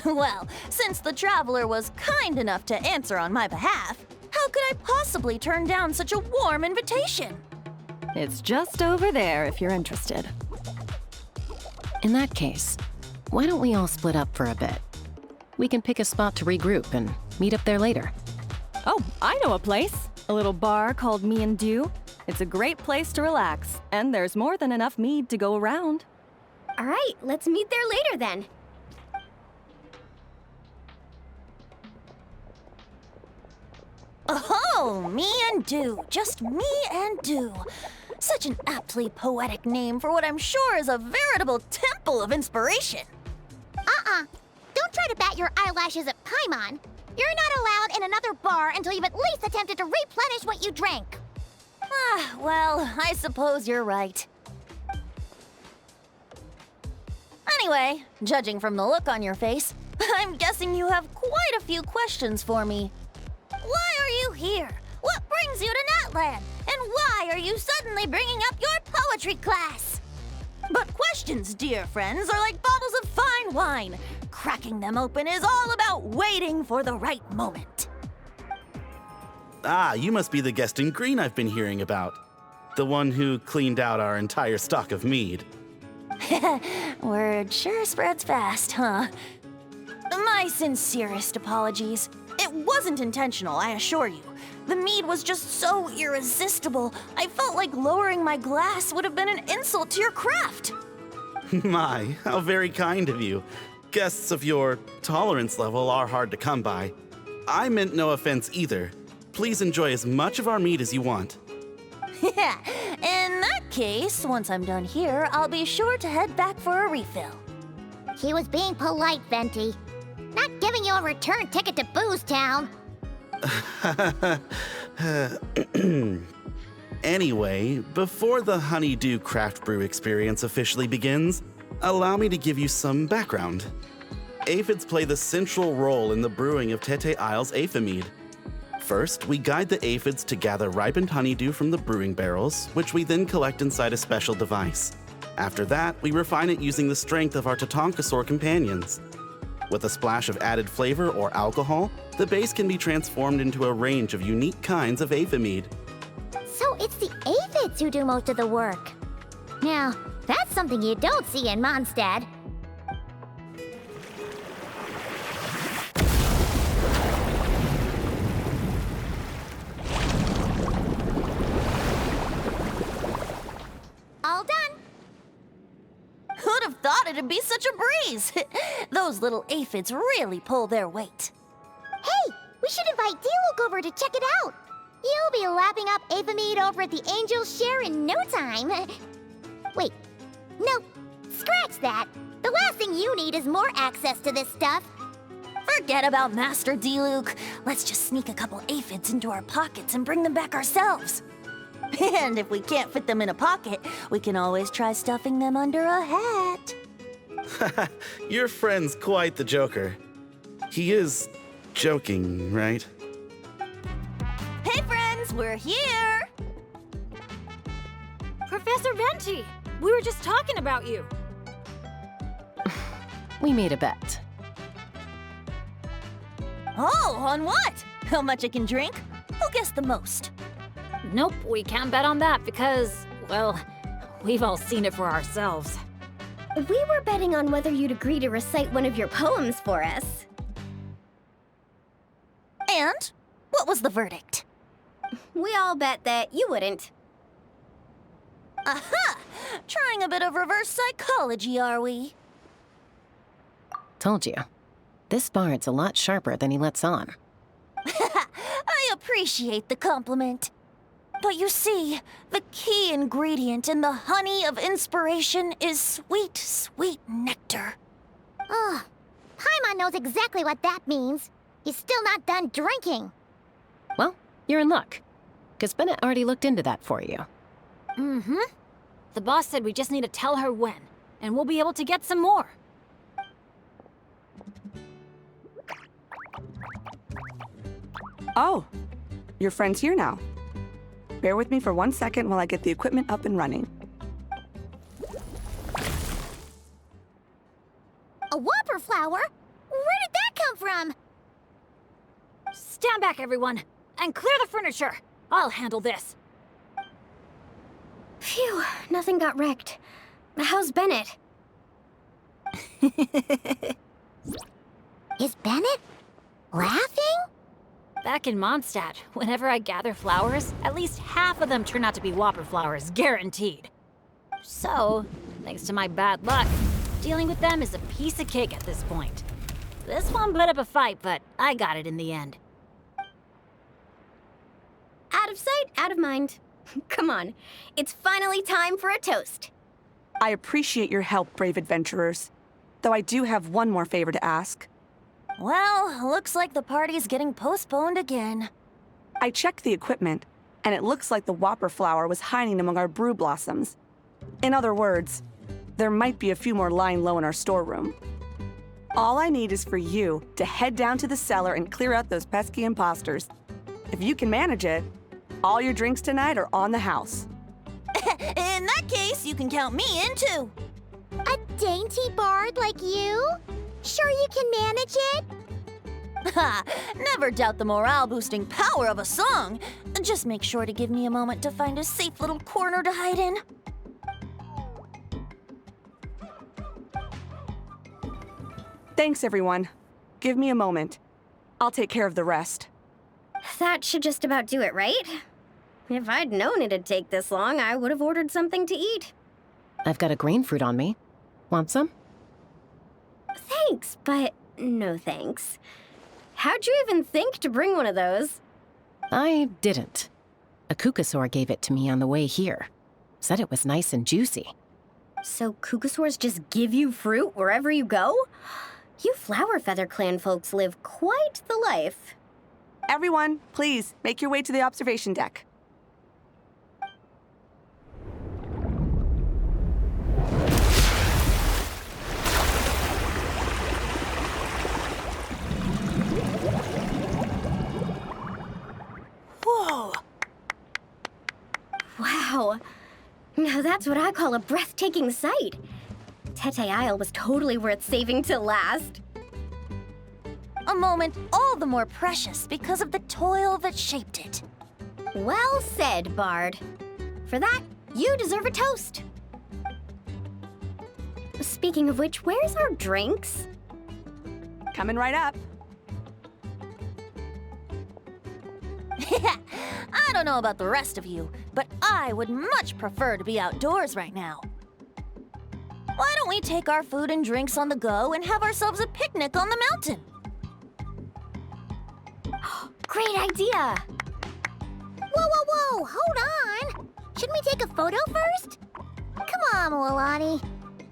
Well, since the traveler was kind enough to answer on my behalf, how could I possibly turn down such a warm invitation? It's just over there if you're interested. In that case, why don't we all split up for a bit? We can pick a spot to regroup and meet up there later. Oh, I know a place. A little bar called Me and Dew. It's a great place to relax, and there's more than enough mead to go around. All right, let's meet there later then. Oh, Me and Dew. Just Me and Dew. Such an aptly poetic name for what I'm sure is a veritable temple of inspiration. Don't try to bat your eyelashes at Paimon. You're not allowed in another bar until you've at least attempted to replenish what you drank. Well, I suppose you're right. Anyway, judging from the look on your face, I'm guessing you have quite a few questions for me. Why are you here? What brings you to Natland? And why are you suddenly bringing up your poetry class? But questions, dear friends, are like bottles of fine wine. Cracking them open is all about waiting for the right moment. Ah, you must be the guest in green I've been hearing about. The one who cleaned out our entire stock of mead. Word sure spreads fast, huh? My sincerest apologies. It wasn't intentional, I assure you. The mead was just so irresistible, I felt like lowering my glass would have been an insult to your craft. My, how very kind of you. Guests of your tolerance level are hard to come by. I meant no offense either. Please enjoy as much of our mead as you want. In that case, once I'm done here, I'll be sure to head back for a refill. He was being polite, Venti. Not giving you a return ticket to Booze Town. Anyway, before the Honeydew Craft Brew experience officially begins, allow me to give you some background. Aphids play the central role in the brewing of Tete Isle's Aethamide. First, we guide the aphids to gather ripened honeydew from the brewing barrels, which we then collect inside a special device. After that, we refine it using the strength of our Tatonkasaur companions. With a splash of added flavor or alcohol, the base can be transformed into a range of unique kinds of Aethamide. So it's the aphids who do most of the work. Now, that's something you don't see in Mondstadt. All done. Who'd have thought it'd be such a breeze? Those little aphids really pull their weight. Hey, we should invite D-Luke over to check it out. You'll be lapping up aphid mead over at the Angel's Share in no time. Wait, no, scratch that. The last thing you need is more access to this stuff. Forget about Master D-Luke. Let's just sneak a couple aphids into our pockets and bring them back ourselves. And if we can't fit them in a pocket, we can always try stuffing them under a hat. Your friend's quite the joker. He is joking, right? Hey friends, we're here! Professor Venti, we were just talking about you. We made a bet. Oh, on what? How much I can drink? Who guessed the most? Nope, we can't bet on that because, well, we've all seen it for ourselves. We were betting on whether you'd agree to recite one of your poems for us. And? What was the verdict? We all bet that you wouldn't. Aha! Trying a bit of reverse psychology, are we? Told you. This bard's a lot sharper than he lets on. I appreciate the compliment. But you see, the key ingredient in the honey of inspiration is sweet, sweet nectar. Oh, Paimon knows exactly what that means. He's still not done drinking. Well, you're in luck. Because Bennett already looked into that for you. Mm-hmm. The boss said we just need to tell her when, and we'll be able to get some more. Oh, your friend's here now. Bear with me for 1 second while I get the equipment up and running. A whopper flower? Where did that come from? Stand back, everyone, and clear the furniture. I'll handle this. Phew, nothing got wrecked. How's Bennett? Is Bennett laughing? Back in Mondstadt, whenever I gather flowers, at least half of them turn out to be whopper flowers, guaranteed. So, thanks to my bad luck, dealing with them is a piece of cake at this point. This one put up a fight, but I got it in the end. Out of sight, out of mind. Come on, it's finally time for a toast. I appreciate your help, brave adventurers. Though I do have one more favor to ask. Well, looks like the party's getting postponed again. I checked the equipment, and it looks like the whopper flower was hiding among our brew blossoms. In other words, there might be a few more lying low in our storeroom. All I need is for you to head down to the cellar and clear out those pesky imposters. If you can manage it, all your drinks tonight are on the house. In that case, you can count me in too. A dainty bard like you? Sure you can manage it? Ha! Never doubt the morale-boosting power of a song. Just make sure to give me a moment to find a safe little corner to hide in. Thanks, everyone. Give me a moment. I'll take care of the rest. That should just about do it, right? If I'd known it'd take this long, I would have ordered something to eat. I've got a grain fruit on me. Want some? Thanks, but no thanks. How'd you even think to bring one of those? I didn't. A Kukasaur gave it to me on the way here. Said it was nice and juicy. So Kukasaurs just give you fruit wherever you go? You Flower Feather Clan folks live quite the life. Everyone, please, make your way to the observation deck. Whoa! Wow. Now that's what I call a breathtaking sight. Tete Isle was totally worth saving till last. A moment all the more precious because of the toil that shaped it. Well said, Bard. For that, you deserve a toast. Speaking of which, where's our drinks? Coming right up. I don't know about the rest of you, but I would much prefer to be outdoors right now. Why don't we take our food and drinks on the go and have ourselves a picnic on the mountain? Great idea! Whoa, whoa, whoa! Hold on! Shouldn't we take a photo first? Come on, Milani.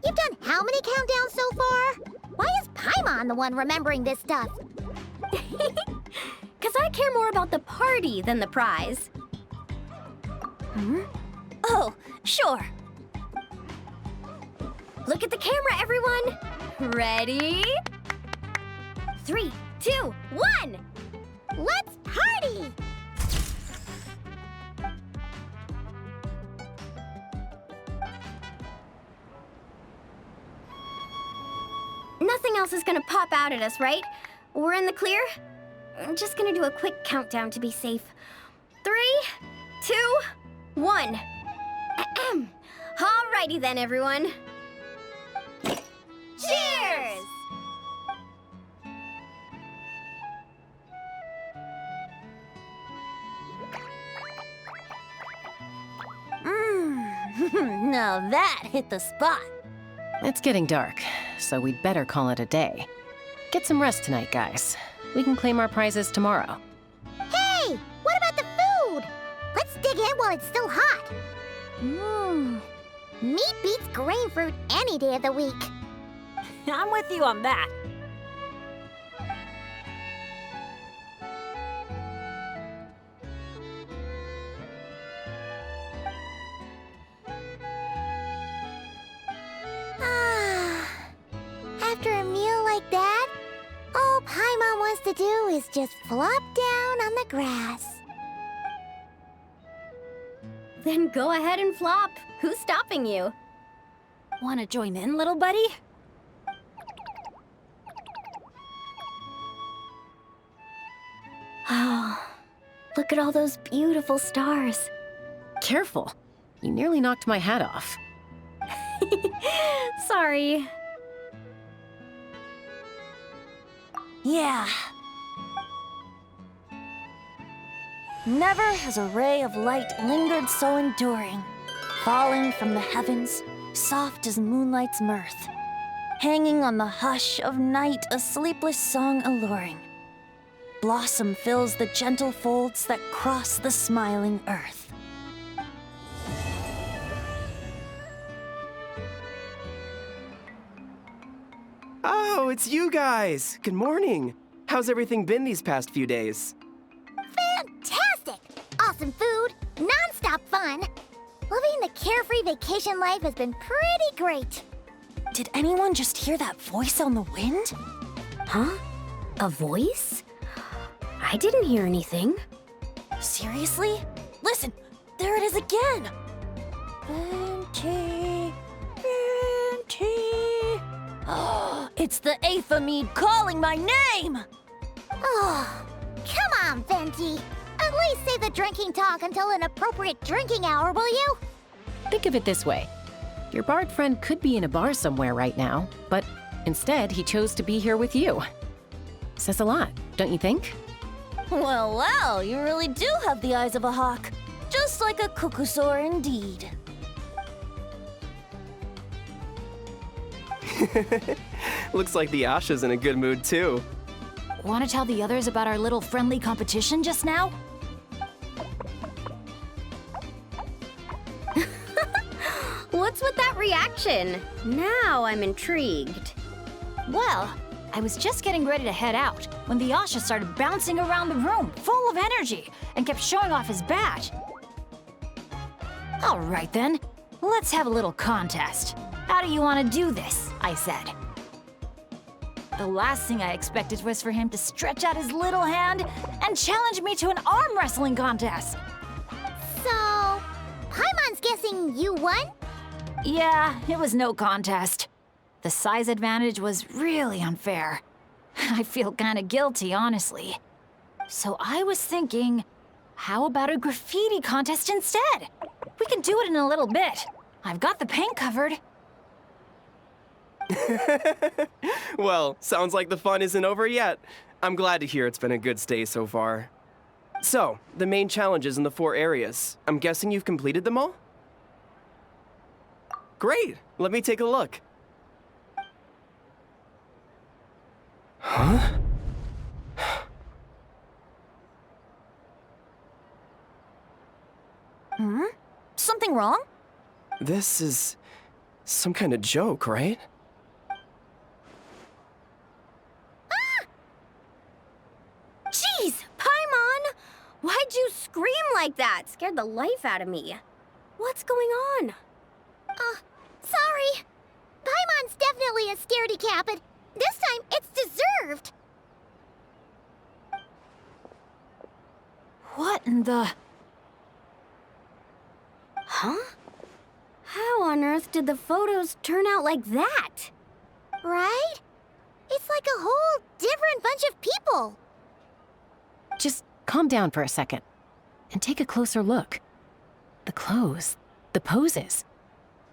You've done how many countdowns so far? Why is Paimon the one remembering this stuff? Because I care more about the party than the prize. Oh, sure. Look at the camera, everyone! Ready? 3, 2, 1! Let's party! Nothing else is gonna pop out at us, right? We're in the clear? I'm just gonna do a quick countdown to be safe. 3, 2, 1. Ahem. Alrighty then, everyone. Cheers! Now that hit the spot. It's getting dark, so we'd better call it a day. Get some rest tonight, guys. We can claim our prizes tomorrow. Hey! What about the food? Let's dig in while it's still hot. Meat beats grain fruit any day of the week. I'm with you on that. After a meal like that, all Paimon wants to do is just flop down on the grass. Then go ahead and flop. Who's stopping you? Wanna join in, little buddy? Oh, look at all those beautiful stars. Careful. You nearly knocked my hat off. Sorry. Yeah. Never has a ray of light lingered so enduring, falling from the heavens, soft as moonlight's mirth, hanging on the hush of night, a sleepless song alluring. Blossom fills the gentle folds that cross the smiling earth. Oh, it's you guys! Good morning! How's everything been these past few days? Fantastic! Awesome food, non-stop fun. Living the carefree vacation life has been pretty great. Did anyone just hear that voice on the wind? Huh? A voice? I didn't hear anything. Seriously? Listen, there it is again! Venti, Venti. Oh, it's the Aphamid calling my name! Oh, come on, Venti. At least save the drinking talk until an appropriate drinking hour, will you? Think of it this way. Your bard friend could be in a bar somewhere right now, but instead he chose to be here with you. Says a lot, don't you think? Well, well, you really do have the eyes of a hawk. Just like a cuckoosaur indeed. Looks like the Asha's in a good mood too. Wanna tell the others about our little friendly competition just now? What's with that reaction? Now I'm intrigued. Well, I was just getting ready to head out when the Asha started bouncing around the room, full of energy, and kept showing off his badge. All right then, let's have a little contest. How do you want to do this? I said. The last thing I expected was for him to stretch out his little hand and challenge me to an arm wrestling contest. So, Paimon's guessing you won? Yeah, it was no contest. The size advantage was really unfair. I feel kinda guilty, honestly. So I was thinking, how about a graffiti contest instead? We can do it in a little bit. I've got the paint covered. Well, sounds like the fun isn't over yet. I'm glad to hear it's been a good stay so far. So, the main challenges in the 4 areas. I'm guessing you've completed them all? Great! Let me take a look. Huh? Something wrong? This is some kind of joke, right? Jeez, Paimon! Why'd you scream like that? Scared the life out of me. What's going on? Sorry. Paimon's definitely a scaredy cat, but this time it's deserved. What in the... Huh? How on earth did the photos turn out like that? Right? It's like a whole different bunch of people. Just calm down for a second and take a closer look. The clothes, the poses.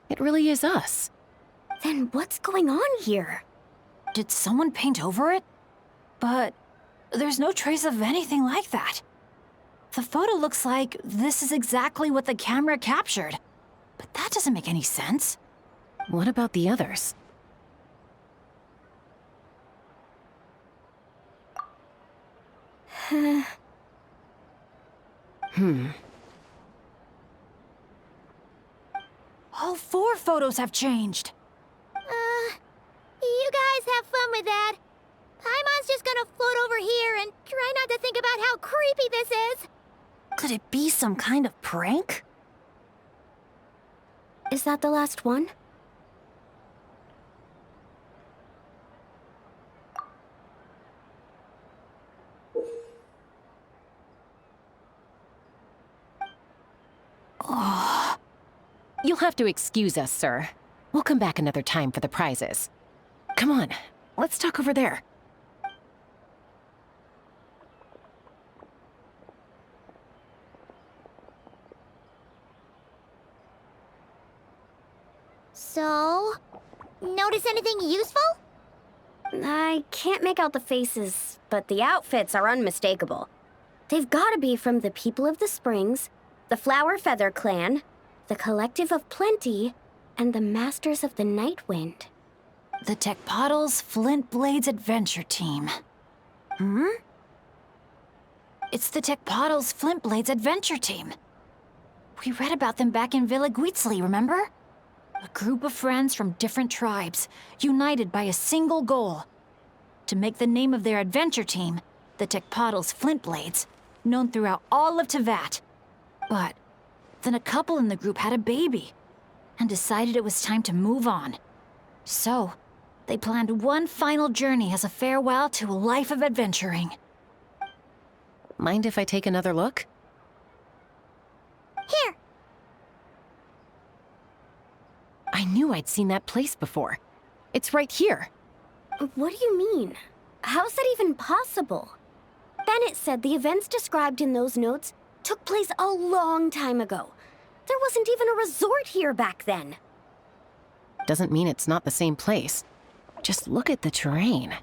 It really is us. Then what's going on here? Did someone paint over it? But there's no trace of anything like that. The photo looks like this is exactly what the camera captured. But that doesn't make any sense. What about the others? All 4 photos have changed. You guys have fun with that. Paimon's just gonna float over here and try not to think about how creepy this is. Could it be some kind of prank? Is that the last one? You'll have to excuse us, sir. We'll come back another time for the prizes. Come on, let's talk over there. So, notice anything useful? I can't make out the faces, but the outfits are unmistakable. They've gotta be from the People of the Springs, the Flower Feather Clan, the Collective of Plenty, and the Masters of the Night Wind. The Tecpotles Flint Blades Adventure Team. It's the Tecpotles Flint Blades Adventure Team. We read about them back in Villa Guiztli, remember? A group of friends from different tribes, united by a single goal. To make the name of their adventure team, the Tecpotles Flint Blades, known throughout all of Teyvat. But then a couple in the group had a baby, and decided it was time to move on. So, they planned one final journey as a farewell to a life of adventuring. Mind if I take another look? Here. I knew I'd seen that place before. It's right here. What do you mean? How's that even possible? Bennett said the events described in those notes took place a long time ago. There wasn't even a resort here back then. Doesn't mean it's not the same place. Just look at the terrain.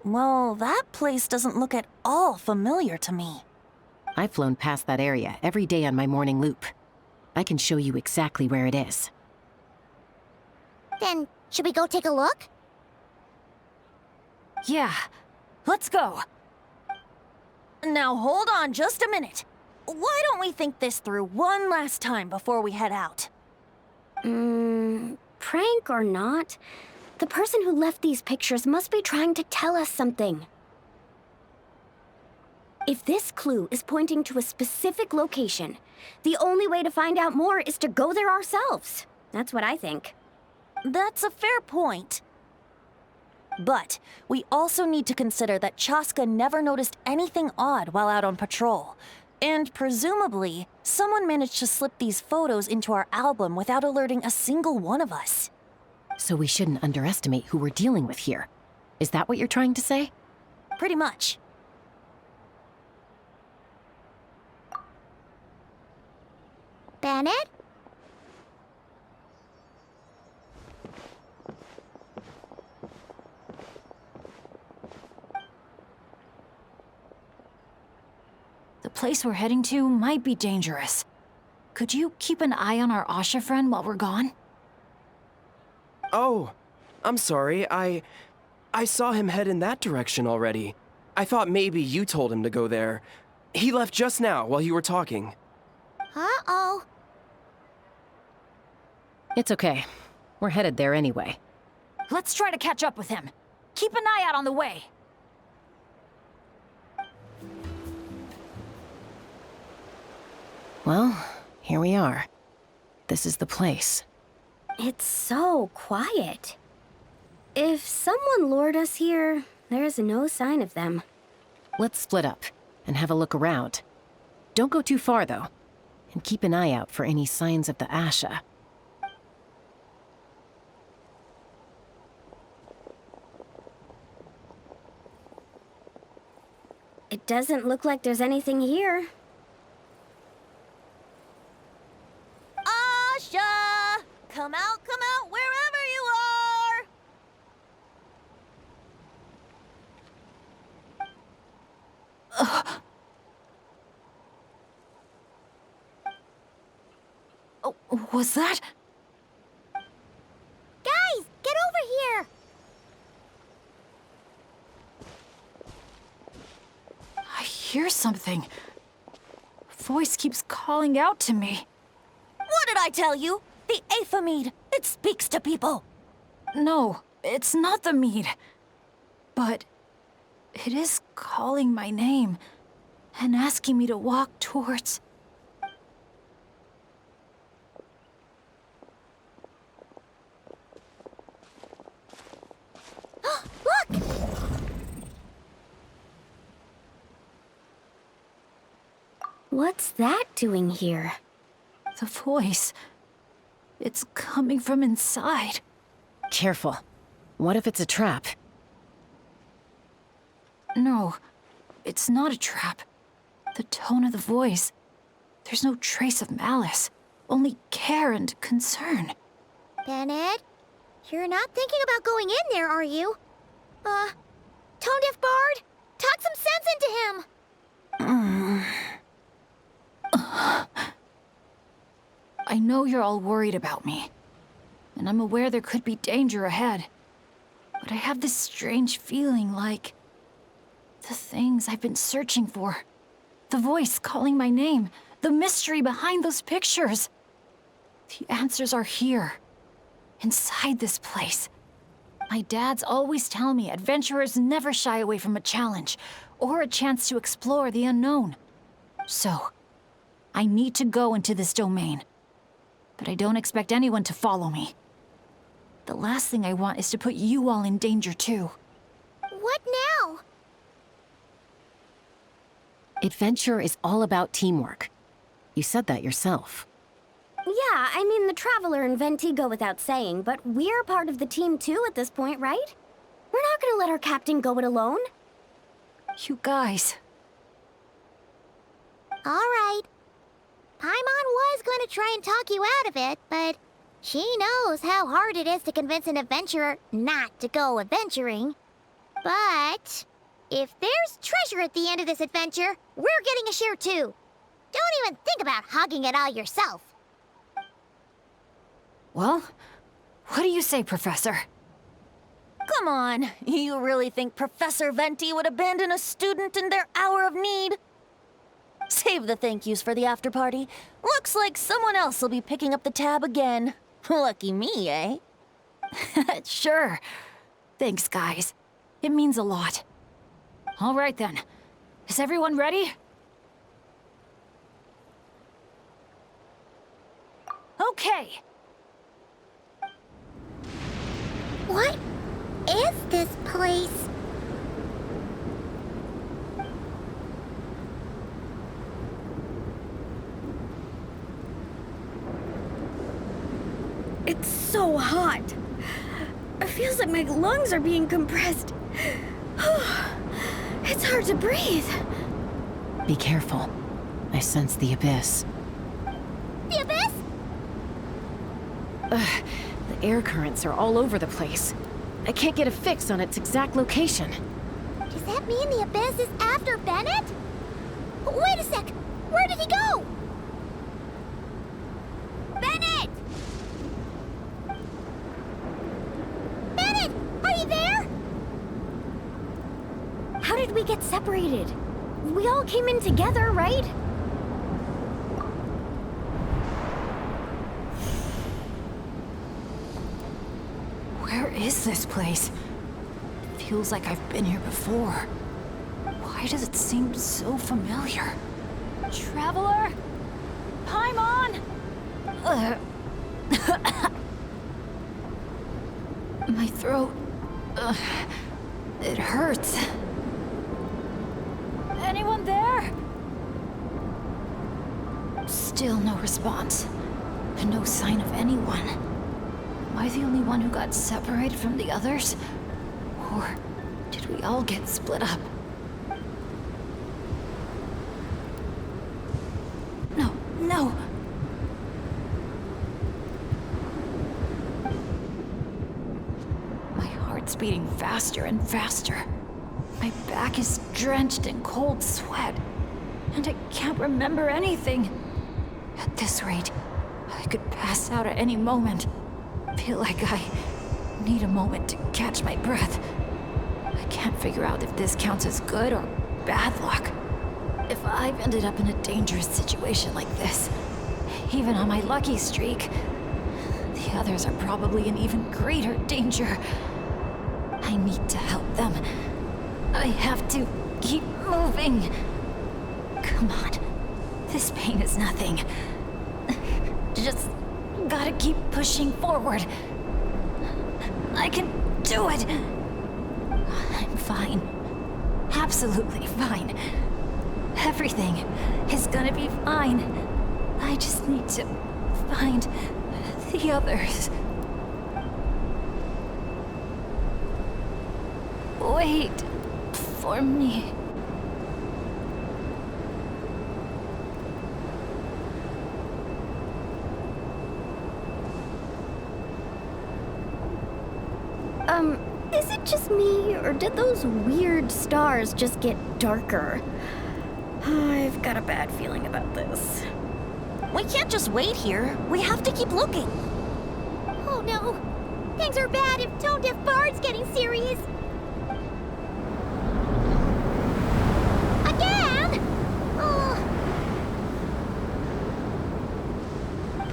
Well, that place doesn't look at all familiar to me. I've flown past that area every day on my morning loop. I can show you exactly where it is. Then, should we go take a look? Yeah, let's go. Now hold on just a minute. Why don't we think this through one last time before we head out? Prank or not, the person who left these pictures must be trying to tell us something. If this clue is pointing to a specific location, the only way to find out more is to go there ourselves. That's what I think. That's a fair point. But we also need to consider that Chaska never noticed anything odd while out on patrol. And presumably, someone managed to slip these photos into our album without alerting a single one of us. So we shouldn't underestimate who we're dealing with here. Is that what you're trying to say? Pretty much. Bennett? place we're heading to might be dangerous. Could you keep an eye on our Asha friend while we're gone? Oh, I'm sorry. I saw him head in that direction already. I thought maybe you told him to go there. He left just now while you were talking. Uh-oh. It's okay. We're headed there anyway. Let's try to catch up with him. Keep an eye out on the way. Well, here we are. This is the place. It's so quiet. If someone lured us here, there's no sign of them. Let's split up and have a look around. Don't go too far, though. And keep an eye out for any signs of the Asha. It doesn't look like there's anything here. Asha! Come out, wherever you are! Oh, was that? Guys, get over here! I hear something. A voice keeps calling out to me. What did I tell you? The Aphamid. It speaks to people. No, it's not the mead. But it is calling my name and asking me to walk towards... Look! What's that doing here? The voice. It's coming from inside. Careful. What if it's a trap? No, it's not a trap. The tone of the voice. There's no trace of malice. Only care and concern. Bennett, you're not thinking about going in there, are you? Tone Deaf Bard, talk some sense into him! I know you're all worried about me, and I'm aware there could be danger ahead. But I have this strange feeling like... the things I've been searching for. The voice calling my name. The mystery behind those pictures. The answers are here. Inside this place. My dads always tell me adventurers never shy away from a challenge or a chance to explore the unknown. So, I need to go into this domain. But I don't expect anyone to follow me. The last thing I want is to put you all in danger too. What now? Adventure is all about teamwork. You said that yourself. Yeah, I mean, the Traveler and Venti go without saying, but we're part of the team too at this point, right? We're not gonna let our captain go it alone. You guys. All right. Paimon was going to try and talk you out of it, but she knows how hard it is to convince an adventurer not to go adventuring. But if there's treasure at the end of this adventure, we're getting a share too. Don't even think about hogging it all yourself. Well, what do you say, Professor? Come on, you really think Professor Venti would abandon a student in their hour of need? Save the thank yous for the after party. Looks like someone else will be picking up the tab again. Lucky me, eh? Sure. Thanks, guys. It means a lot. All right, then. Is everyone ready? Okay. What is this place? It's so hot. It feels like my lungs are being compressed. It's hard to breathe. Be careful. I sense the abyss. The abyss? The air currents are all over the place. I can't get a fix on its exact location. Does that mean the abyss is after Bennett? Wait a sec! Where did he go? Bennett! Bennett! Are you there? How did we get separated? We all came in together, right? Where is this place? It feels like I've been here before. Why does it seem so familiar? Traveler? Paimon? My throat... it hurts. Anyone there? Still no response. And no sign of anyone. Am I the only one who got separated from the others? Or did we all get split up? No. My heart's beating faster and faster. My back is drenched in cold sweat. And I can't remember anything. At this rate, I could pass out at any moment. Feel like I need a moment to catch my breath. I can't figure out if this counts as good or bad luck. If I've ended up in a dangerous situation like this, even on my lucky streak, the others are probably in even greater danger. I need to help them. I have to keep moving. Come on. This pain is nothing. Just gotta keep pushing forward. I can do it. I'm fine. Absolutely fine. Everything is gonna be fine. I just need to find the others. Wait for me. Is it just me, or did those weird stars just get darker? I've got a bad feeling about this. We can't just wait here. We have to keep looking. Oh no! Things are bad if Tone Deaf Bard's getting serious! Again? Oh.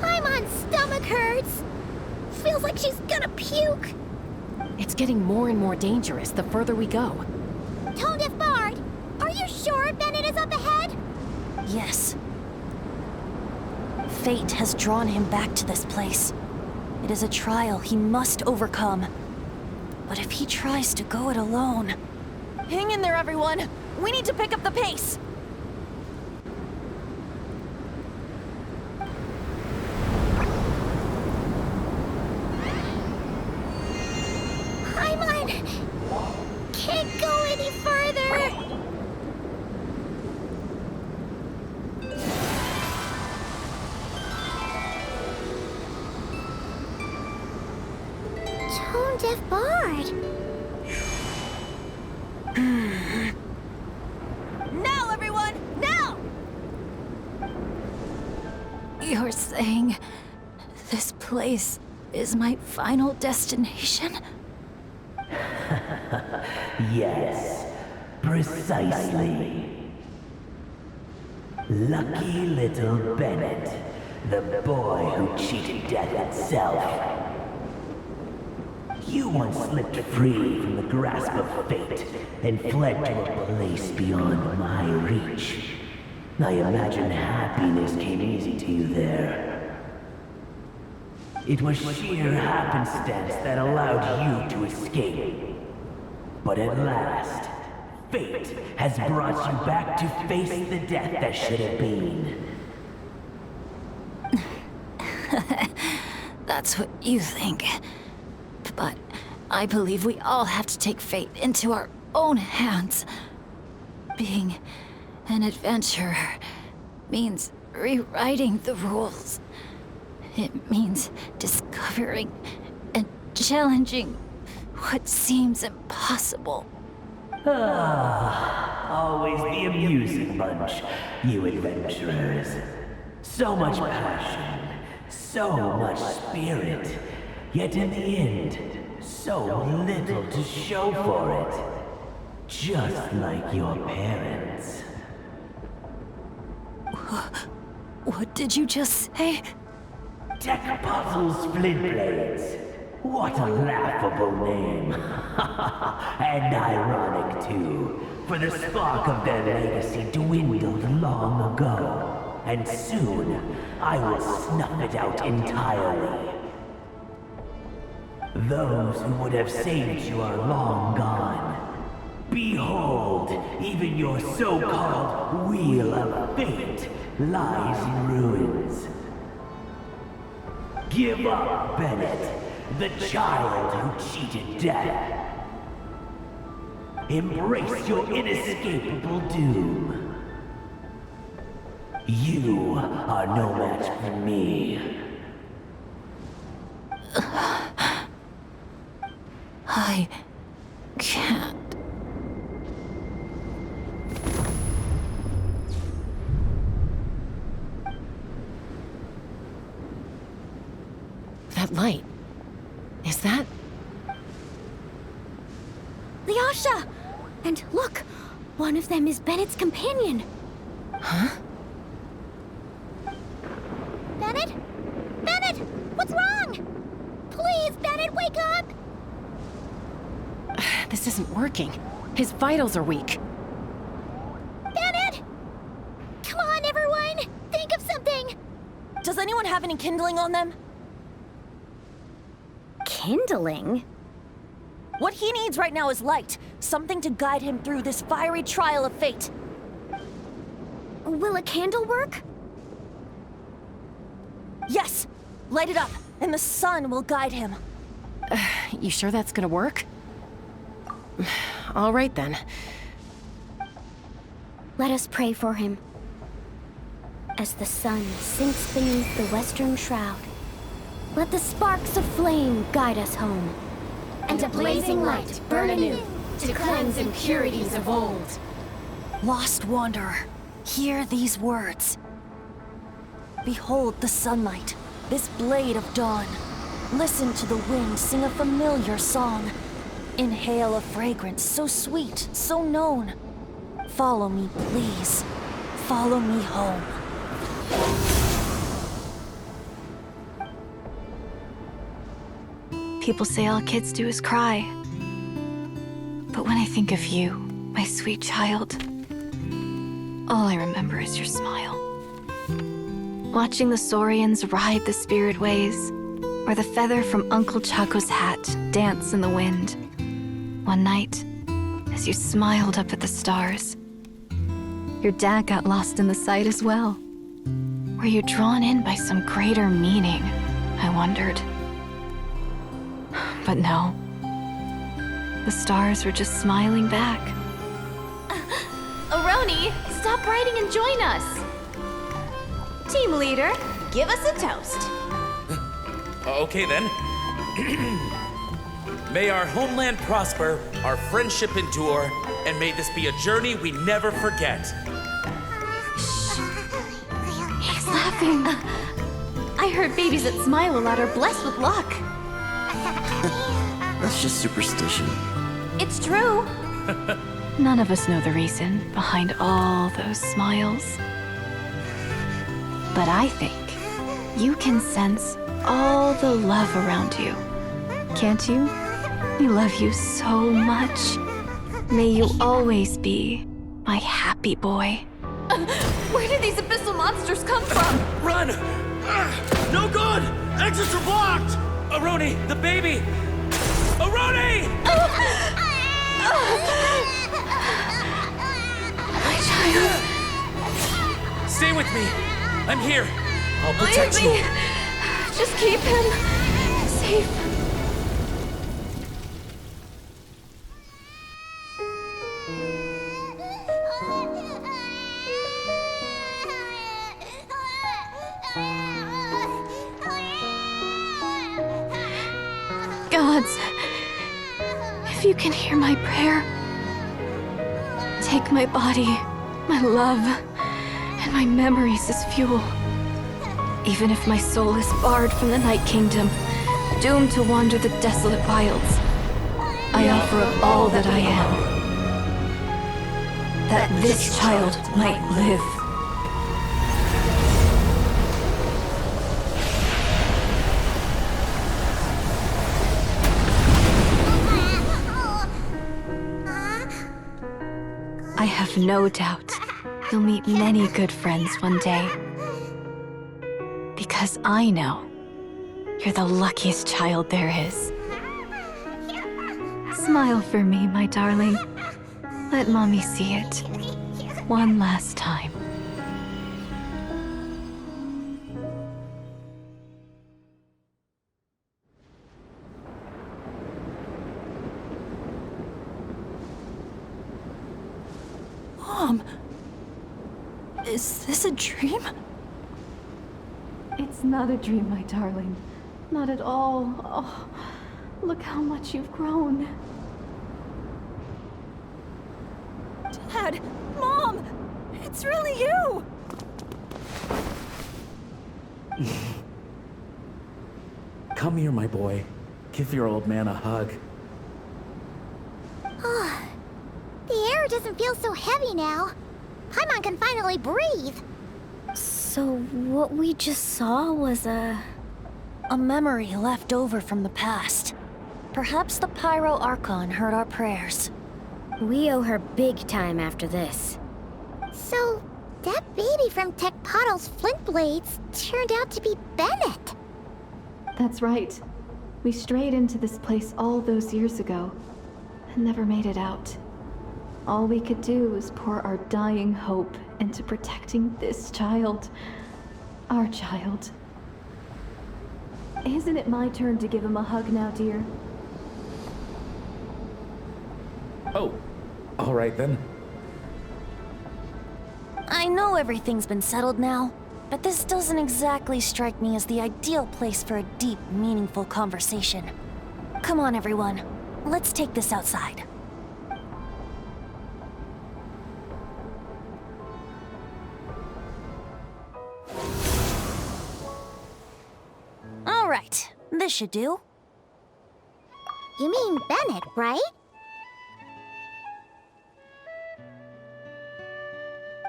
Paimon's stomach hurts! Feels like she's gonna puke! It's getting more and more dangerous the further we go. Tone Deaf Bard, are you sure Bennett is up ahead? Yes. Fate has drawn him back to this place. It is a trial he must overcome. But if he tries to go it alone... Hang in there, everyone! We need to pick up the pace! Paimon! Can't go any further! Tone Deaf Bard! Now, everyone! Now! You're saying this place is my final destination? Yes, precisely. Lucky little Bennett, the boy who cheated death itself. You once slipped free from the grasp of fate and fled to a place beyond my reach. I imagine happiness came easy to you there. It was sheer happenstance that allowed you to escape. But at last, fate has brought you back to face the death that should have been. That's what you think. But I believe we all have to take fate into our own hands. Being an adventurer means rewriting the rules. It means discovering and challenging what seems impossible. Always the amusing bunch, you adventurers. So much passion, so much spirit, yet in the end, so little to show for it. Just like your parents. What did you just say? Deck Puzzle Splintblades. What a laughable name. And ironic, too, for the spark of their legacy dwindled long ago. And soon, I will snuff it out entirely. Those who would have saved you are long gone. Behold, even your so-called Wheel of Fate lies in ruins. Give up, Bennett, the child who cheated death. Embrace your inescapable doom. You are no match for me. I can't. That light. Is that? Lyasha! And look, one of them is Bennett's companion. Huh? Bennett? Bennett! What's wrong? Please, Bennett, wake up! This isn't working. His vitals are weak. Bennett! Come on, everyone! Think of something! Does anyone have any kindling on them? Kindling? What he needs right now is light. Something to guide him through this fiery trial of fate. Will a candle work? Yes! Light it up, and the sun will guide him. You sure that's gonna work? All right, then. Let us pray for him. As the sun sinks beneath the western shroud, let the sparks of flame guide us home. And a blazing light burn anew, to cleanse impurities of old. Lost wanderer, hear these words. Behold the sunlight, this blade of dawn. Listen to the wind sing a familiar song. Inhale a fragrance so sweet, so known. Follow me, please. Follow me home. People say all kids do is cry. But when I think of you, my sweet child, all I remember is your smile. Watching the saurians ride the spirit ways, or the feather from Uncle Chaco's hat dance in the wind. One night, as you smiled up at the stars, your dad got lost in the sight as well. Were you drawn in by some greater meaning, I wondered. But no. The stars were just smiling back. Aroni, stop writing and join us! Team leader, give us a toast. Okay then. May our homeland prosper, our friendship endure, and may this be a journey we never forget. He's laughing. I heard babies that smile a lot are blessed with luck. That's just superstition. It's true. None of us know the reason behind all those smiles. But I think you can sense all the love around you. Can't you? We love you so much. May you always be my happy boy. Where did these abyssal monsters come from? Run! No good! Exits are blocked! Aroni, the baby! Aroni! My child. Stay with me. I'm here. I'll protect Leave you. me. Just keep him safe. Gods, if you can hear my prayer, Take my body, my love, and my memories as fuel. Even if my soul is barred from the Night Kingdom, doomed to wander the desolate wilds, I offer up all that I am, that this child might live. I have no doubt you'll meet many good friends one day. Because I know you're the luckiest child there is. Smile for me, my darling. Let Mommy see it. One last time. Mom! Is this a dream? It's not a dream, my darling. Not at all. Oh, look how much you've grown. Dad! Mom! It's really you! Come here, my boy. Give your old man a hug. The air doesn't feel so heavy now. Paimon can finally breathe. So what we just saw was a memory left over from the past. Perhaps the Pyro Archon heard our prayers. We owe her big time after this. So, that baby from Tecpato's Flint Blades turned out to be Bennett. That's right. We strayed into this place all those years ago and never made it out. All we could do was pour our dying hope into protecting this child. Our child. Isn't it my turn to give him a hug now, dear? Oh, all right then. I know everything's been settled now, but this doesn't exactly strike me as the ideal place for a deep, meaningful conversation. Come on, everyone. Let's take this outside. All right, this should do. You mean Bennett, right?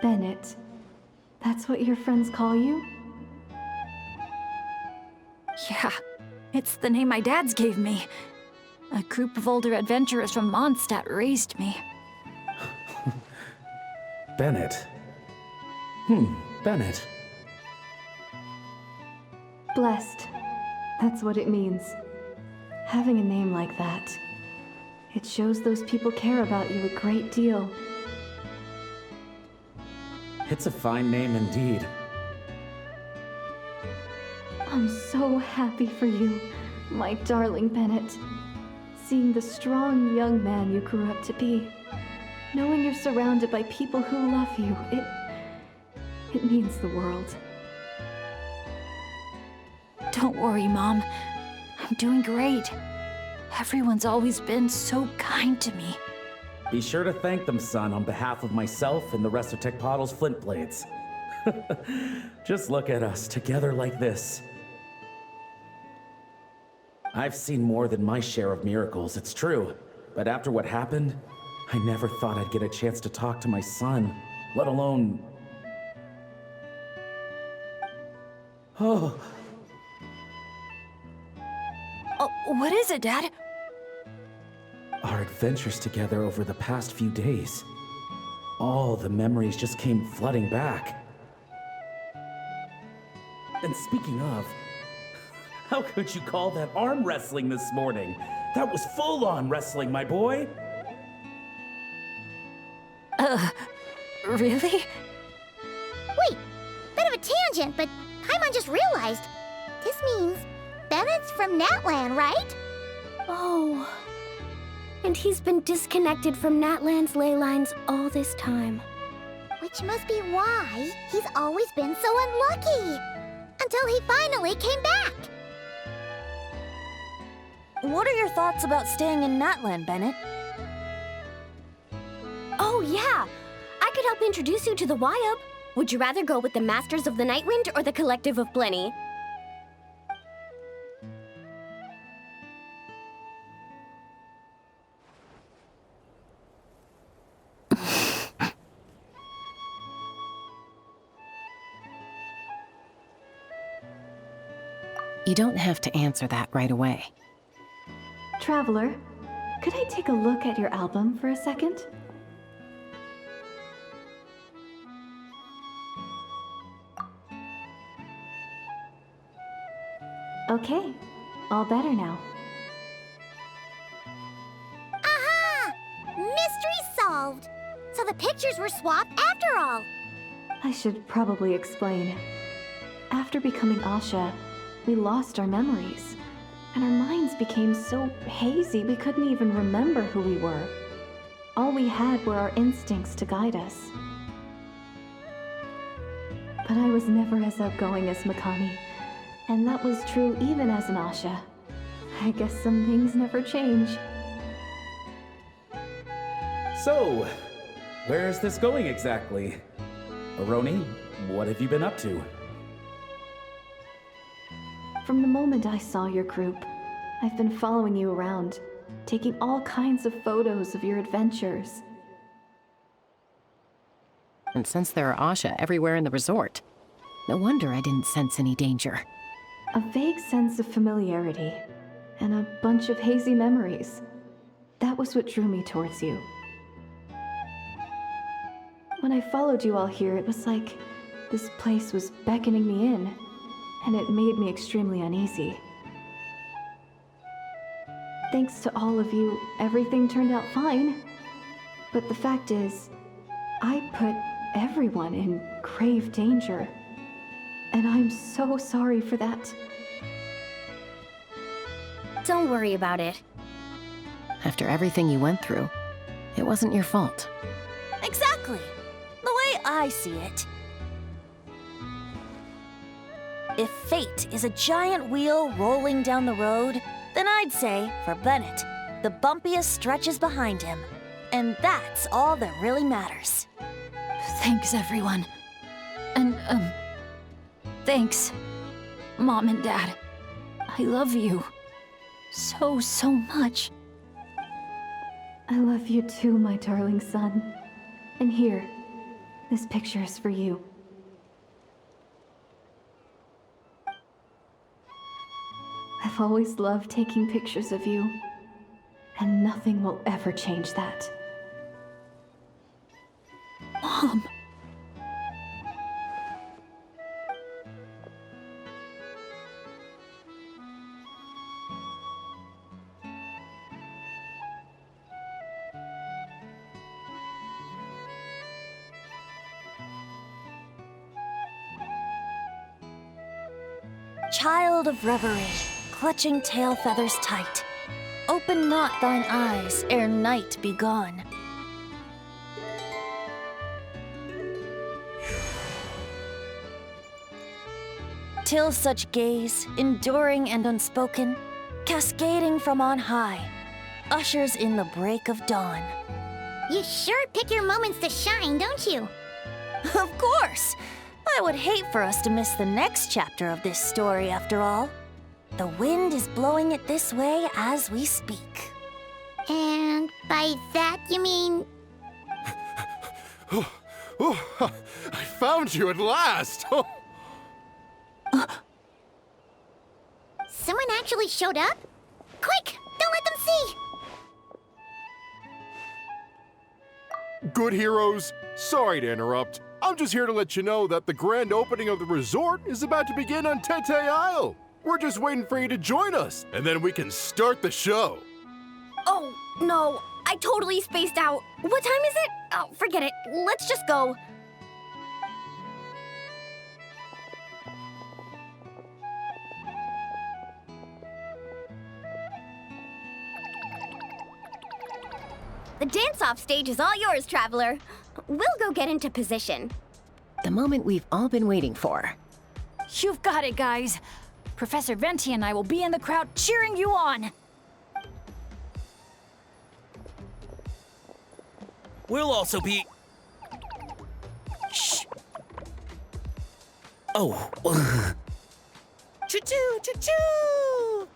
Bennett. That's what your friends call you? Yeah, it's the name my dad's gave me. A group of older adventurers from Mondstadt raised me. Bennett. Bennett. Blessed. That's what it means. Having a name like that. It shows those people care about you a great deal. It's a fine name indeed. I'm so happy for you, my darling Bennett. Seeing the strong young man you grew up to be. Knowing you're surrounded by people who love you, it means the world. Don't worry, Mom. I'm doing great. Everyone's always been so kind to me. Be sure to thank them, son, on behalf of myself and the rest of Tecpato's Flint Blades. Just look at us, together like this. I've seen more than my share of miracles, it's true. But after what happened, I never thought I'd get a chance to talk to my son, let alone... Oh. What is it, Dad? Our adventures together over the past few days. All the memories just came flooding back. And speaking of, how could you call that arm wrestling this morning? That was full-on wrestling, my boy! Really? Wait, bit of a tangent, but Paimon just realized. This means Bennett's from Natlan, right? Oh. And he's been disconnected from Natlan's ley lines all this time. Which must be why he's always been so unlucky. Until he finally came back. What are your thoughts about staying in Natlan, Bennett? Oh, Oh, yeah! I could help introduce you to the Wyub. Would you rather go with the Masters of the Nightwind or the Collective of Plenty? You don't have to answer that right away. Traveler, could I take a look at your album for a second? Okay, all better now. Aha! Mystery solved! So the pictures were swapped after all. I should probably explain. After becoming Asha, we lost our memories, and our minds became so hazy we couldn't even remember who we were. All we had were our instincts to guide us. But I was never as outgoing as Mikami, and that was true even as an Asha. I guess some things never change. So, where is this going exactly? Aroni, what have you been up to? From the moment I saw your group, I've been following you around, taking all kinds of photos of your adventures. And since there are Asha everywhere in the resort, no wonder I didn't sense any danger. A vague sense of familiarity, and a bunch of hazy memories. That was what drew me towards you. When I followed you all here, it was like this place was beckoning me in, and it made me extremely uneasy. Thanks to all of you, everything turned out fine. But the fact is, I put everyone in grave danger. And I'm so sorry for that. Don't worry about it. After everything you went through, it wasn't your fault. Exactly. The way I see it. If fate is a giant wheel rolling down the road, then I'd say, for Bennett, the bumpiest stretches behind him. And that's all that really matters. Thanks, everyone. And, thanks, Mom and Dad. I love you so much. I love you too, my darling son. And here, this picture is for you. I've always loved taking pictures of you, and nothing will ever change that. Mom. Child of reverie, clutching tail feathers tight, open not thine eyes ere night be gone. Till such gaze, enduring and unspoken, cascading from on high, ushers in the break of dawn. You sure pick your moments to shine, don't you? Of course! I would hate for us to miss the next chapter of this story, after all. The wind is blowing it this way as we speak. And by that, you mean... I found you at last! Someone actually showed up? Quick, don't let them see! Good heroes, sorry to interrupt. I'm just here to let you know that the grand opening of the resort is about to begin on Tete Isle. We're just waiting for you to join us, and then we can start the show. Oh, no, I totally spaced out. What time is it? Oh, forget it. Let's just go. The dance-off stage is all yours, Traveler. We'll go get into position. The moment we've all been waiting for. You've got it, guys. Professor Venti and I will be in the crowd cheering you on. We'll also be... Shh. Oh. Choo-choo, choo-choo!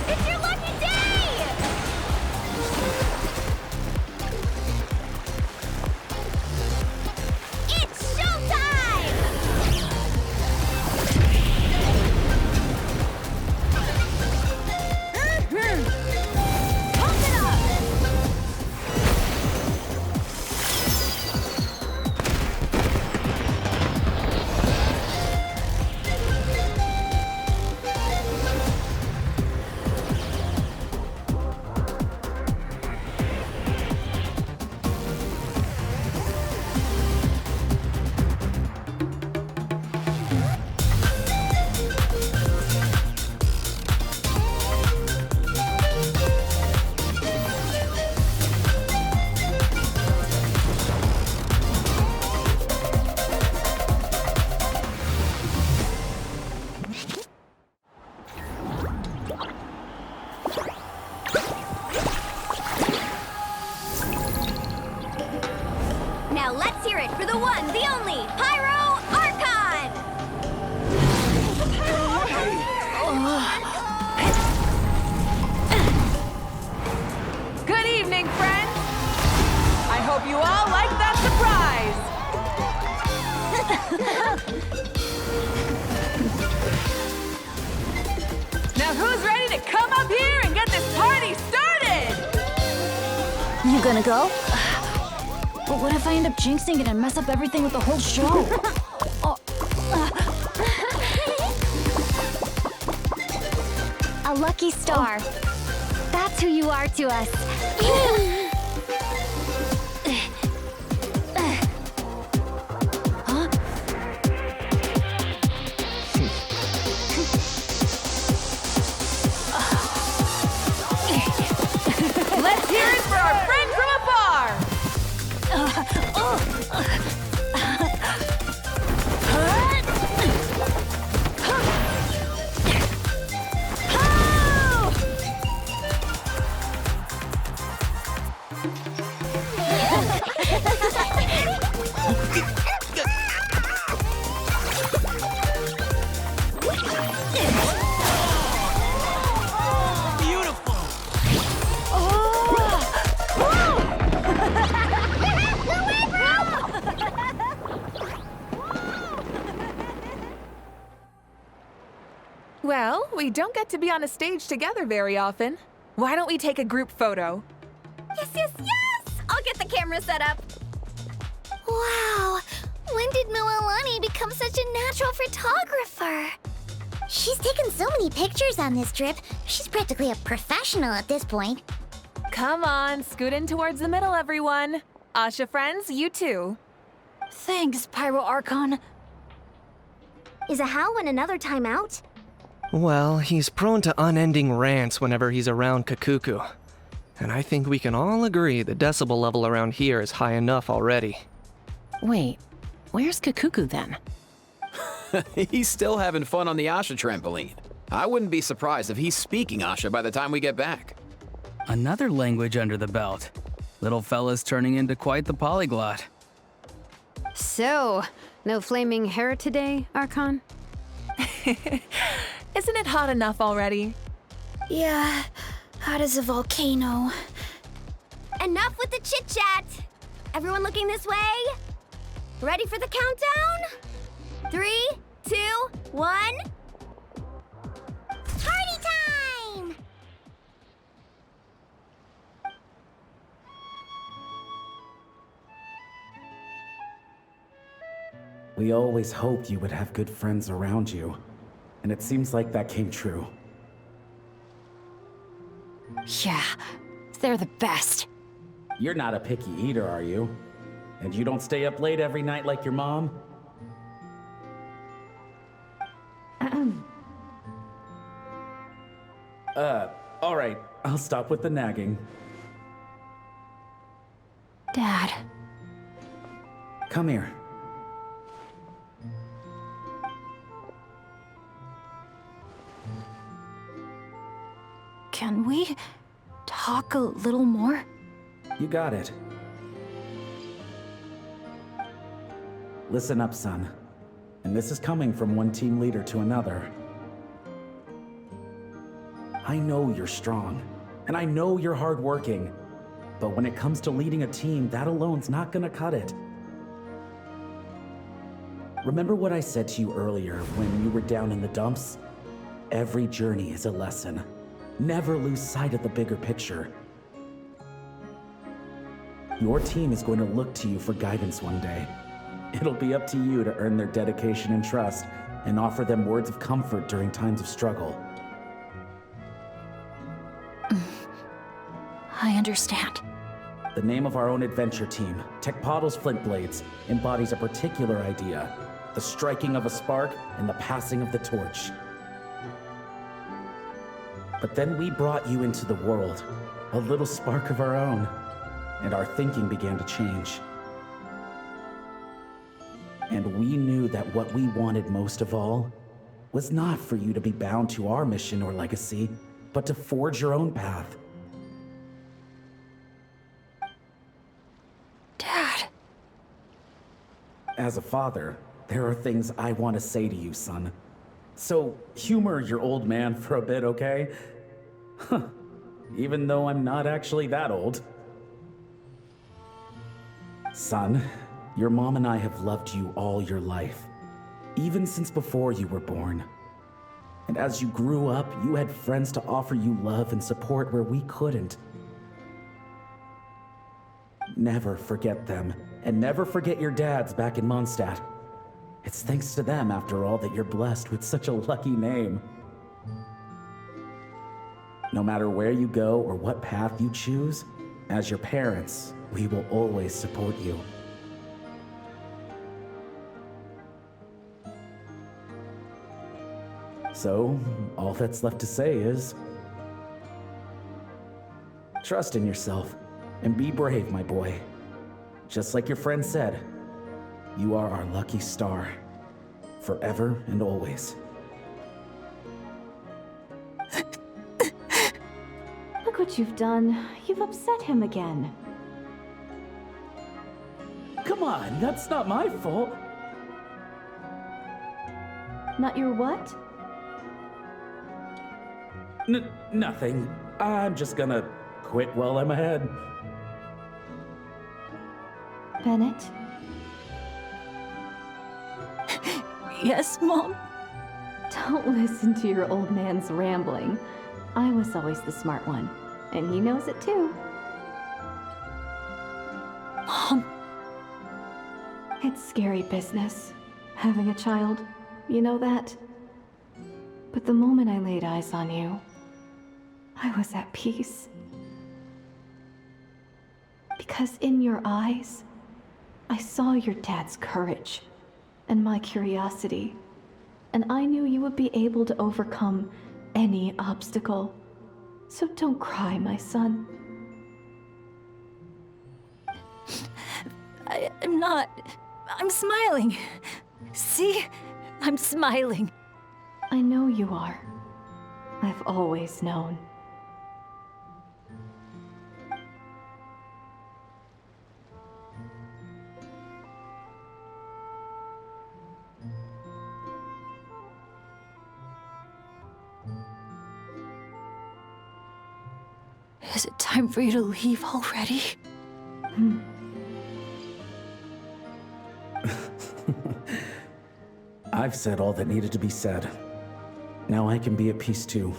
It's your lucky day! It's showtime! Pump it up! Now let's hear it for the one, the only, Pyro Archon! Good evening, friends! I hope you all like that surprise! Now who's ready to come up here and get this party started? You gonna go? But what if I end up jinxing it and mess up everything with the whole show? A lucky star. That's who you are to us. Huh? Let's hear it for our friend from afar! Well, we don't get to be on a stage together very often. Why don't we take a group photo? Yes, yes, yes! I'll get the camera set up. Wow, when did Mililani become such a natural photographer? She's taken so many pictures on this trip. She's practically a professional at this point. Come on, scoot in towards the middle, everyone. Asha friends, you too. Thanks, Pyro Archon. Is a Hal win another timeout? Well, he's prone to unending rants whenever he's around Kakuku. And I think we can all agree the decibel level around here is high enough already. Wait, where's Kakuku then? He's still having fun on the Asha trampoline. I wouldn't be surprised if he's speaking Asha by the time we get back. Another language under the belt. Little fella's turning into quite the polyglot. So, no flaming hair today, Archon? Isn't it hot enough already? Yeah, hot as a volcano. Enough with the chit-chat! Everyone looking this way? Ready for the countdown? 3, 2, 1... Party time! We always hoped you would have good friends around you, and it seems like that came true. Yeah, they're the best. You're not a picky eater, are you? And you don't stay up late every night like your mom? Alright, I'll stop with the nagging. Dad. Come here. Can we talk a little more? You got it. Listen up, son. And this is coming from one team leader to another. I know you're strong, and I know you're hardworking. But when it comes to leading a team, that alone's not gonna cut it. Remember what I said to you earlier when you were down in the dumps? Every journey is a lesson. Never lose sight of the bigger picture. Your team is going to look to you for guidance one day. It'll be up to you to earn their dedication and trust and offer them words of comfort during times of struggle. I understand. The name of our own adventure team, Tecpotle's Flint Blades, embodies a particular idea: the striking of a spark and the passing of the torch. But then we brought you into the world, a little spark of our own, and our thinking began to change. And we knew that what we wanted most of all was not for you to be bound to our mission or legacy, but to forge your own path. Dad. As a father, there are things I want to say to you, son. So humor your old man for a bit, okay? Even though I'm not actually that old. Son, your mom and I have loved you all your life, even since before you were born. And as you grew up, you had friends to offer you love and support where we couldn't. Never forget them, and never forget your dads back in Mondstadt. It's thanks to them, after all, that you're blessed with such a lucky name. No matter where you go or what path you choose, as your parents, we will always support you. So, all that's left to say is, trust in yourself and be brave, my boy. Just like your friend said, you are our lucky star, forever and always. Look what you've done. You've upset him again. Come on, that's not my fault. Not your what? Nothing. I'm just gonna quit while I'm ahead. Bennett? Yes, Mom? Don't listen to your old man's rambling. I was always the smart one, and he knows it too. Mom. It's scary business, having a child. You know that? But the moment I laid eyes on you, I was at peace. Because in your eyes, I saw your dad's courage and my curiosity, and I knew you would be able to overcome any obstacle. So don't cry, my son. I'm not. I'm smiling. See? I'm smiling. I know you are. I've always known. Is it time for you to leave already? I've said all that needed to be said. Now I can be at peace too.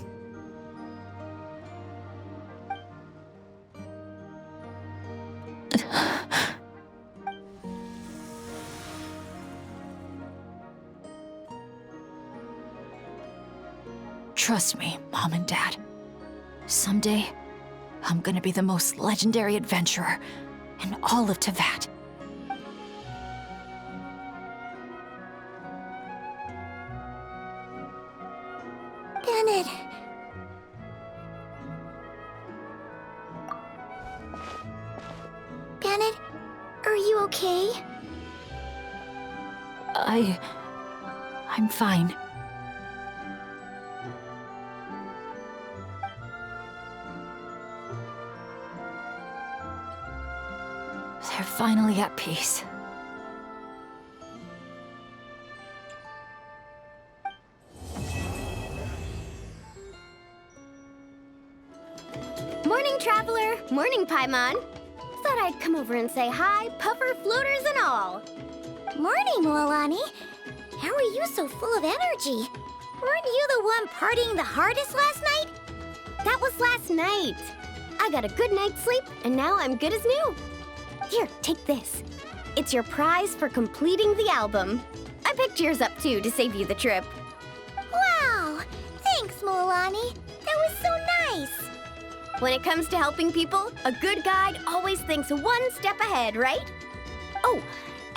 Trust me, Mom and Dad. Someday, I'm gonna be the most legendary adventurer in all of Teyvat. Bennett. Bennett, are you okay? I'm fine. They're finally at peace. Morning, traveler. Morning, Paimon. Thought I'd come over and say hi, puffer, floaters, and all. Morning, Mualani. How are you so full of energy? Weren't you the one partying the hardest last night? That was last night. I got a good night's sleep, and now I'm good as new. Here, take this. It's your prize for completing the album. I picked yours up, too, to save you the trip. Wow! Thanks, Mualani. That was so nice. When it comes to helping people, a good guide always thinks one step ahead, right? Oh,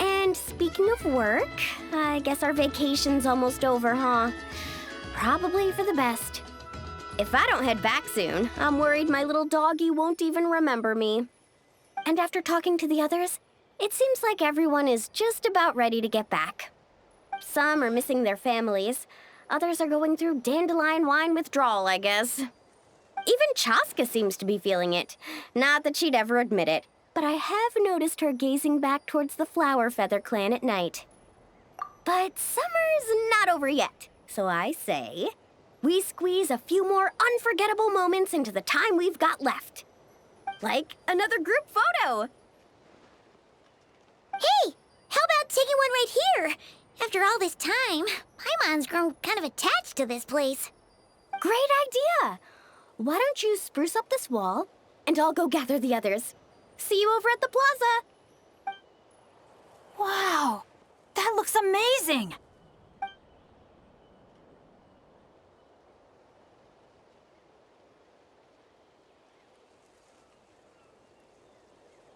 and speaking of work, I guess our vacation's almost over, huh? Probably for the best. If I don't head back soon, I'm worried my little doggy won't even remember me. And after talking to the others, it seems like everyone is just about ready to get back. Some are missing their families. Others are going through dandelion wine withdrawal, I guess. Even Chaska seems to be feeling it. Not that she'd ever admit it, but I have noticed her gazing back towards the Flower Feather clan at night. But summer's not over yet, so I say, we squeeze a few more unforgettable moments into the time we've got left. Like another group photo. Hey, how about taking one right here? After all this time, Paimon's grown kind of attached to this place. Great idea! Why don't you spruce up this wall, and I'll go gather the others. See you over at the plaza. Wow, that looks amazing!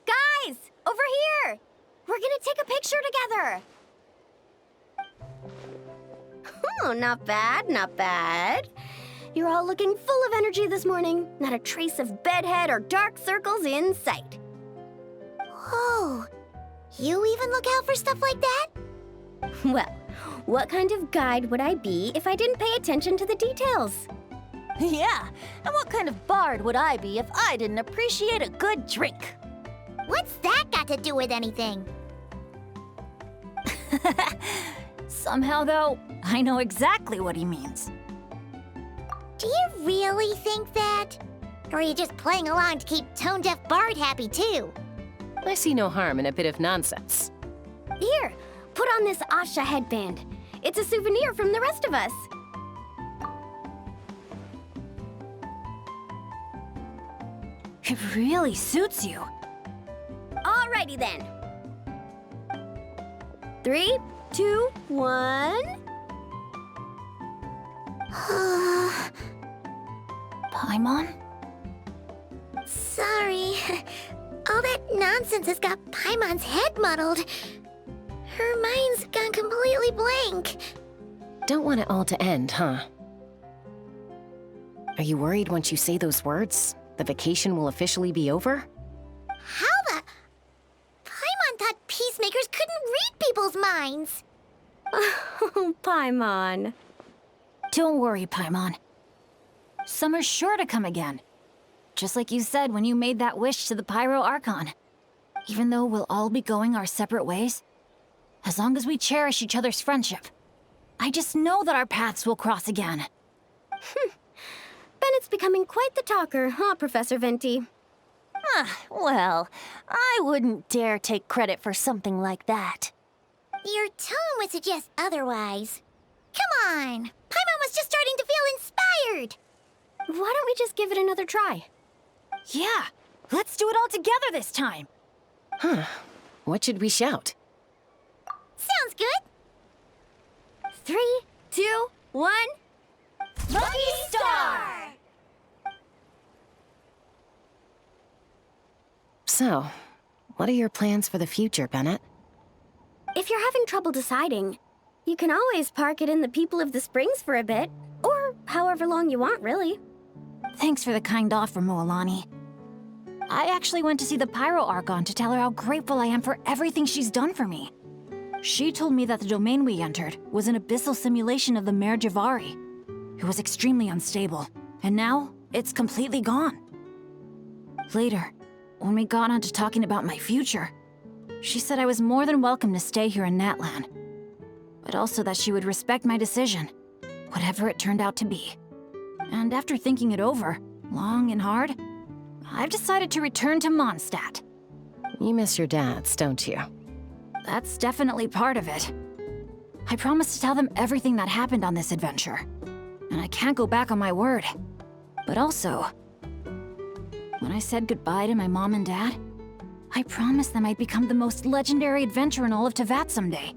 Guys, over here! We're gonna take a picture together. Oh, not bad, not bad. You're all looking full of energy this morning. Not a trace of bedhead or dark circles in sight. Whoa, you even look out for stuff like that? Well, what kind of guide would I be if I didn't pay attention to the details? Yeah, and what kind of bard would I be if I didn't appreciate a good drink? What's that got to do with anything? Somehow, though, I know exactly what he means. Do you really think that? Or are you just playing along to keep tone-deaf Bard happy, too? I see no harm in a bit of nonsense. Here, put on this Asha headband. It's a souvenir from the rest of us. It really suits you. Alrighty then. 3, 2, 1. Paimon? Sorry. All that nonsense has got Paimon's head muddled. Her mind's gone completely blank. Don't want it all to end, huh? Are you worried once you say those words, the vacation will officially be over? How the... Paimon thought peacemakers couldn't read people's minds. Oh, Paimon. Don't worry, Paimon. Summer's sure to come again. Just like you said when you made that wish to the Pyro Archon. Even though we'll all be going our separate ways, as long as we cherish each other's friendship, I just know that our paths will cross again. Bennett's becoming quite the talker, huh, Professor Venti? Well, I wouldn't dare take credit for something like that. Your tone would suggest otherwise. Come on! Paimon was just starting to feel inspired! Why don't we just give it another try? Yeah, let's do it all together this time. Huh. What should we shout? Sounds good! 3, 2, 1... Lucky Star! So, what are your plans for the future, Bennett? If you're having trouble deciding, you can always park it in the People of the Springs for a bit. Or however long you want, really. Thanks for the kind offer, Mualani. I actually went to see the Pyro Archon to tell her how grateful I am for everything she's done for me. She told me that the domain we entered was an abyssal simulation of the Mare Javari. It was extremely unstable, and now it's completely gone. Later, when we got on to talking about my future, She said I was more than welcome to stay here in Natlan, but also that she would respect my decision, whatever it turned out to be. And after thinking it over, long and hard, I've decided to return to Mondstadt. You miss your dads, don't you? That's definitely part of it. I promised to tell them everything that happened on this adventure, and I can't go back on my word. But also, when I said goodbye to my mom and dad, I promised them I'd become the most legendary adventurer in all of Teyvat someday.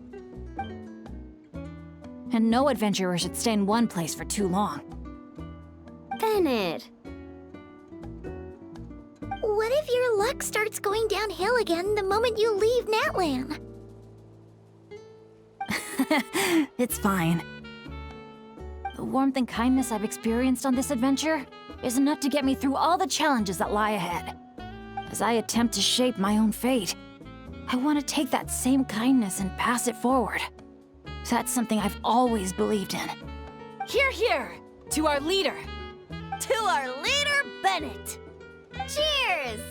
And no adventurer should stay in one place for too long. Bennett. What if your luck starts going downhill again the moment you leave Natlan? It's fine. The warmth and kindness I've experienced on this adventure is enough to get me through all the challenges that lie ahead. As I attempt to shape my own fate, I want to take that same kindness and pass it forward. That's something I've always believed in. Hear, hear! To our leader! To our leader, Bennett! Cheers!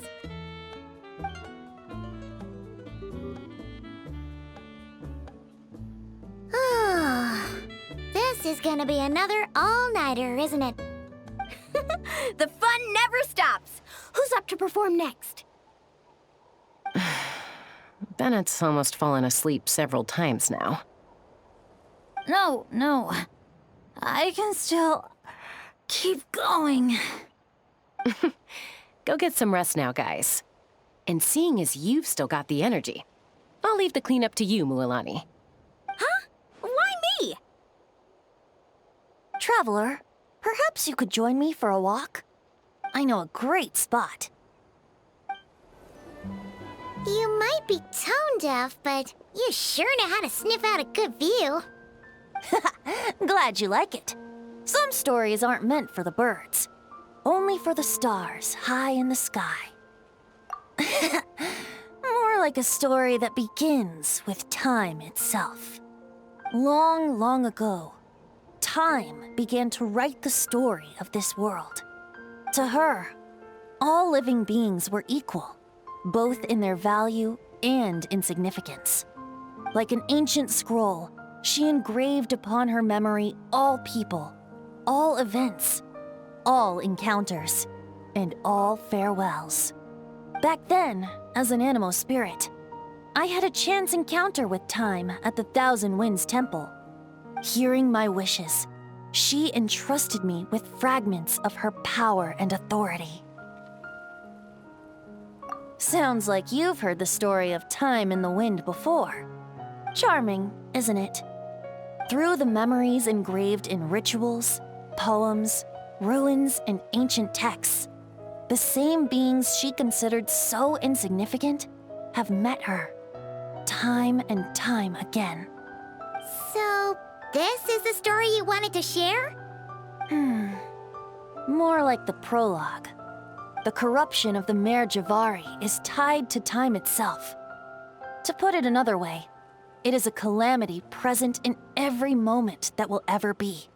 This is gonna be another all-nighter, isn't it? The fun never stops! Who's up to perform next? Bennett's almost fallen asleep several times now. No. I can still keep going. Go get some rest now, guys. And seeing as you've still got the energy, I'll leave the cleanup to you, Mualani. Huh? Why me? Traveler, perhaps you could join me for a walk? I know a great spot. You might be tone deaf, but you sure know how to sniff out a good view. Glad you like it. Some stories aren't meant for the birds, only for the stars high in the sky. More like a story that begins with time itself. Long, long ago, time began to write the story of this world. To her, all living beings were equal, both in their value and in significance. Like an ancient scroll, she engraved upon her memory all people, all events, all encounters, and all farewells. Back then, as an animal spirit, I had a chance encounter with time at the Thousand Winds Temple. Hearing my wishes, she entrusted me with fragments of her power and authority. Sounds like you've heard the story of time in the wind before. Charming, isn't it? Through the memories engraved in rituals, poems, ruins, and ancient texts, the same beings she considered so insignificant have met her, time and time again. So, this is the story you wanted to share? More like the prologue. The corruption of the Mare Javari is tied to time itself. To put it another way, it is a calamity present in every moment that will ever be.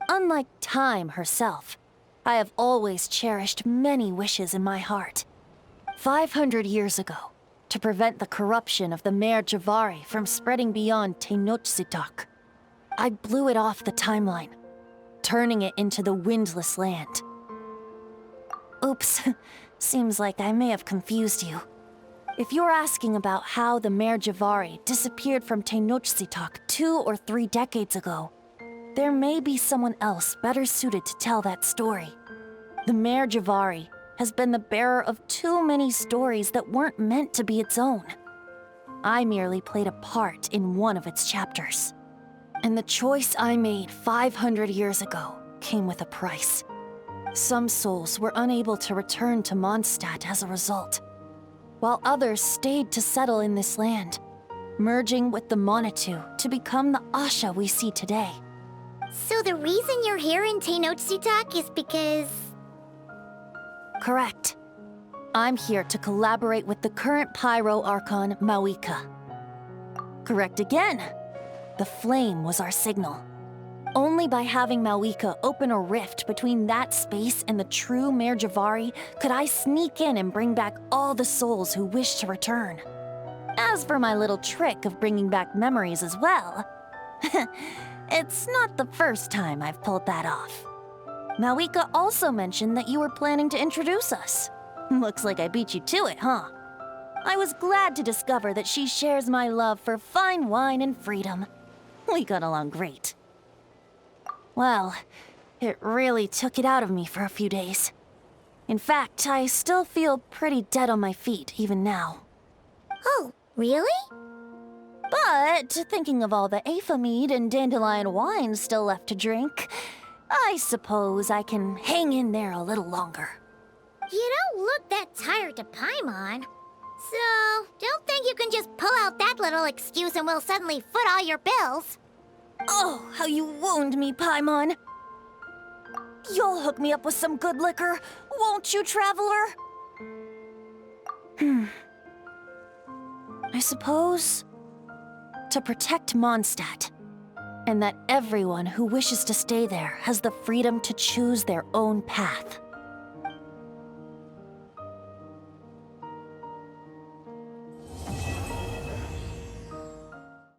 Unlike time herself, I have always cherished many wishes in my heart. 500 years ago, to prevent the corruption of the Mare Javari from spreading beyond Tenochtitlán, I blew it off the timeline, turning it into the Windless Land. Oops, seems like I may have confused you. If you're asking about how the Mare Javari disappeared from Tenochtitlán 2 or 3 decades ago, there may be someone else better suited to tell that story. The Mare Javari has been the bearer of too many stories that weren't meant to be its own. I merely played a part in one of its chapters. And the choice I made 500 years ago came with a price. Some souls were unable to return to Mondstadt as a result, while others stayed to settle in this land, merging with the Monitu to become the Asha we see today. So the reason you're here in Tenochtitlán is because... Correct. I'm here to collaborate with the current Pyro Archon, Mawika. Correct again. The flame was our signal. Only by having Mawika open a rift between that space and the true Mare Javari could I sneak in and bring back all the souls who wish to return. As for my little trick of bringing back memories as well, it's not the first time I've pulled that off. Malika also mentioned that you were planning to introduce us. Looks like I beat you to it, huh? I was glad to discover that she shares my love for fine wine and freedom. We got along great. Well, it really took it out of me for a few days. In fact, I still feel pretty dead on my feet even now. Oh, really? But thinking of all the Afa mead and dandelion wine still left to drink, I suppose I can hang in there a little longer. You don't look that tired to Paimon. So, don't think you can just pull out that little excuse and we'll suddenly foot all your bills. Oh, how you wound me, Paimon. You'll hook me up with some good liquor, won't you, traveler? I suppose to protect Mondstadt, and that everyone who wishes to stay there has the freedom to choose their own path.